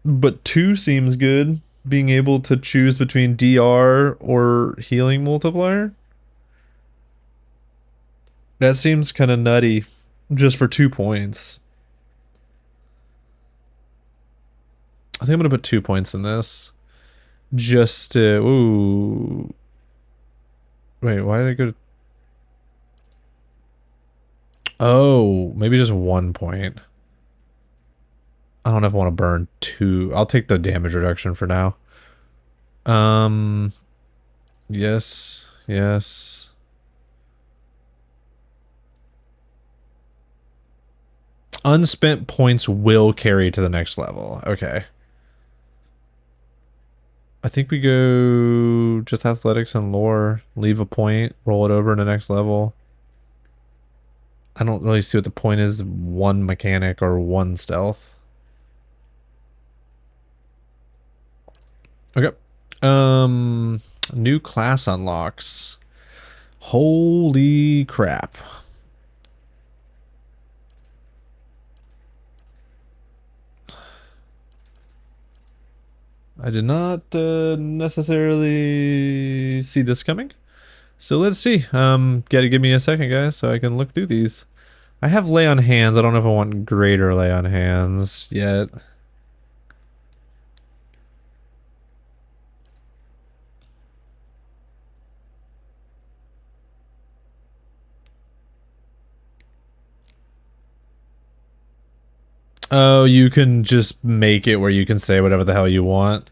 but 2 seems good. Being able to choose between DR or healing multiplier. That seems kind of nutty, just for 2 points. I think I'm gonna put 2 points in this. Just to, ooh. Wait, why did I go to... Oh, maybe just 1 point. I don't know if I want to burn 2. I'll take the damage reduction for now. Yes, yes. Unspent points will carry to the next level. Okay. I think we go just athletics and lore. Leave a point, roll it over in the next level. I don't really see what the point is. 1 mechanic or 1 stealth. Okay. New class unlocks. Holy crap. I did not necessarily see this coming. So let's see. Gotta give me a second, guys, so I can look through these. I have lay on hands. I don't know if I want greater lay on hands yet. Oh, you can just make it where you can say whatever the hell you want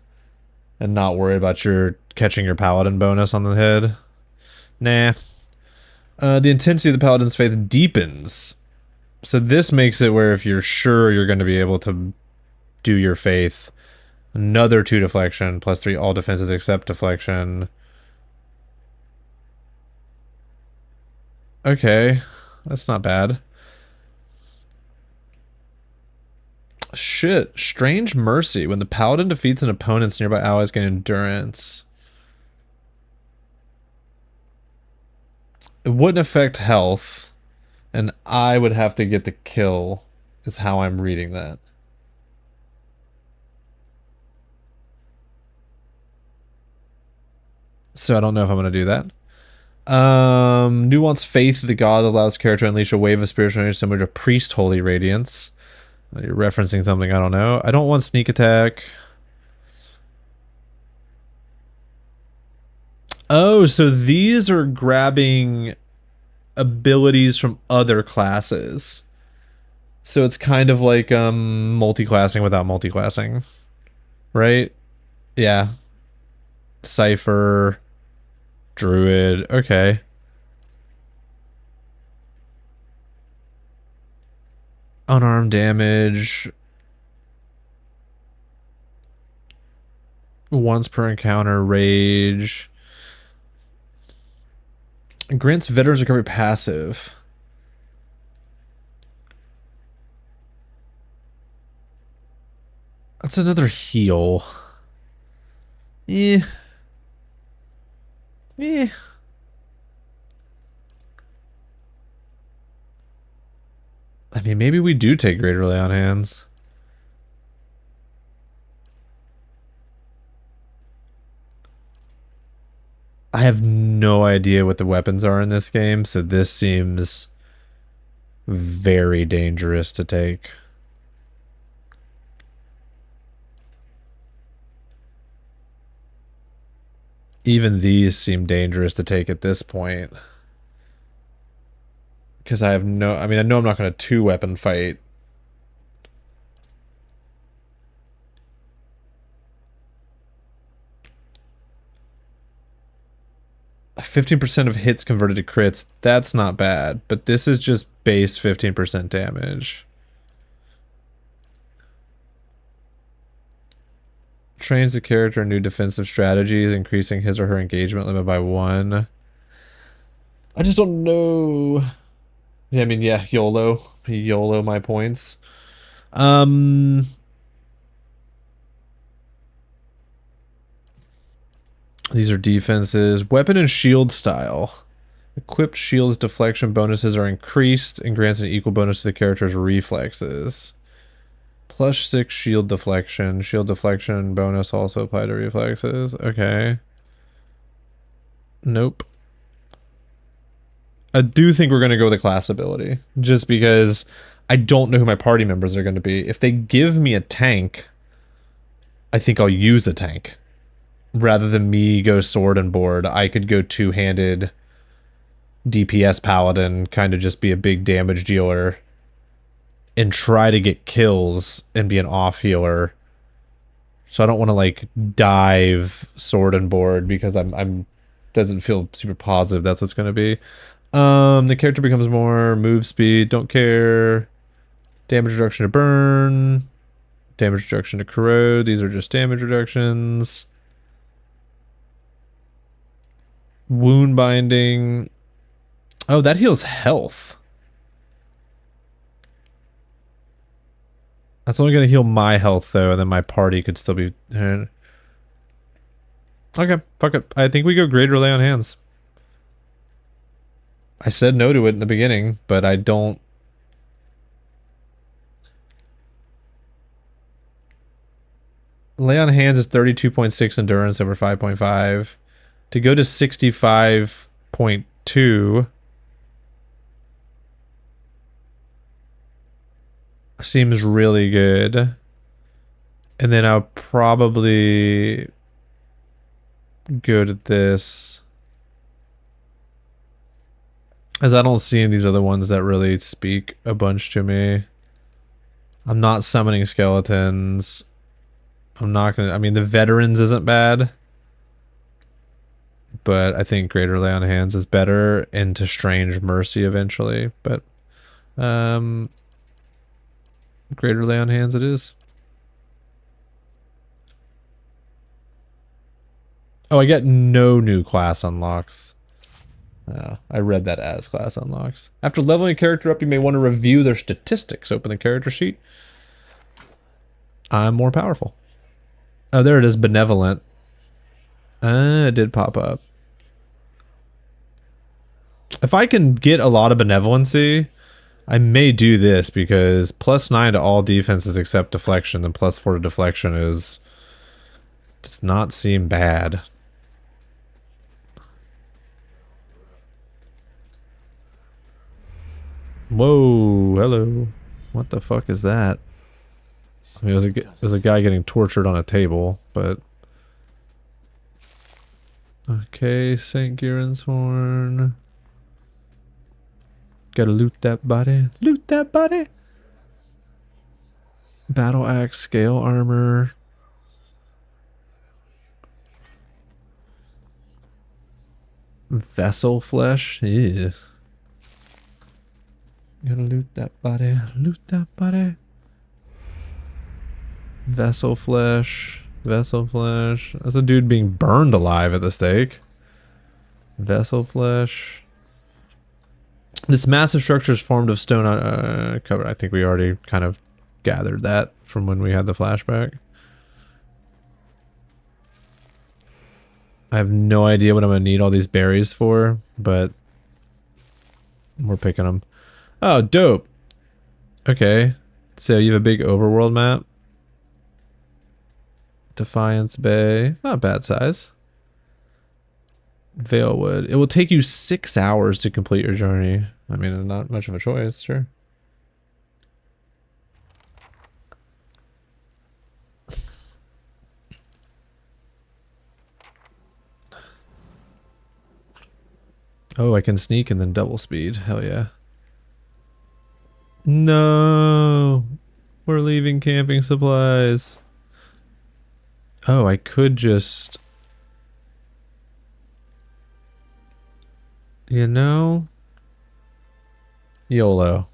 and not worry about your catching your paladin bonus on the head. Nah. The intensity of the paladin's faith deepens. So this makes it where if you're sure you're going to be able to do your faith, another 2 deflection, +3 all defenses except deflection. Okay, that's not bad. Shit, Strange Mercy. When the paladin defeats an opponent's nearby allies gain endurance. It wouldn't affect health, and I would have to get the kill, is how I'm reading that. So I don't know if I'm going to do that. Nuance Faith of the God allows character to unleash a wave of spiritual energy similar to Priest Holy Radiance. You're referencing something I don't know. I don't want sneak attack. Oh, so these are grabbing abilities from other classes. So it's kind of like multi-classing without multi-classing. Right? Yeah. Cypher. Druid. Okay. Unarmed damage. Once per encounter. Rage. Grants veterans recovery passive. That's another heal. Eh. Eh. I mean, maybe we do take greater lay on hands. I have no idea what the weapons are in this game, so this seems very dangerous to take. Even these seem dangerous to take at this point. Because I have no... I mean, I know I'm not going to 2-weapon fight. 15% of hits converted to crits. That's not bad, but this is just base 15% damage. Trains the character in new defensive strategies, increasing his or her engagement limit by 1. I just don't know. Yeah, I mean, yeah, YOLO. YOLO my points. These are defenses. Weapon and shield style. Equipped shields deflection bonuses are increased and grants an equal bonus to the character's reflexes. +6 shield deflection. Shield deflection bonus also apply to reflexes. Okay. Nope. I do think we're going to go with a class ability. Just because I don't know who my party members are going to be. If they give me a tank, I think I'll use a tank. Rather than me go sword and board, I could go two-handed DPS paladin, kind of just be a big damage dealer. And try to get kills and be an off healer. So I don't want to like dive sword and board because I'm doesn't feel super positive that's what's gonna be. The character becomes more move speed, don't care. Damage reduction to burn. Damage reduction to corrode. These are just damage reductions. Wound binding. Oh, that heals health. That's only going to heal my health, though, and then my party could still be... Okay, fuck it. I think we go Greater Lay on Hands. I said no to it in the beginning, but I don't... Lay on Hands is 32.6 endurance over 5.5. To go to 65.2... seems really good. And then I'll probably go to this, as I don't see any of these other ones that really speak a bunch to me. I'm not summoning skeletons. I'm not gonna... I mean, the veterans isn't bad, but I think Greater Lay on Hands is better, into Strange Mercy eventually, but Greater Lay on Hands it is. Oh, I get no new class unlocks. I read that as class unlocks. After leveling a character up, you may want to review their statistics. Open the character sheet. I'm more powerful. Oh, there it is. Benevolent. It did pop up. If I can get a lot of benevolency, I may do this, because +9 to all defenses except deflection, and +4 to deflection does not seem bad. Whoa, hello. What the fuck is that? I mean, there's a guy getting tortured on a table, but... Okay, St. Gieran's Horn. Gotta loot that body. Loot that body! Battle Axe, Scale Armor. Vessel Flesh. Ew. Gotta loot that body. Loot that body. Vessel Flesh. Vessel Flesh. That's a dude being burned alive at the stake. Vessel Flesh. This massive structure is formed of stone covered. I think we already kind of gathered that from when we had the flashback. I have no idea what I'm going to need all these berries for, but we're picking them. Oh, dope. Okay. So you have a big overworld map. Defiance Bay. Not a bad size. Valewood. It will take you 6 hours to complete your journey. I mean, not much of a choice, sure. Oh, I can sneak and then double speed. Hell yeah. No! We're leaving camping supplies. Oh, I could just... You know, YOLO.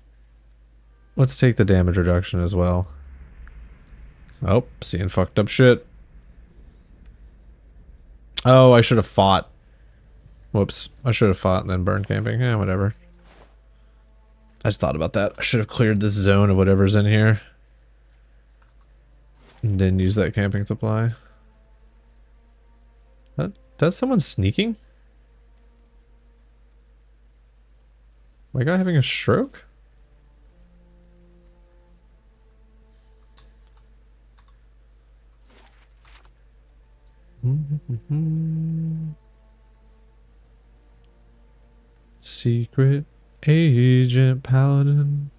Let's take the damage reduction as well. Oh, seeing fucked up shit. Oh, I should have fought. Whoops. I should have fought and then burned camping. Yeah, whatever. I just thought about that. I should have cleared this zone of whatever's in here. And then use that camping supply. That's someone sneaking? My guy having a stroke? Secret Agent Paladin.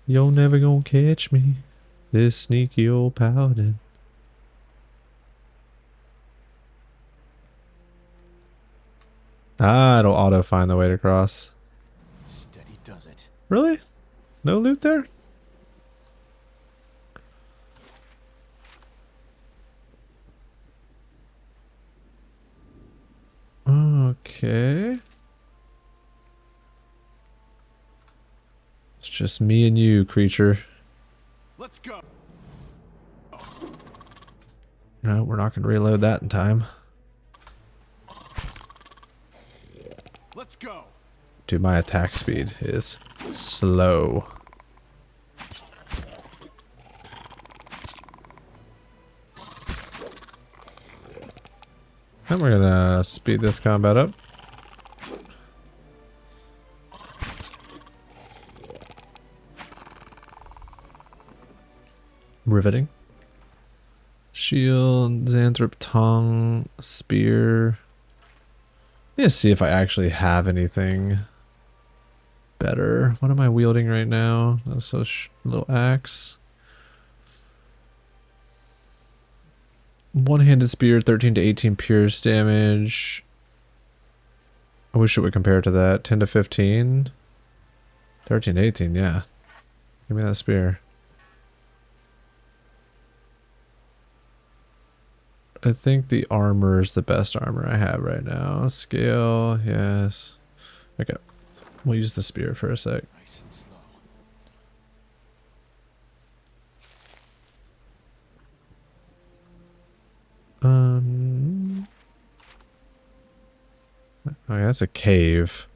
You're never gonna catch me, this sneaky old paladin. Ah, it'll auto find the way to cross. Steady does it. Really? No loot there? Okay. It's just me and you, creature. Let's go. No, we're not gonna reload that in time. Let's go. Dude, my attack speed is slow. And we're gonna speed this combat up. Riveting. Shield, Xanthrop tongue, spear. Let's see if I actually have anything better. What am I wielding right now? That's a little axe. One-handed spear, 13 to 18 pierce damage. I wish it would compare to that. 10 to 15. 13 to 18, yeah. Give me that spear. I think the armor is the best armor I have right now. Scale, yes. Okay. We'll use the spear for a sec. Nice and slow. Okay, that's a cave.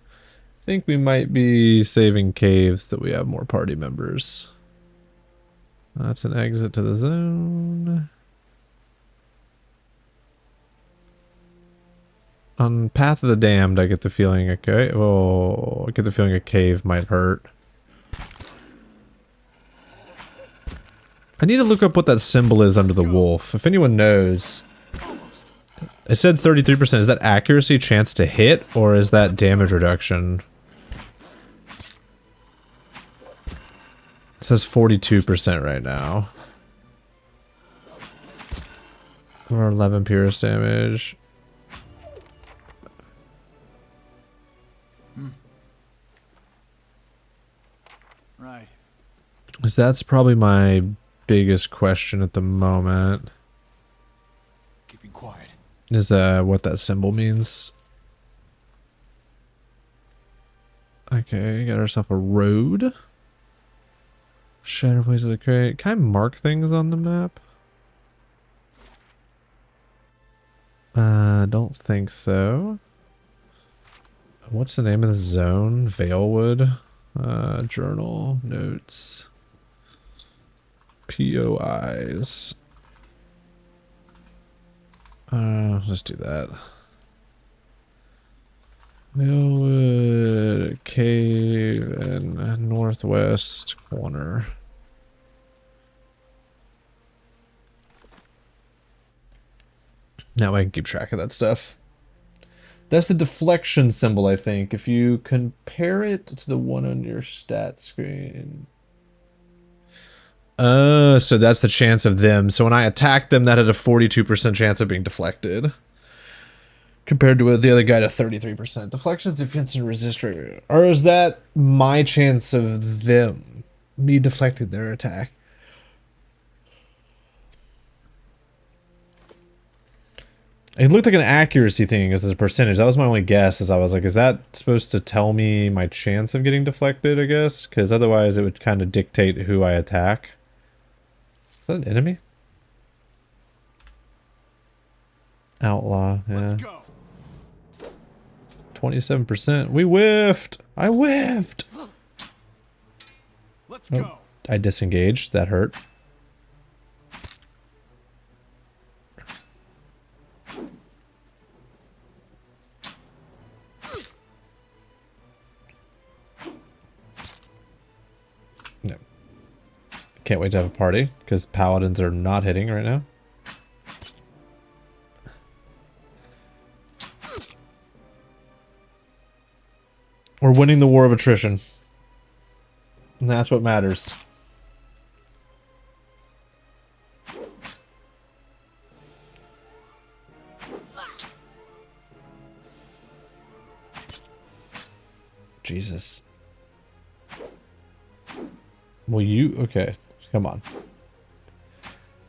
I think we might be saving caves that we have more party members. That's an exit to the zone. On Path of the Damned, I get the feeling, okay, oh, I get the feeling a cave might hurt. I need to look up what that symbol is under the wolf. If anyone knows. It said 33%. Is that accuracy chance to hit, or is that damage reduction? It says 42% right now. Or 11 pierce damage. Right. Because that's probably my biggest question at the moment. Keeping quiet. Is what that symbol means. Okay, got ourselves a road. Shadow places a crate. Can I mark things on the map? Don't think so. What's the name of the zone? Valewood. Journal, notes. POIs. Let's do that. Valewood cave and northwest corner. Now I can keep track of that stuff. That's the deflection symbol, I think. If you compare it to the one on your stat screen. So that's the chance of them. So when I attacked them, that had a 42% chance of being deflected. Compared to the other guy to 33%. Deflection, defense, and resist rate. Or is that my chance of them? Me deflecting their attack? It looked like an accuracy thing as a percentage. That was my only guess. As I was like, is that supposed to tell me my chance of getting deflected? I guess because otherwise it would kind of dictate who I attack. Is that an enemy? Outlaw. Yeah. 27%. We whiffed. I whiffed. Let's go. I disengaged. That hurt. No. Can't wait to have a party because paladins are not hitting right now. We're winning the war of attrition. And that's what matters. Jesus. Well, you... Okay. Come on.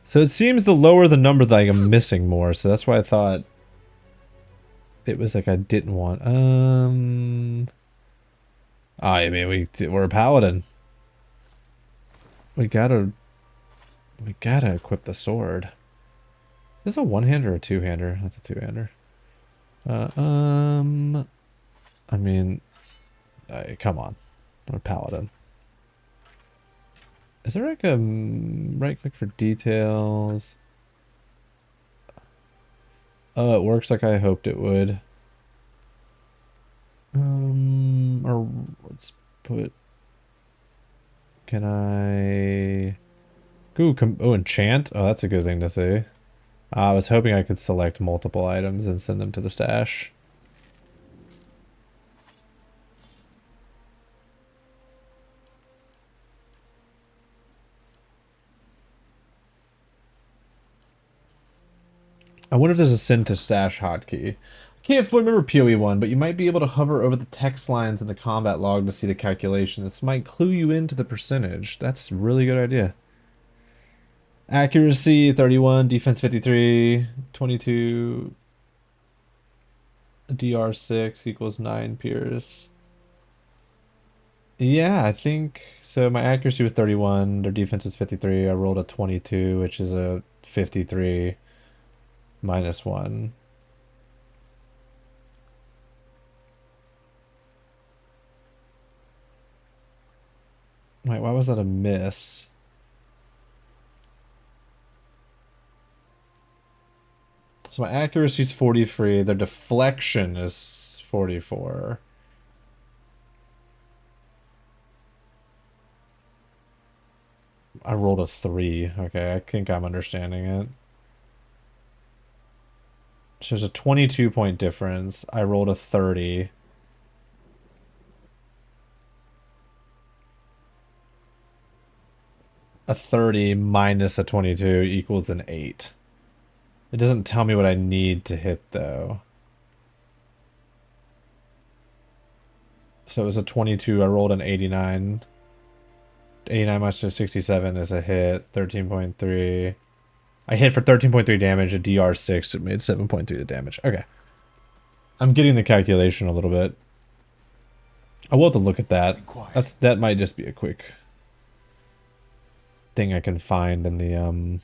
So it seems the lower the number that I'm missing more. So that's why I thought it was like I didn't want... I mean, we're a paladin. We gotta equip the sword. Is this a one-hander or a two-hander? That's a two-hander. I mean, come on. I'm a paladin. Is there like a right-click for details? Oh, it works like I hoped it would. Or let's put... Can I... Ooh, oh, enchant? Oh, that's a good thing to say. I was hoping I could select multiple items and send them to the stash. I wonder if there's a send to stash hotkey. I can't fully remember Pt.1, but you might be able to hover over the text lines in the combat log to see the calculation. This might clue you into the percentage. That's a really good idea. Accuracy 31, defense 53, 22, DR6 equals 9 Pierce. Yeah, I think so. My accuracy was 31, their defense was 53. I rolled a 22, which is a 53 minus 1. Wait, why was that a miss? So my accuracy is 43. Their deflection is 44. I rolled a 3. Okay, I think I'm understanding it. So there's a 22-point difference. I rolled a 30. A 30 minus a 22 equals an 8. It doesn't tell me what I need to hit, though. So it was a 22. I rolled an 89. 89 minus 67 is a hit. 13.3. I hit for 13.3 damage. A DR6. It made 7.3 damage. Okay. I'm getting the calculation a little bit. I will have to look at that. That might just be a quick thing I can find in the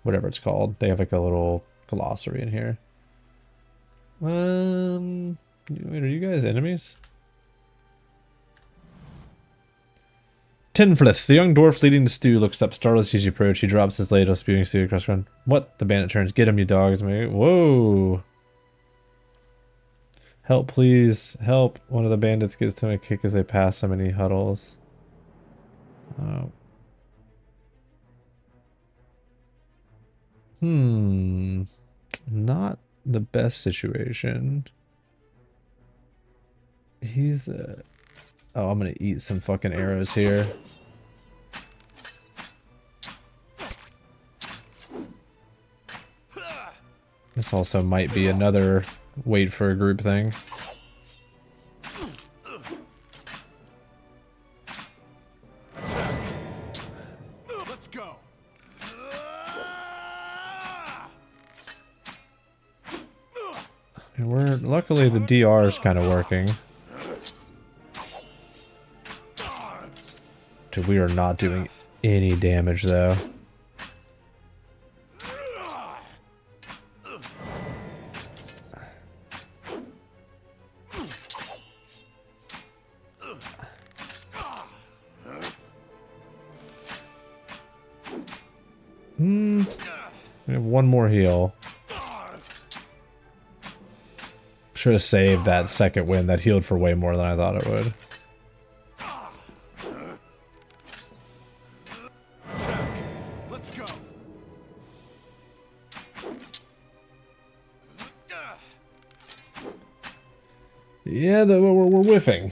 whatever it's called. They have like a little glossary in here. Wait, are you guys enemies? Tinflith, the young dwarf leading the stew, looks up, startled as you approach. He drops his ladle, spewing stew across the ground. What? The bandit turns. Get him, you dogs. Whoa. Help, please. Help. One of the bandits gets to him a kick as they pass him and he huddles. Oh. Not the best situation. He's oh, I'm gonna eat some fucking arrows here. This also might be another wait for a group thing. Let's go. We're luckily the DR is kind of working. Dude, we are not doing any damage though. We have one more heal. Should have saved that second win. That healed for way more than I thought it would. Let's go. Yeah, we're whiffing.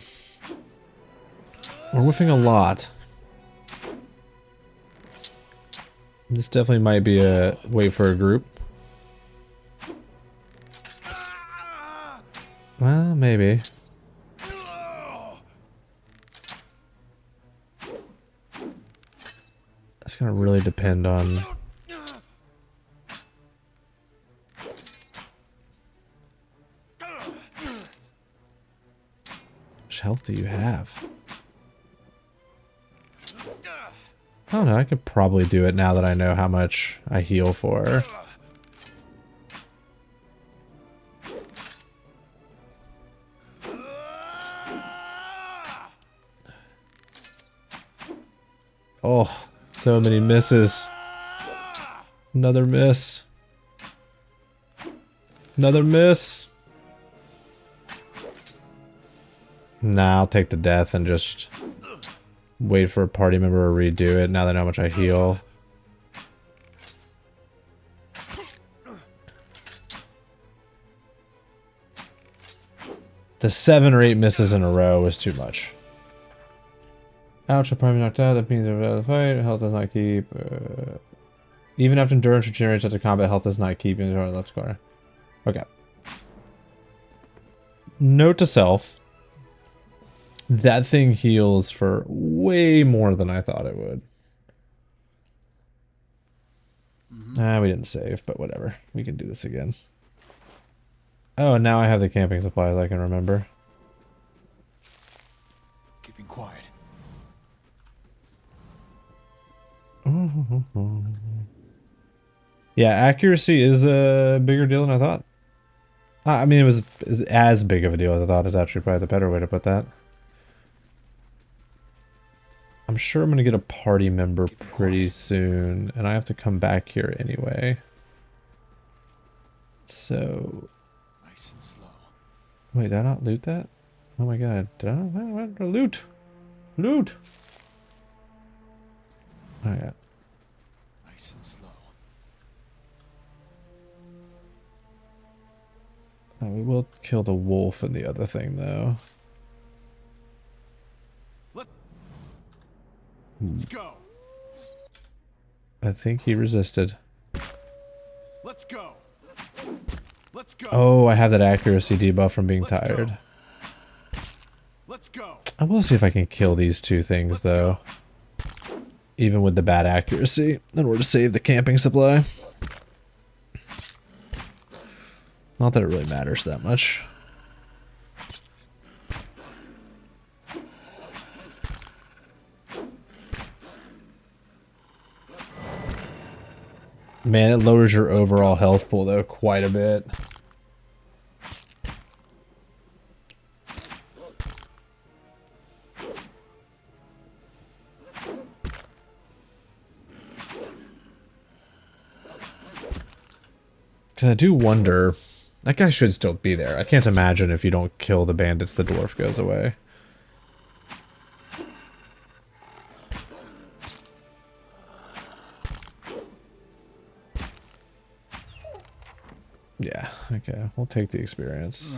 We're whiffing a lot. This definitely might be a wait for a group. Well, maybe. It's gonna really depend on... How much health do you have? I don't know, I could probably do it now that I know how much I heal for. Oh, so many misses. Another miss. Another miss. Nah, I'll take the death and just wait for a party member to redo it now that I know how much I heal. The 7 or 8 misses in a row was too much. Ouch, I'm probably knocked out. That means I'm out of the fight. Health does not keep. Even after endurance regenerates after combat, health does not keep. Let's go. Okay. Note to self. That thing heals for way more than I thought it would. We didn't save, but whatever. We can do this again. Oh, and now I have the camping supplies I can remember. Keeping quiet. Yeah, accuracy is a bigger deal than I thought. I mean, it was as big of a deal as I thought is actually probably the better way to put that. I'm sure I'm going to get a party member pretty soon, and I have to come back here anyway. So... Nice and slow. Wait, did I not loot that? Oh my god, did I not loot? Loot! Oh yeah. Nice and slow. Oh, we will kill the wolf and the other thing, though. Let's go. I think he resisted. Let's go. Let's go. Oh, I have that accuracy debuff from being Let's go. tired. Let's go. I will see if I can kill these two things, though. Even with the bad accuracy, in order to save the camping supply. Not that it really matters that much. Man, it lowers your overall health pool, though, quite a bit. Because I do wonder... That guy should still be there. I can't imagine if you don't kill the bandits, the dwarf goes away. Yeah, okay. We'll take the experience.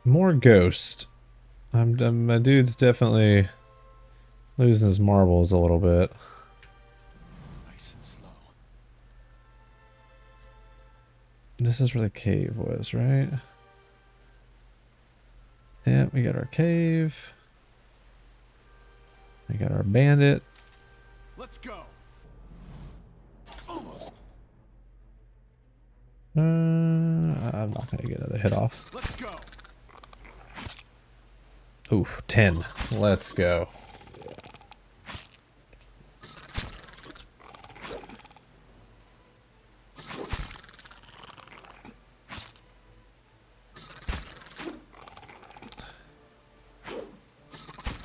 More ghost. My dude's definitely losing his marbles a little bit. Nice and slow. This is where the cave was, right? Yeah, we got our cave. We got our bandit. Let's go. Almost. I'm not gonna get another hit off. Let's go. Oof, 10. Let's go.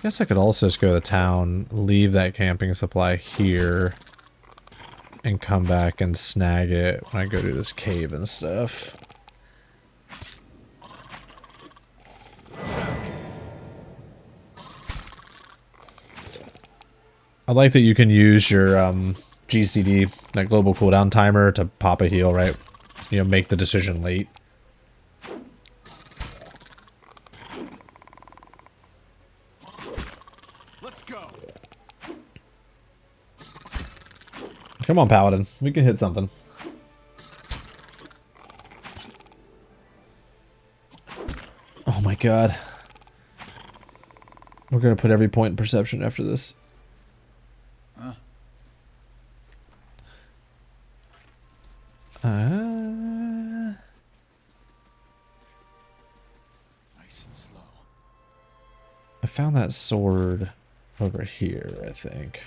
Guess I could also just go to town, leave that camping supply here, and come back and snag it when I go to this cave and stuff. I like that you can use your GCD, that global cooldown timer, to pop a heal, right? You know, make the decision late. Let's go. Come on, Paladin. We can hit something. Oh my god. We're gonna put every point in perception after this. Huh? Nice and slow. I found that sword over here, I think.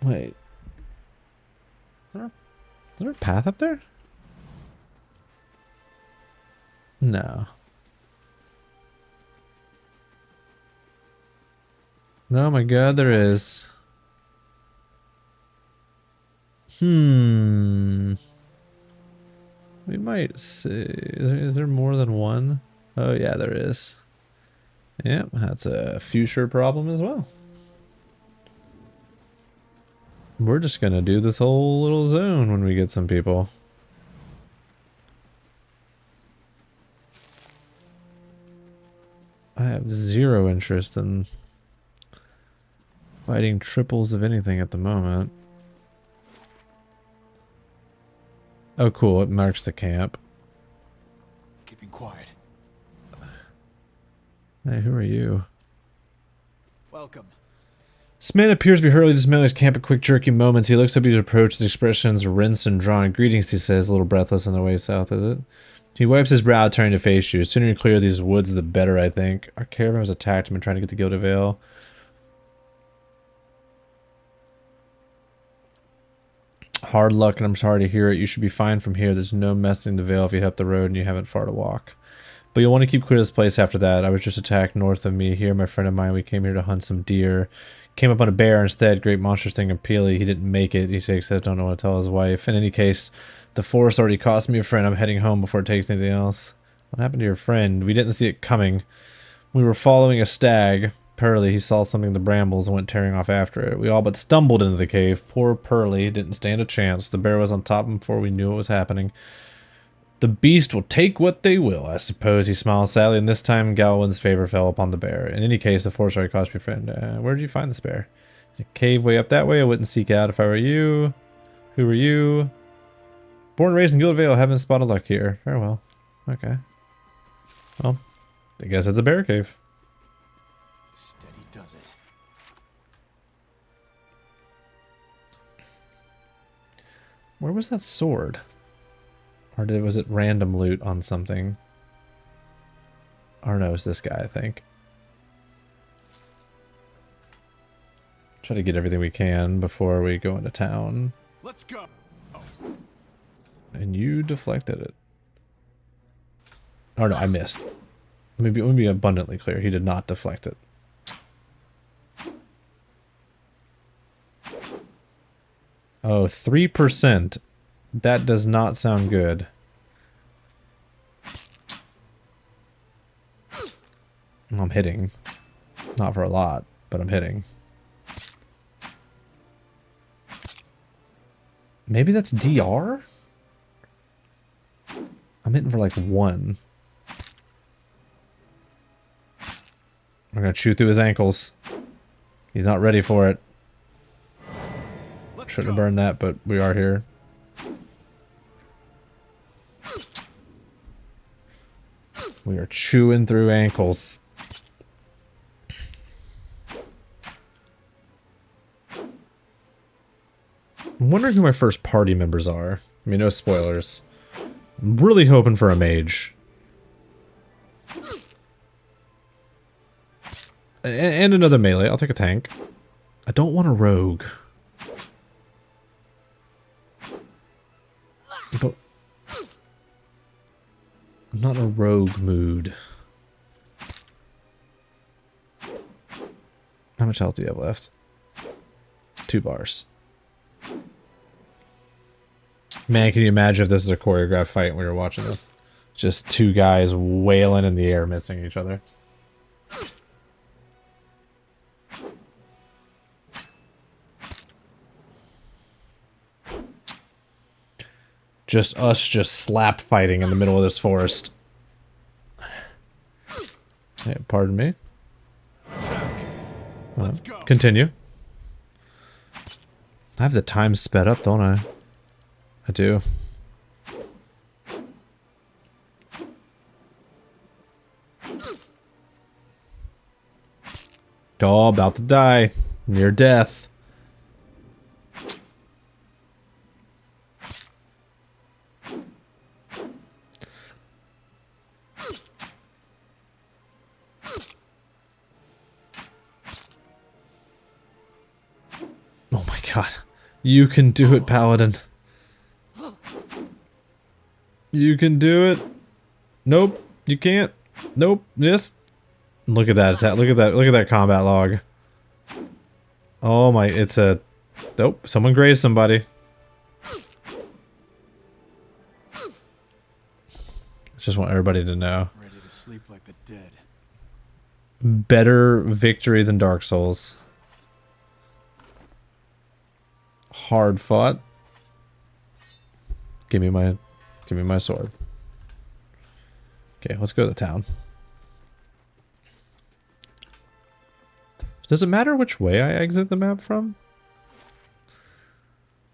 Wait. Is there a path up there? No. No, my god, there is. We might see. Is there more than one? Oh, yeah, there is. Yep, that's a future problem as well. We're just gonna do this whole little zone when we get some people. I have zero interest in fighting triples of anything at the moment. Oh, cool. It marks the camp. Keeping quiet. Hey, who are you? Welcome. This man appears to be hurriedly dismantling his camp at quick, jerky moments. He looks up his approach, his expressions rinsed and drawn. Greetings, he says, a little breathless on the way south, is it? He wipes his brow, turning to face you. The sooner you clear these woods, the better, I think. Our caravan was attacked and been trying to get to Gilded Vale. Hard luck, and I'm sorry to hear it. You should be fine from here. There's no messing the Vale if you hit up the road and you haven't far to walk. But you'll want to keep clear of this place after that. I was just attacked north of me. Here, my friend of mine, we came here to hunt some deer. Came up on a bear instead. Great monstrous thing in Peely. He didn't make it. He said, I don't know what to tell his wife. In any case, the forest already cost me a friend. I'm heading home before it takes anything else. What happened to your friend? We didn't see it coming. We were following a stag. Pearly, he saw something in the brambles and went tearing off after it. We all but stumbled into the cave. Poor Pearly didn't stand a chance. The bear was on top of him before we knew what was happening. The beast will take what they will, I suppose. He smiled sadly, and this time Galwin's favor fell upon the bear. In any case, the forest already cost me a friend. Where did you find this bear? A cave way up that way. I wouldn't seek out if I were you. Who are you? Born and raised in Gilded Vale. Haven't spotted luck here. Farewell. Okay. Well, I guess it's a bear cave. Steady does it. Where was that sword? Or was it random loot on something? Or no, it's this guy, I think. Try to get everything we can before we go into town. Let's go. And you deflected it. Oh no, I missed. Let me be abundantly clear. He did not deflect it. Oh, 3%. That does not sound good. I'm hitting. Not for a lot, but I'm hitting. Maybe that's DR? I'm hitting for like 1. I'm gonna chew through his ankles. He's not ready for it. Shouldn't have burned that, but we are here. We are chewing through ankles. I'm wondering who my first party members are. I mean, no spoilers. I'm really hoping for a mage. And another melee. I'll take a tank. I don't want a rogue. But I'm not in a rogue mood. How much health do you have left? 2 bars. Man, can you imagine if this is a choreographed fight when we were watching this? Just 2 guys wailing in the air, missing each other. Just us slap fighting in the middle of this forest. Hey, pardon me. Let's go. Continue. I have the time sped up, don't I? I do. Oh, about to die. Near death. Oh my god. You can do it, Paladin. You can do it. Nope. You can't. Nope. Yes. Look at that attack. Look at that. Look at that combat log. Oh my. It's a... Nope. Someone grazed somebody. Just want everybody to know. Ready to sleep like the dead. Better victory than Dark Souls. Hard fought. Give me my sword. Okay, let's go to the town. Does it matter which way I exit the map from?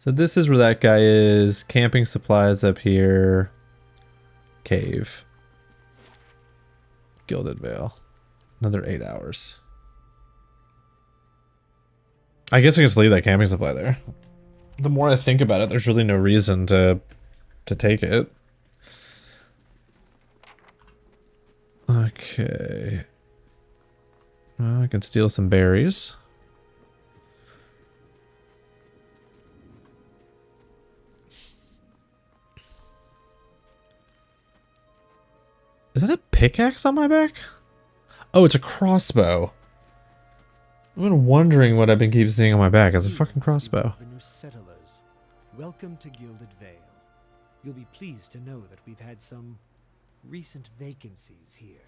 So this is where that guy is. Camping supplies up here. Cave. Gilded Vale. Another 8 hours. I guess I can just leave that camping supply there. The more I think about it, there's really no reason to take it. Okay. Well, I can steal some berries. Is that a pickaxe on my back? Oh, it's a crossbow. I've been wondering what I've been keep seeing on my back. It's a fucking crossbow. The new settlers. Welcome to Gilded Vale. You'll be pleased to know that we've had some recent vacancies here.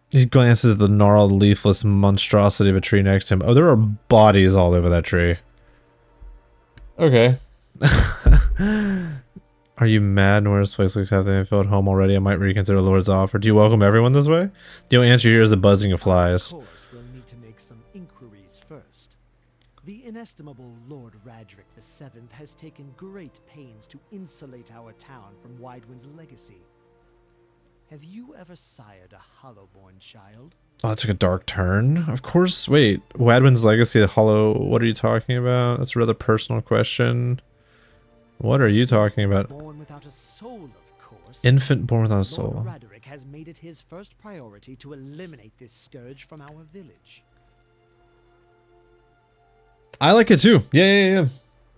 He glances at the gnarled, leafless monstrosity of a tree next to him. Oh, there are bodies all over that tree. Okay. Are you mad? Nor this place looks half filled home already. I might reconsider the Lord's offer. Do you welcome everyone this way? The only answer here is the buzzing of flies. Of course, we'll need to make some inquiries first. The inestimable Lord Radric VII has taken great pains to insulate our town from Widewind's legacy. Have you ever sired a Hollowborn child? Oh, that took a dark turn. Of course. Wait, Wadwin's legacy, the Hollow. What are you talking about? That's a rather personal question. What are you talking about? Born without a soul, of course. Infant born without a soul. Lord Radric has made it his first priority to eliminate this scourge from our village. I like it too. Yeah.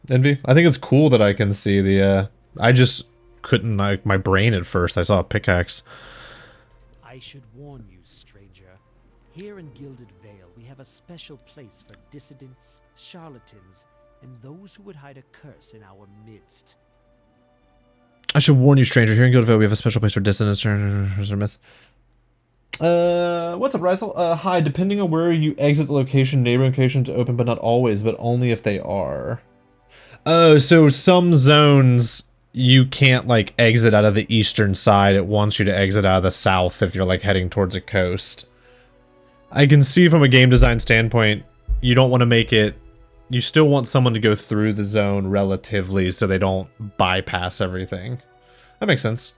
Envy. I think it's cool that I can see the, I just couldn't, like, my brain at first. I saw a pickaxe. I should warn you, stranger. Here in Gilded Vale, we have a special place for dissidents, charlatans, and those who would hide a curse in our midst. I should warn you, stranger. Here in Gilded Vale, we have a special place for dissonance. What's up, Rysel? Hi. Depending on where you exit the location, neighboring locations open, but not always, but only if they are. Oh, so some zones you can't, like, exit out of the eastern side. It wants you to exit out of the south if you're, like, heading towards a coast. I can see from a game design standpoint, you don't want to make it... You still want someone to go through the zone relatively so they don't bypass everything. That makes sense.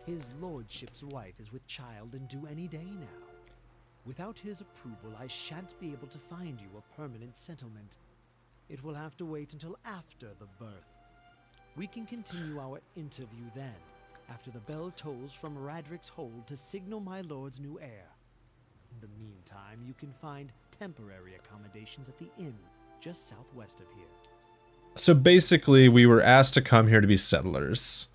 His lordship's wife is with child and due any day now. Without his approval, I shan't be able to find you a permanent settlement. It will have to wait until after the birth. We can continue our interview then, after the bell tolls from Radric's hold to signal my lord's new heir. In the meantime, you can find temporary accommodations at the inn just southwest of here. So basically, we were asked to come here to be settlers.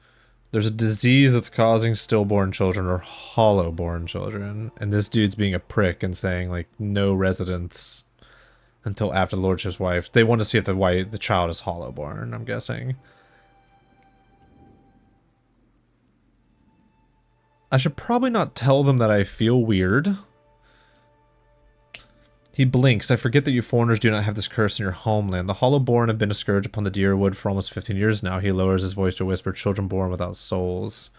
There's a disease that's causing stillborn children or hollow-born children, and this dude's being a prick and saying, like, no residence until after the lordship's wife. They want to see if the child is hollow-born, I'm guessing. I should probably not tell them that I feel weird. He blinks. I forget that you foreigners do not have this curse in your homeland. The hollow-born have been a scourge upon the dear wood for almost 15 years now. He lowers his voice to a whisper, children born without souls.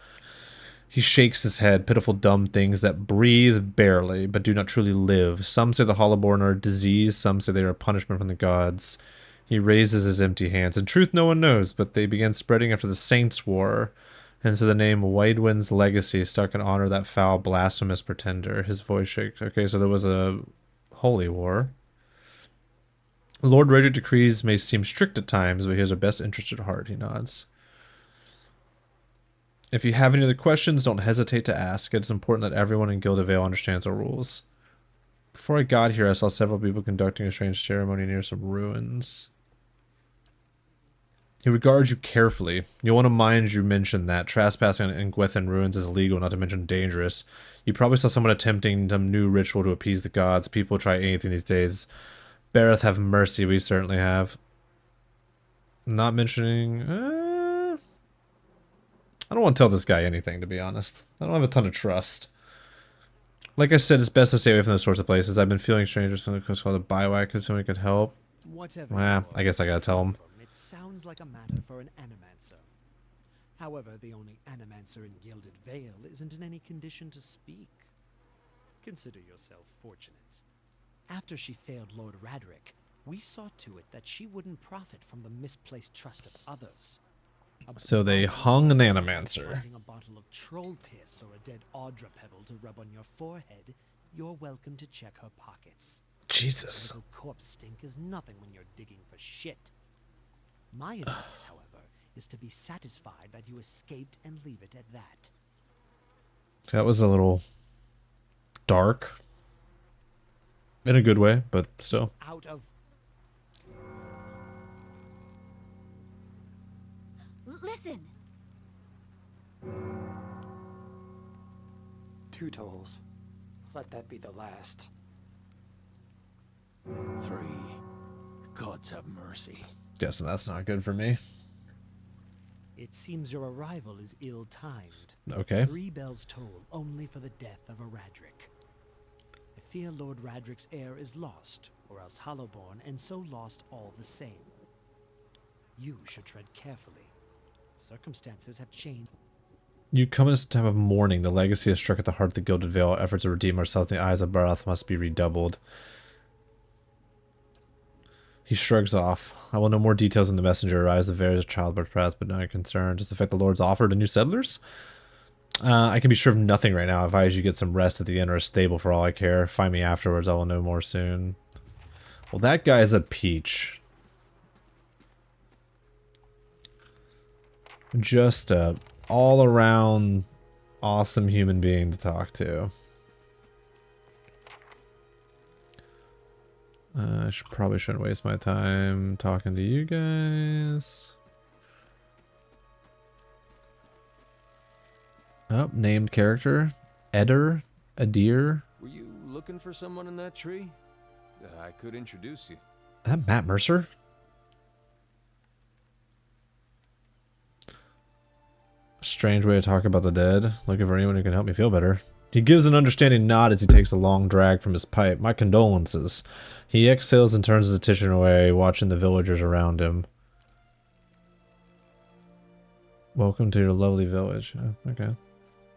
He shakes his head, pitiful dumb things that breathe barely, but do not truly live. Some say the hollow-born are a disease, some say they are a punishment from the gods. He raises his empty hands. In truth, no one knows, but they began spreading after the Saints' War, and so the name Widewind's legacy stuck in honor of that foul, blasphemous pretender. His voice shakes. Okay, so there was a holy war. Lord Radric decrees may seem strict at times, but he has our best interest at heart, he nods. If you have any other questions, don't hesitate to ask. It's important that everyone in Gilded Vale understands our rules. Before I got here, I saw several people conducting a strange ceremony near some ruins. He regards you carefully. You'll want to mind you mention that trespassing in Gwethan ruins is illegal, not to mention dangerous. You probably saw someone attempting some new ritual to appease the gods. People try anything these days. Bareth, have mercy, we certainly have. Not mentioning... I don't want to tell this guy anything, to be honest. I don't have a ton of trust. Like I said, it's best to stay away from those sorts of places. I've been feeling strange or something called a bywhack because someone could help. Whatever. Well, I guess I gotta tell him. It sounds like a matter for an animancer. However, the only animancer in Gilded Vale isn't in any condition to speak. Consider yourself fortunate. After she failed Lord Radric, we saw to it that she wouldn't profit from the misplaced trust of others. So they hung an animancer. Finding a bottle of troll piss or a dead Audra pebble to rub on your forehead, you're welcome to check her pockets. Jesus. A little corpse stink is nothing when you're digging for shit. My advice, however, is to be satisfied that you escaped and leave it at that. That was a little dark. In a good way, but still. Out of... Listen! 2 tolls. Let that be the last. 3. Gods have mercy. Guessing that's not good for me. It seems your arrival is ill-timed. Okay. 3 bells toll only for the death of a Radric. I fear Lord Radric's heir is lost, or else Hollowborn, and so lost all the same. You should tread carefully. Circumstances have changed. You come at this time of mourning. The legacy has struck at the heart of the Gilded Vale. Efforts to redeem ourselves in the eyes of Bareth must be redoubled. He shrugs off. I will know more details when the messenger arrives. The various childbirth paths, but not concerned. Does the fact the Lord's offered to new settlers? I can be sure of nothing right now. I advise you get some rest at the inn or a stable for all I care. Find me afterwards. I will know more soon. Well, that guy's a peach. Just a all-around awesome human being to talk to. I probably shouldn't waste my time talking to you guys. Oh, named character. Eder? Adir? Were you looking for someone in that tree? I could introduce you. That Matt Mercer? Strange way to talk about the dead. Looking for anyone who can help me feel better. He gives an understanding nod as he takes a long drag from his pipe. My condolences. He exhales and turns his attention away, watching the villagers around him. Welcome to your lovely village. Oh, okay.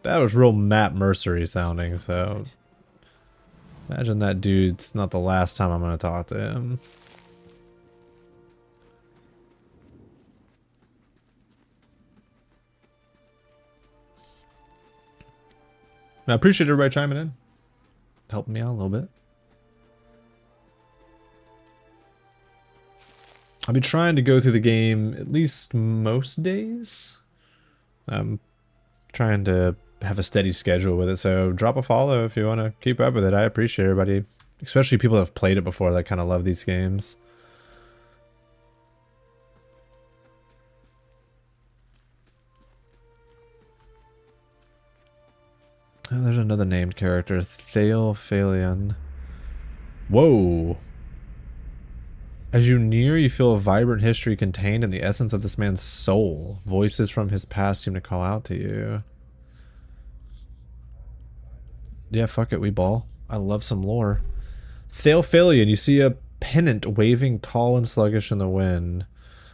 That was real Matt Mercery sounding, so... Imagine that dude's not the last time I'm going to talk to him. I appreciate everybody chiming in. Helping me out a little bit. I'll be trying to go through the game at least most days. I'm trying to have a steady schedule with it, so drop a follow if you want to keep up with it. I appreciate everybody, especially people that have played it before that kind of love these games. Oh, there's another named character, Theophalion. Whoa! As you near, you feel a vibrant history contained in the essence of this man's soul. Voices from his past seem to call out to you. Yeah, fuck it, we ball. I love some lore. Theophalion, you see a pennant waving tall and sluggish in the wind.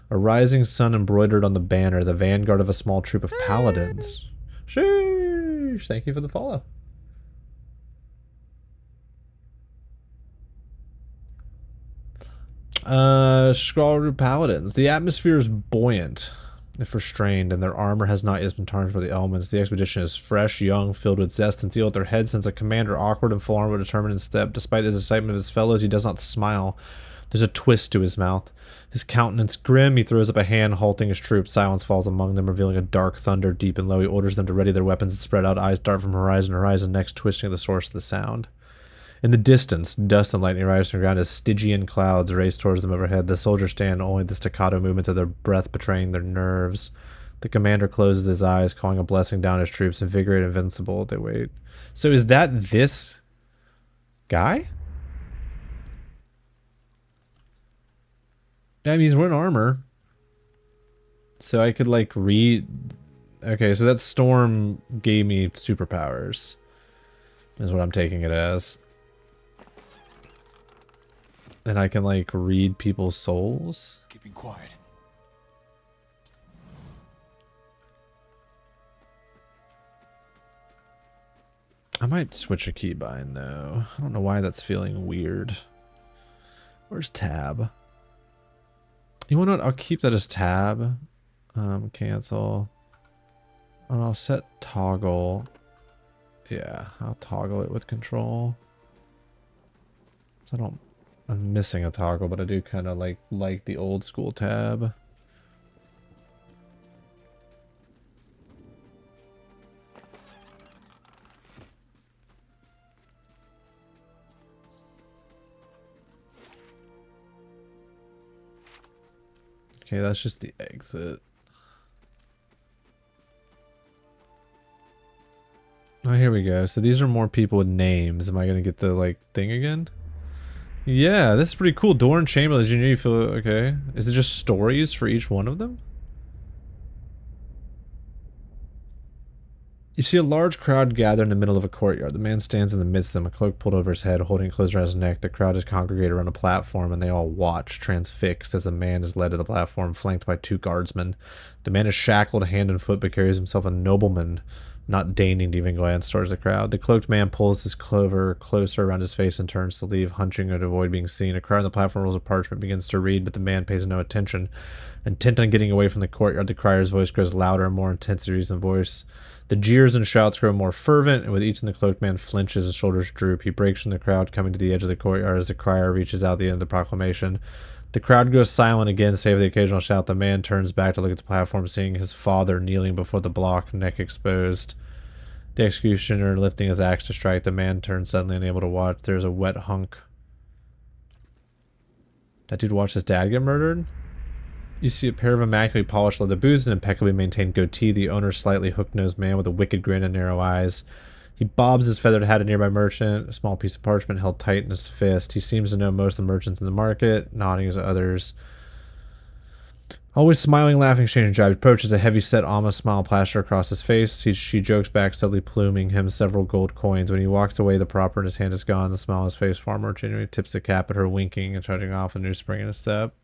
A rising sun embroidered on the banner, the vanguard of a small troop of paladins. Sheeeesh! Thank you for the follow. Scroll paladins. The atmosphere is buoyant, if restrained, and their armor has not yet been tarnished by the elements. The expedition is fresh, young, filled with zest and zeal at their head, since a commander awkward and full armor determined in step. Despite his excitement of his fellows, he does not smile. There's a twist to his mouth. His countenance grim, he throws up a hand, halting his troops. Silence falls among them, revealing a dark thunder deep and low. He orders them to ready their weapons and spread out. Eyes dart from horizon to horizon, next twisting at the source of the sound. In the distance, dust and lightning rise from the ground as Stygian clouds race towards them overhead. The soldiers stand, only the staccato movements of their breath betraying their nerves. The commander closes his eyes, calling a blessing down his troops. Invigorated, invincible, they wait. So is that this guy? I mean, he's wearing armor. So I could, like, read... Okay, so that storm gave me superpowers. Is what I'm taking it as. And I can, like, read people's souls? Keeping quiet. I might switch a keybind, though. I don't know why that's feeling weird. Where's tab? You know what? I'll keep that as tab. Cancel. And I'll set toggle. Yeah, I'll toggle it with control. So I'm missing a toggle, but I do kind of like the old school tab. Okay, that's just the exit. Oh, here we go. So these are more people with names. Am I going to get the, like, thing again? Yeah, this is pretty cool. Doran Chamberlain, you knew you feel... Okay. Is it just stories for each one of them? You see a large crowd gather in the middle of a courtyard. The man stands in the midst of them, a cloak pulled over his head, holding it closed around his neck. The crowd is congregated around a platform, and they all watch, transfixed, as the man is led to the platform, flanked by two guardsmen. The man is shackled hand and foot, but carries himself a nobleman, not deigning to even glance towards the crowd. The cloaked man pulls his clover closer around his face and turns to leave, hunching to avoid being seen. A crowd on the platform rolls a parchment, begins to read, but the man pays no attention. Intent on getting away from the courtyard, the crier's voice grows louder and more intense as the voice. The jeers and shouts grow more fervent, and with each in the cloaked man flinches, his shoulders droop. He breaks from the crowd, coming to the edge of the courtyard as the crier reaches out the end of the proclamation. The crowd goes silent again, save the occasional shout. The man turns back to look at the platform, seeing his father kneeling before the block, neck exposed. The executioner lifting his axe to strike. The man turns suddenly, unable to watch. There's a wet hunk. That dude watched his dad get murdered? You see a pair of immaculately polished leather boots and impeccably maintained goatee. The owner's slightly hook-nosed man with a wicked grin and narrow eyes. He bobs his feathered hat at a nearby merchant, a small piece of parchment held tight in his fist. He seems to know most of the merchants in the market, nodding to others. Always smiling, laughing, exchanging jibes. Approaches a heavy-set Alma smile plastered across his face. She jokes back, steadily pluming him several gold coins. When he walks away, the proper in his hand is gone. The smile on his face far more genuine. He tips the cap at her, winking and trudging off, a new spring in his step.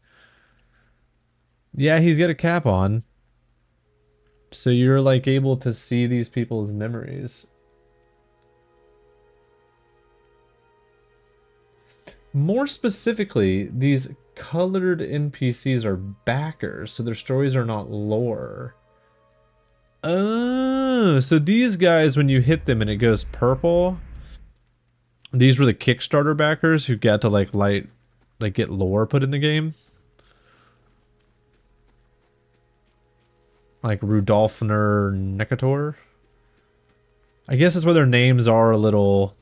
Yeah, he's got a cap on. So you're, like, able to see these people's memories. More specifically, these colored NPCs are backers, so their stories are not lore. Oh, so these guys, when you hit them and it goes purple, these were the Kickstarter backers who got to, like, get lore put in the game. Like Rudolfner Necator. I guess it's where their names are a little,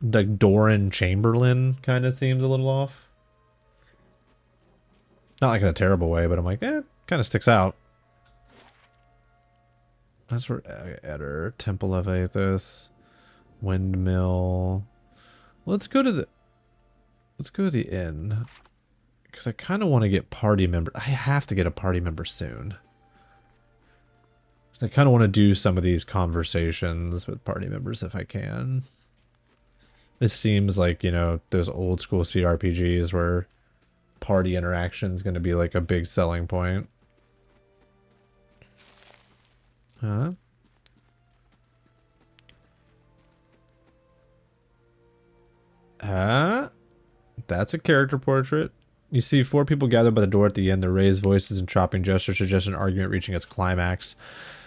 like Doran Chamberlain kind of seems a little off. Not like in a terrible way, but I'm like, kind of sticks out. That's where Eder, Temple of Aethys, Windmill. Let's go to the inn. Because I kind of want to get party member. I have to get a party member soon. I kind of want to do some of these conversations with party members if I can. This seems like, you know, those old school CRPGs where party interaction is going to be like a big selling point. Huh? That's a character portrait. You see 4 people gathered by the door at the end. Their raised voices and chopping gestures suggest an argument reaching its climax.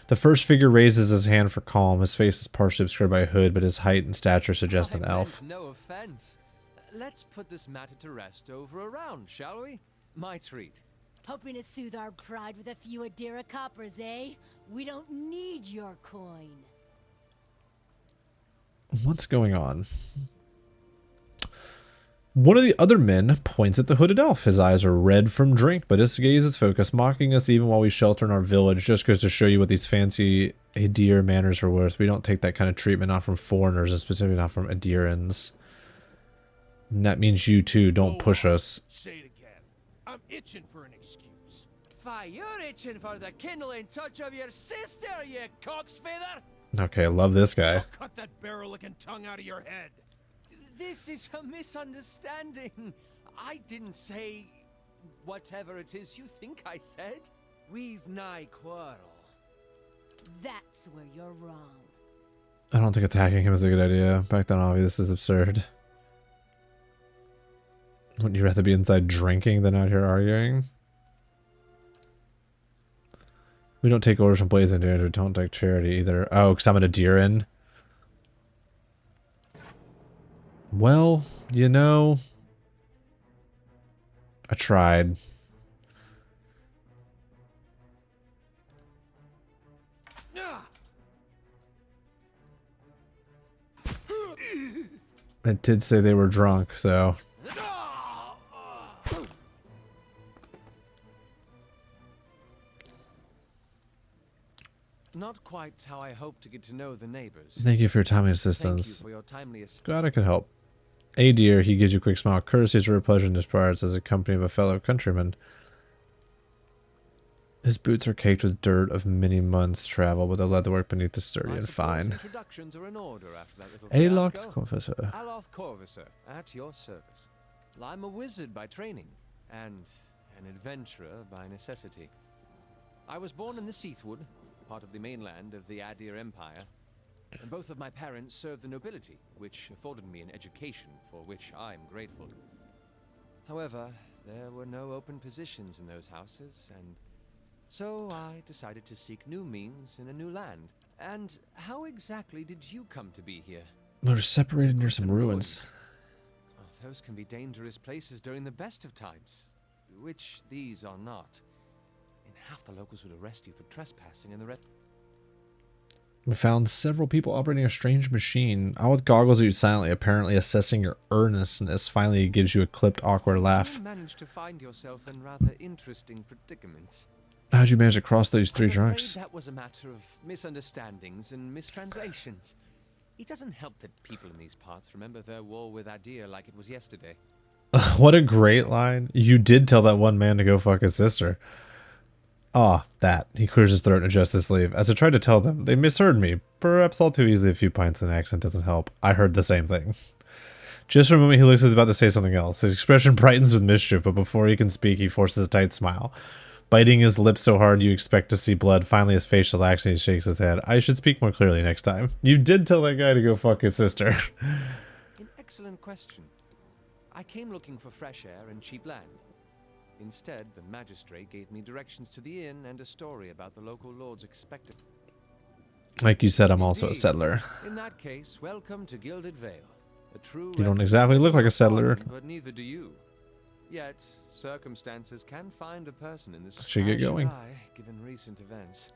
The first figure raises his hand for calm. His face is partially obscured by a hood, but his height and stature suggest an elf. No offense. Let's put this matter to rest over a round, shall we? My treat. Hoping to soothe our pride with a few Adira coppers, eh? We don't need your coin. What's going on? One of the other men points at the hooded elf. His eyes are red from drink, but his gaze is focused, mocking us even while we shelter in our village. Just goes to show you what these fancy Adir manners are worth. We don't take that kind of treatment, not from foreigners, and specifically not from Adirans. And that means you too, don't push us. Say it again. I'm itching for an excuse. Why, you're itching for the kindling touch of your sister, you cocksfeather! Okay, I love this guy. I'll cut that barrel-looking tongue out of your head. This is a misunderstanding. I didn't say whatever it is you think I said. We've nigh quarrel. That's where you're wrong. I don't think attacking him is a good idea. Back then, obviously, this is absurd. Wouldn't you rather be inside drinking than out here arguing? We don't take orders from Blazing Danger. We don't take charity either. Oh, because I'm an Adiran. Well, you know, I tried. It did say they were drunk, so. Not quite how I hope to get to know the neighbors. Thank you for your timely assistance. Glad I could help. A dear, he gives you a quick smile. Courtesy is a pleasure in his parts as a company of a fellow countryman. His boots are caked with dirt of many months' travel, but the leatherwork beneath is sturdy and fine. Introductions are in order after that little Alox fiasco. Corvusor. Aloth Corvusor, at your service. I'm a wizard by training, and an adventurer by necessity. I was born in the Seathwood, part of the mainland of the Adir Empire, and both of my parents served the nobility, which afforded me an education for which I'm grateful. However, there were no open positions in those houses, and so I decided to seek new means in a new land. And how exactly did you come to be here? We're separated near some ruins. Oh, those can be dangerous places during the best of times, which these are not. And half the locals would arrest you for trespassing and the rest. We found several people operating a strange machine. All with goggles at you silently, apparently assessing your earnestness. Finally, he gives you a clipped, awkward laugh. You managed to find yourself in rather interesting predicaments. How'd you manage to cross those 3 drunks? That was a matter of misunderstandings and mistranslations. It doesn't help that people in these parts remember their war with Adir like it was yesterday. What a great line. You did tell that one man to go fuck his sister. Ah, that. He clears his throat and adjusts his sleeve. As I tried to tell them, they misheard me. Perhaps all too easily a few pints and accent doesn't help. I heard the same thing. Just for a moment, he looks as he's about to say something else. His expression brightens with mischief, but before he can speak, he forces a tight smile. Biting his lips so hard you expect to see blood. Finally, his face relaxes and he shakes his head. I should speak more clearly next time. You did tell that guy to go fuck his sister. An excellent question. I came looking for fresh air and cheap land. Instead, the magistrate gave me directions to the inn and a story about the local lord's expected. Like you said, I'm also a settler. In that case, welcome to Gilded Vale. A true You don't exactly look like a settler. But neither do you. Yet, circumstances can find a person in this. Should get going. Given recent events.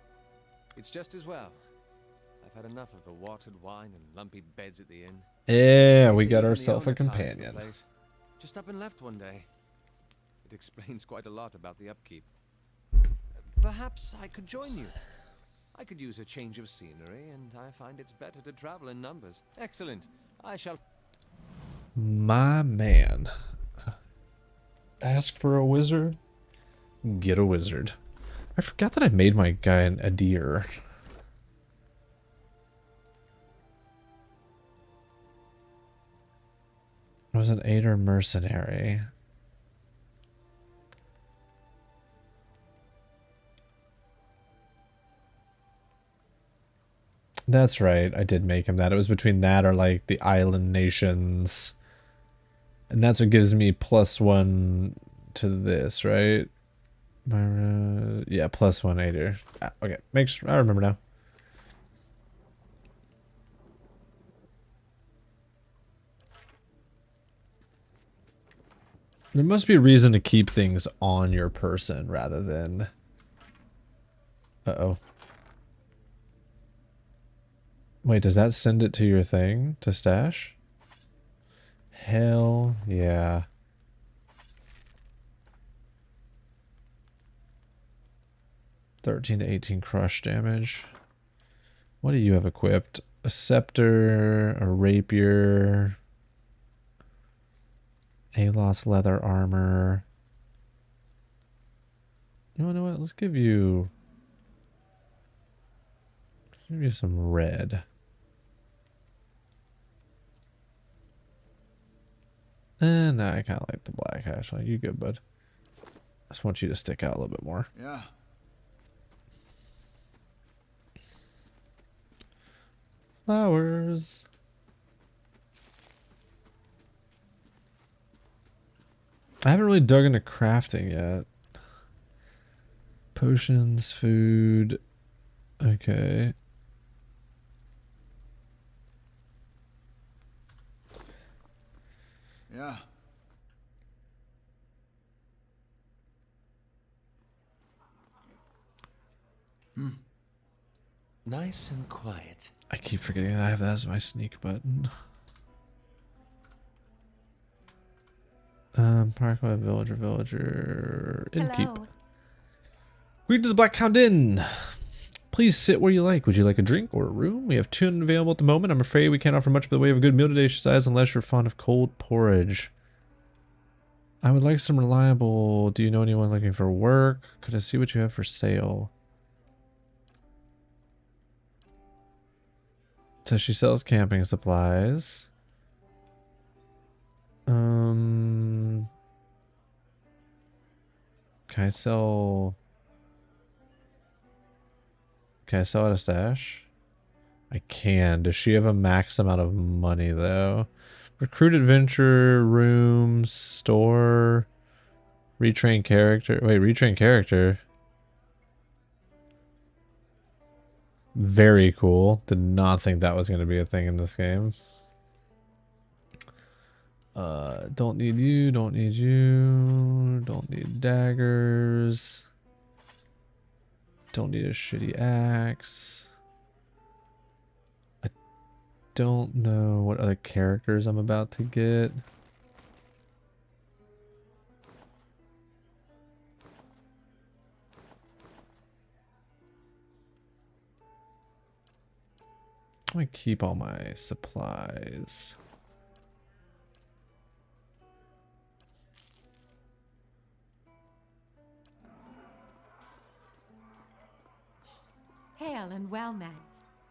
It's just as well. I've had enough of the watered wine and lumpy beds at the inn. Yeah, They we say got even the ourselves a owner tired of the companion. place. Just up and left one day. It explains quite a lot about the upkeep. Perhaps I could join you. I could use a change of scenery, and I find it's better to travel in numbers. Excellent. I shall... My man. Ask for a wizard, get a wizard. I forgot that I made my guy a deer. I was an aider mercenary. That's right, I did make him that. It was between that or like the island nations. And that's what gives me +1 to this, right? Yeah, +1 aider. Ah, okay, make sure I remember now. There must be a reason to keep things on your person rather than... Uh-oh. Wait, does that send it to your thing? To stash? Hell yeah. (13 to 18 crush damage. What do you have equipped? A scepter, a rapier, Alos leather armor. You know what? Let's give you some red. And I kind of like the black, actually. You good, bud. I just want you to stick out a little bit more. Yeah. Flowers. I haven't really dug into crafting yet. Potions, food. Okay. Yeah. Nice and quiet. I keep forgetting that I have that as my sneak button. Parkwood, villager, innkeep. Greeting to the Black Hound Inn. Please sit where you like. Would you like a drink or a room? We have 2 available at the moment. I'm afraid we can't offer much by the way of a good meal today, she says, unless you're fond of cold porridge. I would like some reliable... Do you know anyone looking for work? Could I see what you have for sale? So she sells camping supplies. Can I sell... Can I sell at a stash? I can. Does she have a max amount of money though? Recruit adventure, rooms, store, retrain character. Wait, retrain character. Very cool. Did not think that was going to be a thing in this game. Don't need you, don't need you, don't need daggers. Don't need a shitty axe. I don't know what other characters I'm about to get. I'm gonna keep all my supplies. Hail and well met.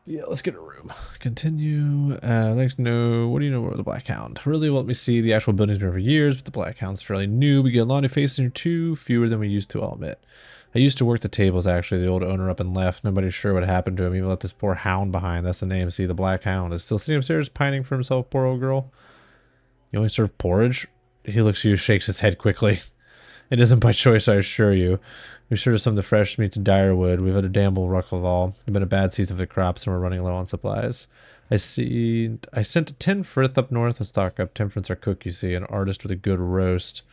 Yeah, let's get a room. Continue. I'd like to know, what do you know about the Black Hound? Really, let me see. The actual building's been over years, but the Black Hound's fairly new. We get a lot of faces here too, fewer than we used to, I'll admit. I used to work the tables, actually. The old owner up and left. Nobody's sure what happened to him. He left this poor hound behind. That's the name. See, the Black Hound is still sitting upstairs, pining for himself, poor old girl. You only serve porridge? He looks at you, shakes his head quickly. It isn't by choice, I assure you. We serve some of the fresh meat to Direwood. We've had a damn bull ruck of all. It's been a bad season for the crops, and we're running low on supplies. I sent a 10 frith up north and stock up. 10 friths are cook, you see. An artist with a good roast.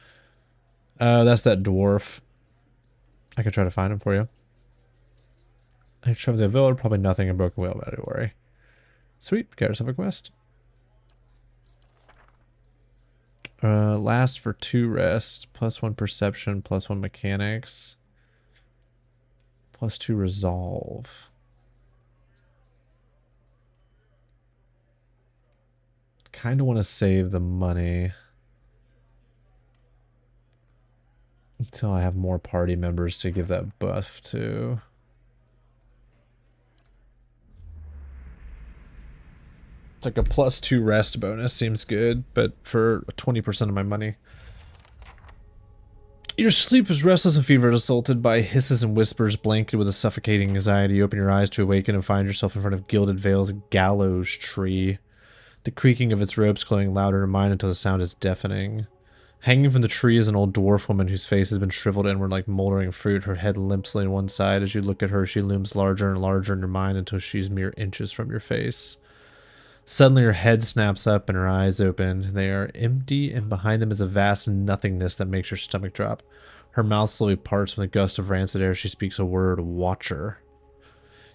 That's that dwarf. I could try to find him for you. I travel to the village, probably nothing in Broken Wheel, but don't worry. Sweet, get yourself a quest. Last for 2 rest, +1 perception, +1 mechanics, +2 resolve. Kind of want to save the money until I have more party members to give that buff to. It's like a +2 rest bonus seems good, but for 20% of my money. Your sleep is restless and fever, assaulted by hisses and whispers, blanketed with a suffocating anxiety. You open your eyes to awaken and find yourself in front of Gilded Vale's gallows tree. The creaking of its ropes glowing louder in your mind until the sound is deafening. Hanging from the tree is an old dwarf woman whose face has been shriveled inward like moldering fruit. Her head limps on one side. As you look at her, she looms larger and larger in your mind until she's mere inches from your face. Suddenly her head snaps up and her eyes open. They are empty, and behind them is a vast nothingness that makes your stomach drop. Her mouth slowly parts with a gust of rancid air. She speaks a word, Watcher.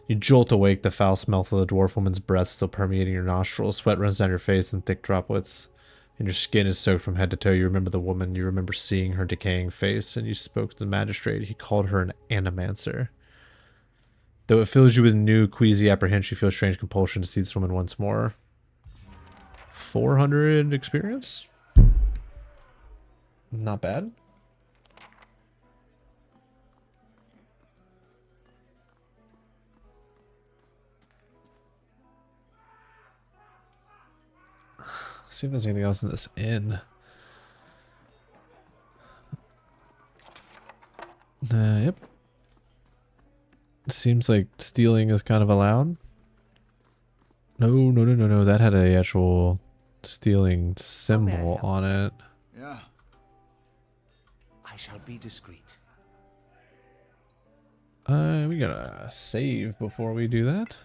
You jolt awake, the foul smell of the dwarf woman's breath still permeating your nostrils. Sweat runs down your face in thick droplets, and your skin is soaked from head to toe. You remember the woman. You remember seeing her decaying face, and you spoke to the magistrate. He called her an animancer. Though it fills you with new, queasy apprehension, you feel a strange compulsion to see this woman once more. 400 experience? Not bad. Let's see if there's anything else in this inn. Yep. Seems like stealing is kind of allowed. No. That had a actual stealing symbol on it. Yeah. I shall be discreet. We gotta save before we do that.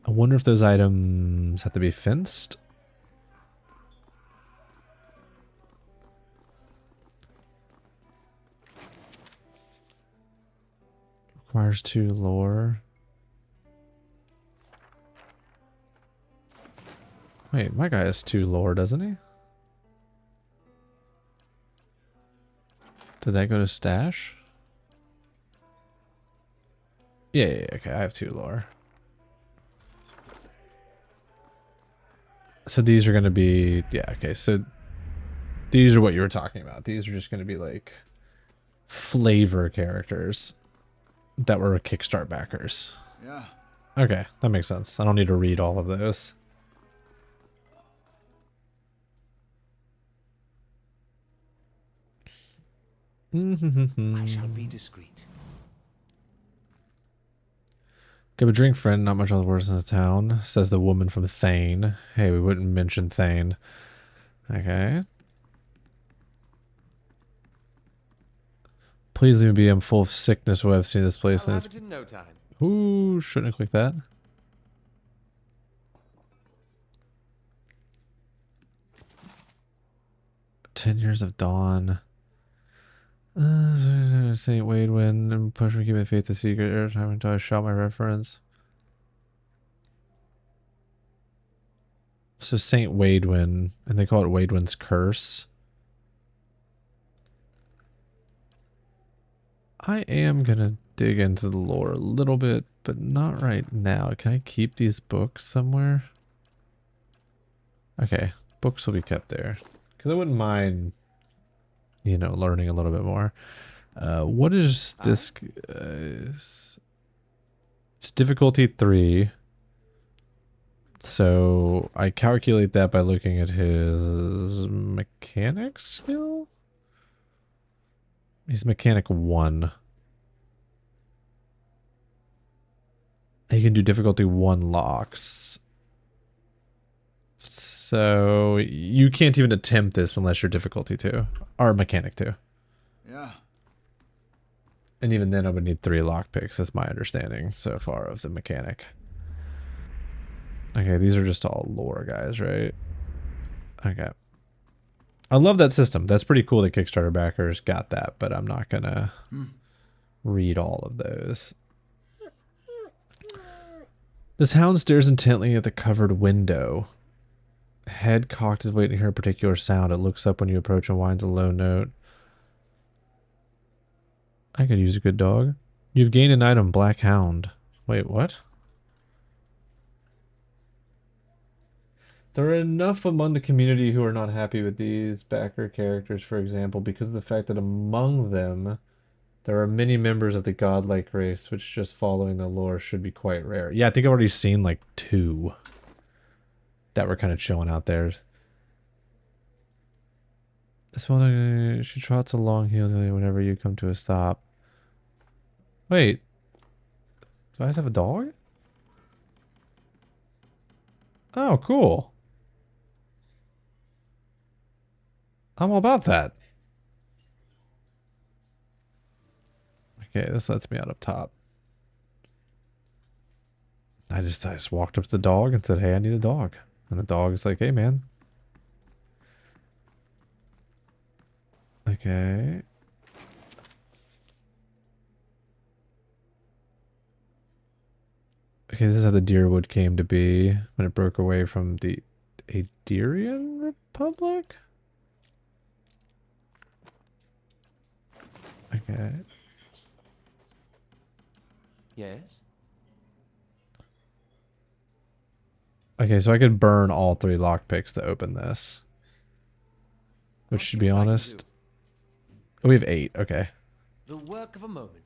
I wonder if those items have to be fenced. Requires 2 lore. Wait, my guy has 2 lore, doesn't he? Did that go to stash? Yeah, okay, I have 2 lore. So these are going to be, yeah, okay, so these are what you were talking about. These are just going to be like flavor characters that were Kickstart backers. Yeah. Okay, that makes sense. I don't need to read all of those. I shall be discreet. Grab a drink, friend. Not much other words in the town, says the woman from Thane. Hey, we wouldn't mention Thane. Okay. Please leave me be. I'm full of sickness. What I've seen this place. I'll have it in no time. Ooh, shouldn't have clicked that. "10 Years of Dawn. St. Wade win and push me keep my faith a secret every time until I shout my reference." So St. Wadewin, and they call it Wadewin's Curse. I am gonna dig into the lore a little bit, but not right now. Can I keep these books somewhere? Okay, books will be kept there. Because I wouldn't mind, you know, learning a little bit more. What is this? It's difficulty 3. So I calculate that by looking at his mechanic skill. He's mechanic 1. He can do difficulty 1 locks. So you can't even attempt this unless you're difficulty 2 or mechanic 2. Yeah. And even then I would need 3 lockpicks. That's my understanding so far of the mechanic. Okay, these are just all lore guys, right? Okay. I love that system. That's pretty cool that Kickstarter backers got that, but I'm not gonna read all of those. This hound stares intently at the covered window. Head cocked is waiting to hear a particular sound. It looks up when you approach and whines a low note. I could use a good dog. You've gained an item, Black Hound. Wait, what? There are enough among the community who are not happy with these backer characters, for example, because of the fact that among them, there are many members of the godlike race, which just following the lore should be quite rare. Yeah, I think I've already seen like 2 that were kind of chilling out there. This one, she trots along heeled whenever you come to a stop. Wait. Do I just have a dog? Oh, cool. I'm all about that. Okay, this lets me out up top. I just walked up to the dog and said, hey, I need a dog. And the dog is like, hey, man. Okay. Okay, this is how the Deerwood came to be when it broke away from the Aderian Republic? Okay. Yes? Okay, so I could burn all 3 lockpicks to open this. Which, to be honest... Oh, we have 8, okay. The work of a moment.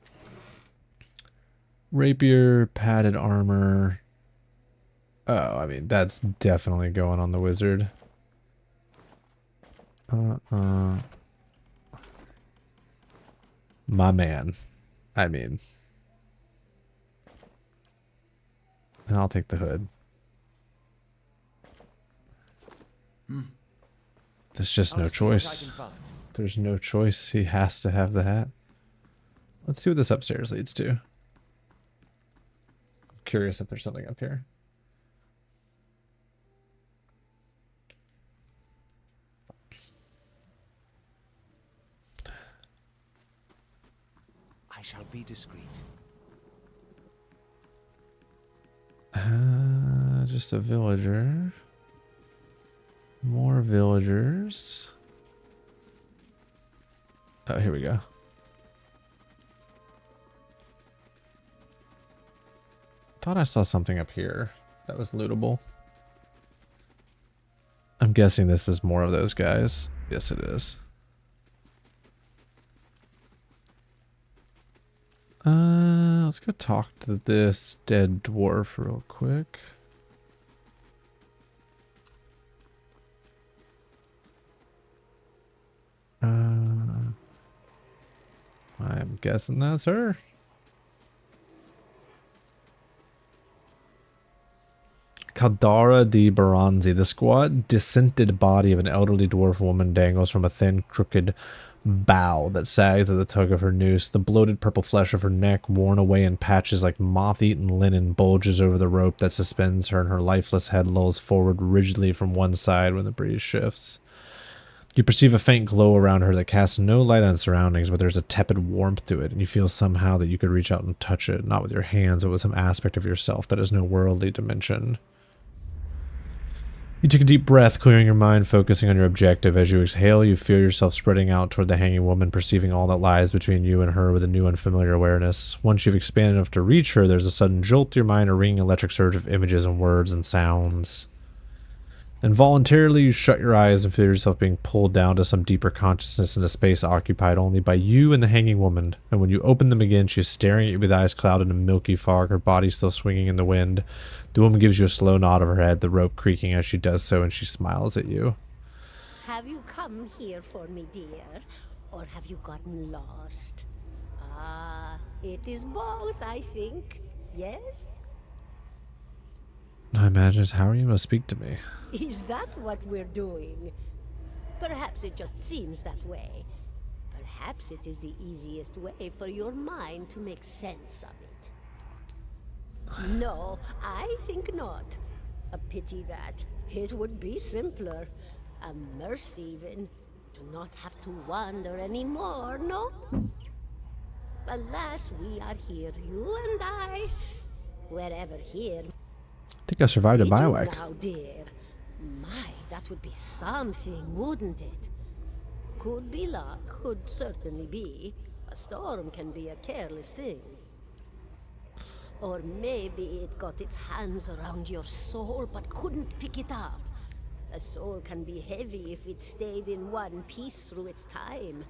Rapier, padded armor. Oh, I mean, that's definitely going on the wizard. My man. I mean. And I'll take the hood. There's just no choice. There's no choice. He has to have the hat. Let's see what this upstairs leads to. I'm curious if there's something up here. I shall be discreet. Just a villager. More villagers. Oh, here we go. Thought I saw something up here that was lootable. I'm guessing this is more of those guys. Yes, it is. Let's go talk to this dead dwarf real quick. I'm guessing that's her. Caldara di Baranzi. The squat, dissented body of an elderly dwarf woman dangles from a thin, crooked bough that sags at the tug of her noose. The bloated purple flesh of her neck, worn away in patches like moth-eaten linen, bulges over the rope that suspends her, and her lifeless head lolls forward rigidly from one side when the breeze shifts. You perceive a faint glow around her that casts no light on surroundings, but there's a tepid warmth to it, and you feel somehow that you could reach out and touch it, not with your hands, but with some aspect of yourself that has no worldly dimension. You take a deep breath, clearing your mind, focusing on your objective. As you exhale, you feel yourself spreading out toward the hanging woman, perceiving all that lies between you and her with a new unfamiliar awareness. Once you've expanded enough to reach her, there's a sudden jolt to your mind, a ringing electric surge of images and words and sounds. Involuntarily, you shut your eyes and feel yourself being pulled down to some deeper consciousness in a space occupied only by you and the hanging woman. And when you open them again, she is staring at you with eyes clouded in milky fog, her body still swinging in the wind. The woman gives you a slow nod of her head, the rope creaking as she does so, and she smiles at you. Have you come here for me, dear? Or have you gotten lost? Ah, it is both, I think. Yes? I imagine, how are you going to speak to me? Is that what we're doing? Perhaps it just seems that way. Perhaps it is the easiest way for your mind to make sense of it. No, I think not. A pity that. It would be simpler. A mercy even. do not have to wander anymore, no? Alas, we are here, you and I. Wherever here. I think I survived a Did you bivouac. now, dear? My, that would be something, wouldn't it? Could be luck, could certainly be. A storm can be a careless thing. Or maybe it got its hands around your soul but couldn't pick it up. A soul can be heavy if it stayed in one piece through its time.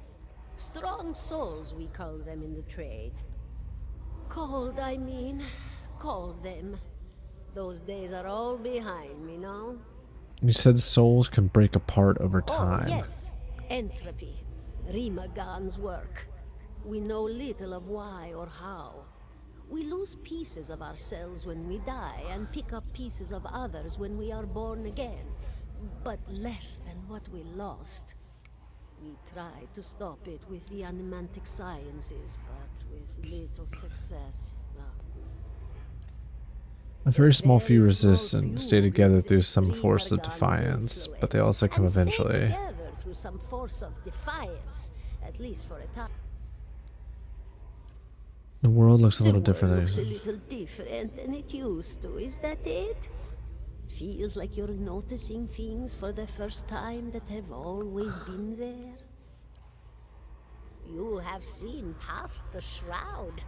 Strong souls, we call them in the trade. Cold, I mean. Called them. Those days are all behind me now. You said souls can break apart over time. Oh, yes. Entropy. Rimagan's work. We know little of why or how. We lose pieces of ourselves when we die and pick up pieces of others when we are born again. But less than what we lost. We tried to stop it with the animantic sciences, but with little success. A very small few resist and stay together through some force of defiance, but they also come eventually. Stay together through some force of defiance, at least for a time. The world looks a little different than Looks a it little different than it used to, is that it? Feels like you're noticing things for the first time that have always been there. You have seen past the shroud.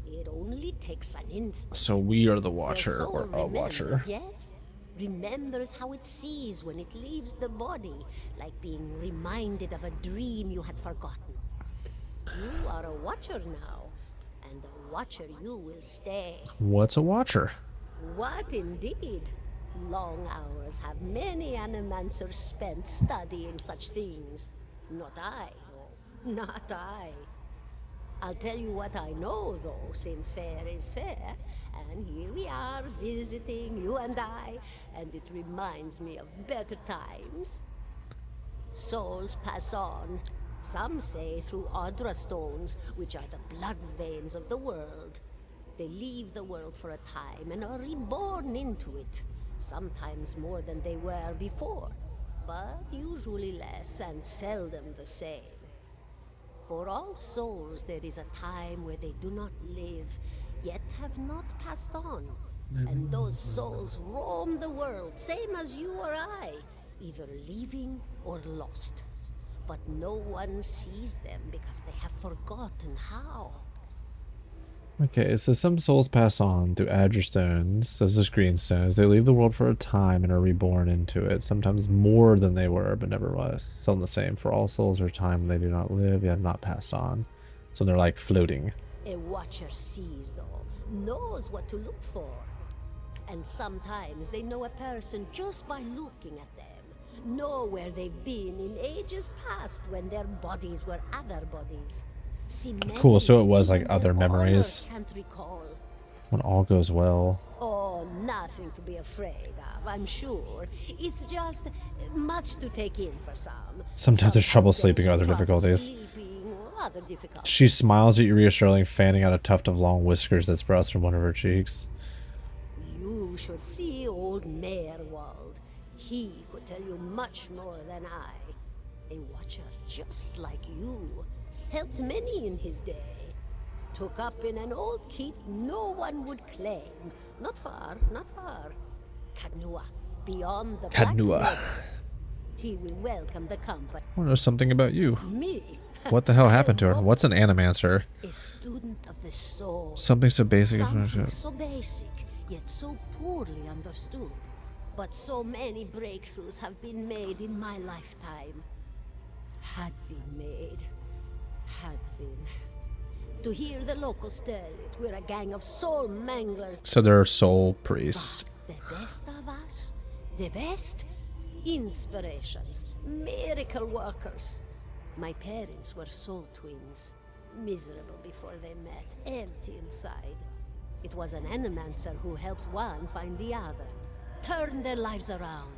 It only takes an instant. So we are the Your watcher, soul or a watcher. remembers, yes? Remembers how it sees when it leaves the body, like being reminded of a dream you had forgotten. You are a watcher now, and a watcher you will stay. What's a watcher? What indeed? Long hours have many animancers spent studying such things. Not I, no, not I. I'll tell you what I know, though, since fair is fair, and here we are visiting, you and I, and it reminds me of better times. Souls pass on, some say through Audra stones, which are the blood veins of the world. They leave the world for a time and are reborn into it, sometimes more than they were before, but usually less and seldom the same. For all souls there is a time where they do not live, yet have not passed on. And those souls roam the world, same as you or I, either living or lost. But no one sees them because they have forgotten how. Okay, so some souls pass on through Adra stones, as the screen says. They leave the world for a time and are reborn into it, sometimes more than they were, but never was. Still the same. For all souls are time they do not live, yet not pass on. So they're like floating. A watcher sees, though, knows what to look for. And sometimes they know a person just by looking at them. Know where they've been in ages past when their bodies were other bodies. Cool, so it was like other memories. Can't recall. When all goes well. Oh, nothing to be afraid of, I'm sure. It's just much to take in for some. Sometimes there's trouble sleeping or other difficulties. She smiles at you reassuringly, fanning out a tuft of long whiskers that sprouts from one of her cheeks. You should see old Merwald. He could tell you much more than I. A watcher just like you. Helped many in his day. Took up in an old keep no one would claim. Not far, not far. Kadnua, beyond the Kadnua. He will welcome the company. I want to know something about you. Me? What the hell happened to her? What's an animancer? A student of the soul. Something so basic. Something so basic, yet so poorly understood. But so many breakthroughs have been made in my lifetime. Had been made. Had been. To hear the locals tell it, we're a gang of soul manglers. So they're soul priests. But the best of us, the best, inspirations, miracle workers. My parents were soul twins, miserable before they met, empty inside. It was an animancer who helped one find the other, turned their lives around.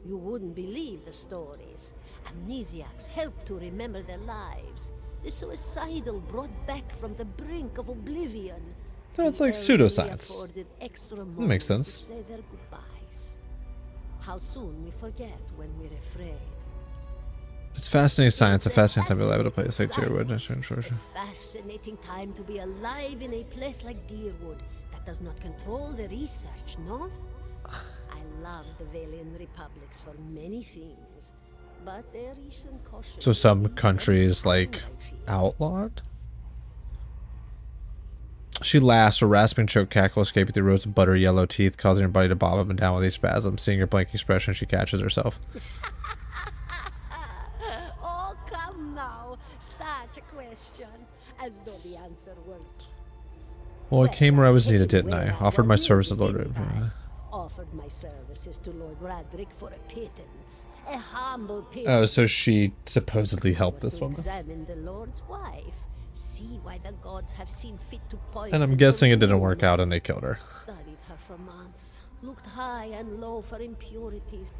You wouldn't believe the stories. Amnesiacs helped to remember their lives. The suicidal brought back from the brink of oblivion. So it's like pseudoscience. That makes sense. To say their goodbyes. How soon we forget when we're afraid. It's fascinating science, a It's fascinating time to be alive at a place like fascinating Deerwood. science, a fascinating time to be alive in a place like Deerwood that does not control the research, no? I love the Valian republics for many things, but their recent caution. So some countries like outlawed? She laughs, her rasping choke cackle escaping through rows of butter yellow teeth, causing her body to bob up and down with each spasm. Seeing her blank expression, she catches herself. Oh, come now. Such a question. As though the answer weren't. Well, I came where I was needed, didn't I? Where Offered my was services, needed, Lord. didn't I? Offered my services to Lord Radric for a pittance. A humble pittance. Oh, so she supposedly helped Was this to woman. examine the Lord's wife. See why the gods have seen fit to poison And I'm her guessing it didn't womb. work out and they killed her. Studied her for months. Looked high and low for impurities.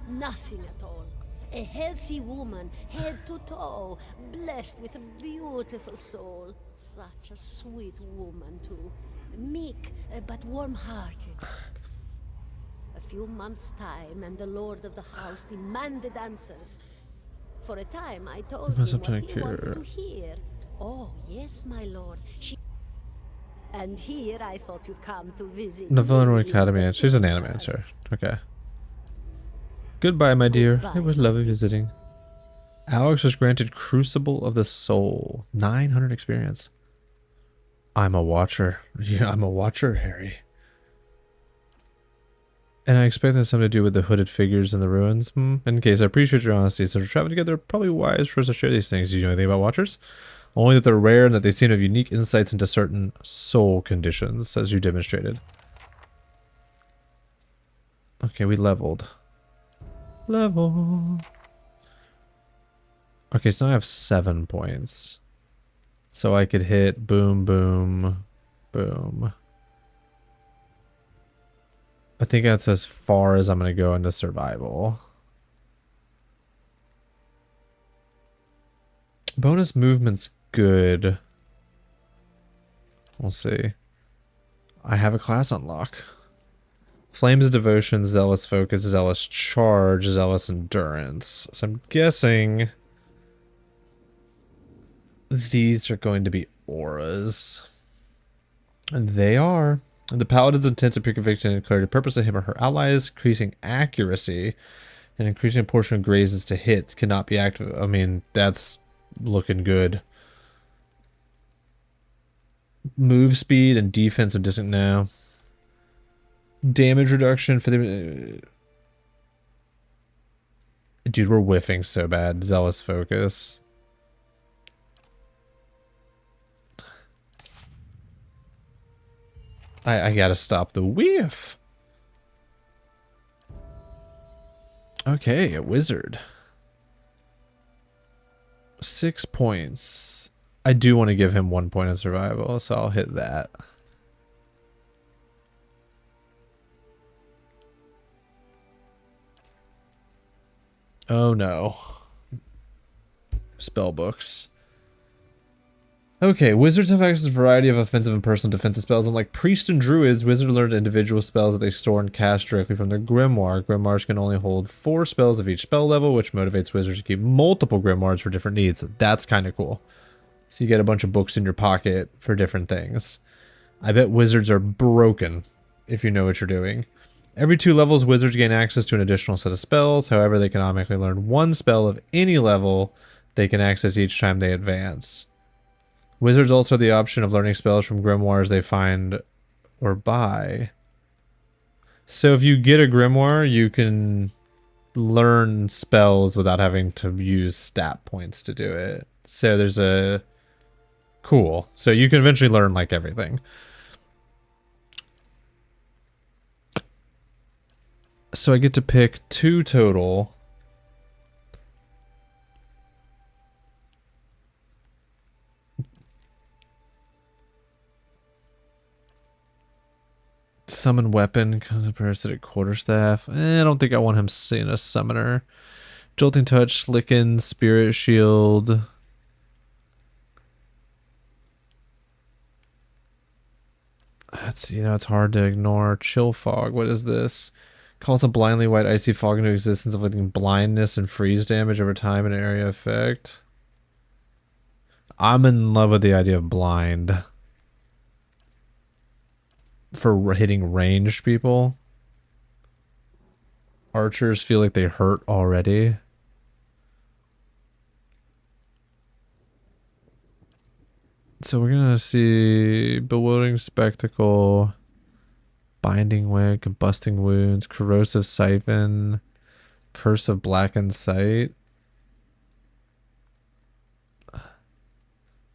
Nothing at all. A healthy woman, head to toe, blessed with a beautiful soul. Such a sweet woman, too. Meek, but warm-hearted. A few months' time, and the lord of the house demanded answers. For a time, I told him what he wanted to hear. Oh, yes, my lord. And here I thought you'd come to visit. The Valewood me, Academy. but She's an it's animancer. Okay. Goodbye, my dear. Goodbye, It was lovely visiting. Alex was granted Crucible of the Soul. 900 experience. I'm a watcher. Yeah, I'm a watcher, Harry. And I expect that has something to do with the hooded figures in the ruins. In case, I appreciate your honesty. Since we're traveling together, probably wise for us to share these things. Do you know anything about watchers? Only that they're rare and that they seem to have unique insights into certain soul conditions, as you demonstrated. Okay, we leveled. Level. Okay, so now I have 7 points. So I could hit boom, boom, boom. I think that's as far as I'm going to go into survival. Bonus movement's good. We'll see. I have a class unlock. Flames of Devotion, Zealous Focus, Zealous Charge, Zealous Endurance. So I'm guessing these are going to be auras. And they are. The Paladin's intensive pure conviction and clarity of purpose of him or her allies, increasing accuracy, and increasing a portion of grazes to hits cannot be active. I mean, that's looking good. Move speed and defense of distant now. Damage reduction for the... Dude, we're whiffing so bad. Zealous Focus. I gotta stop the whiff. Okay, a wizard. 6 points. I do want to give him 1 point of survival, so I'll hit that. Oh no. Spell books. Okay, wizards have access to a variety of offensive and personal defensive spells. Unlike priests and druids, wizards learn individual spells that they store and cast directly from their grimoire. Grimoires can only hold 4 spells of each spell level, which motivates wizards to keep multiple grimoires for different needs. That's kind of cool. So you get a bunch of books in your pocket for different things. I bet wizards are broken if you know what you're doing. Every 2 levels, wizards gain access to an additional set of spells. However, they can automatically learn 1 spell of any level they can access each time they advance. Wizards also have the option of learning spells from grimoires they find or buy. So if you get a grimoire, you can learn spells without having to use stat points to do it. So there's a... Cool. So you can eventually learn like everything. So I get to pick 2 total. Summon weapon, comes a parasitic quarterstaff. I don't think I want him seeing a summoner. Jolting touch, slicken, spirit shield. That's, you know, it's hard to ignore. Chill fog, what is this? Calls a blindly white icy fog into existence, inflicting blindness and freeze damage over time and area effect. I'm in love with the idea of blind. For hitting ranged people. Archers feel like they hurt already. So we're gonna see bewildering spectacle, binding wig, combusting wounds, corrosive siphon, curse of blackened sight.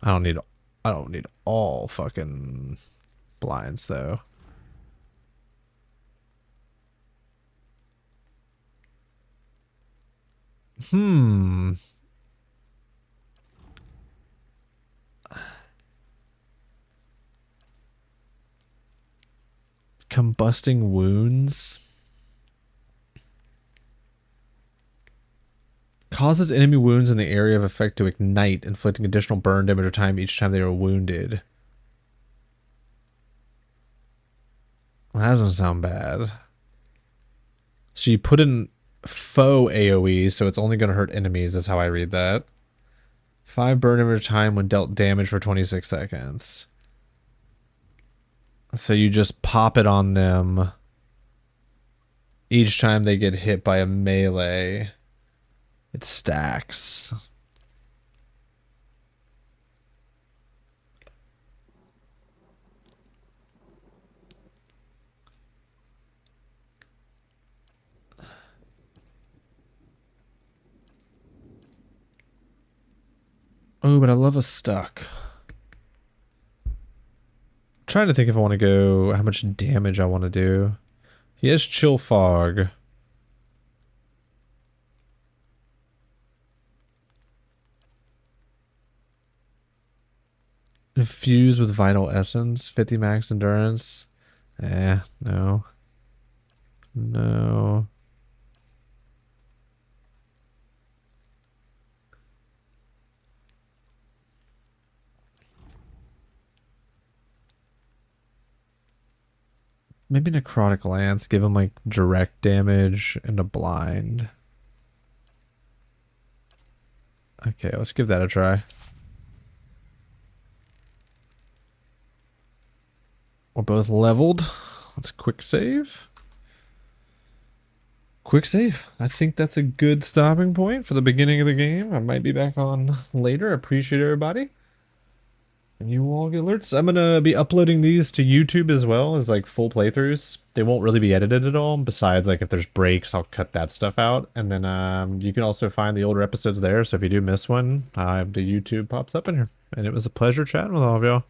I don't need all fucking blinds though. Combusting wounds. Causes enemy wounds in the area of effect to ignite, inflicting additional burn damage or time each time they are wounded. Well, that doesn't sound bad. So you put in faux AoE, so it's only going to hurt enemies, is how I read that. 5 burn damage or time when dealt damage for 26 seconds. So you just pop it on them each time they get hit by a melee. It stacks. Oh, but I love a stuck. Trying to think if I want to go how much damage I want to do. He has chill fog. Infused with vital essence, 50 max endurance. No. No. Maybe Necrotic Lance, give him like direct damage and a blind. Okay, let's give that a try. We're both leveled. Let's quick save. Quick save. I think that's a good stopping point for the beginning of the game. I might be back on later. Appreciate everybody. And you all get alerts. I'm going to be uploading these to YouTube as well as like full playthroughs. They won't really be edited at all. Besides, like if there's breaks, I'll cut that stuff out. And then you can also find the older episodes there. So if you do miss one, the YouTube pops up in here. And it was a pleasure chatting with all of y'all.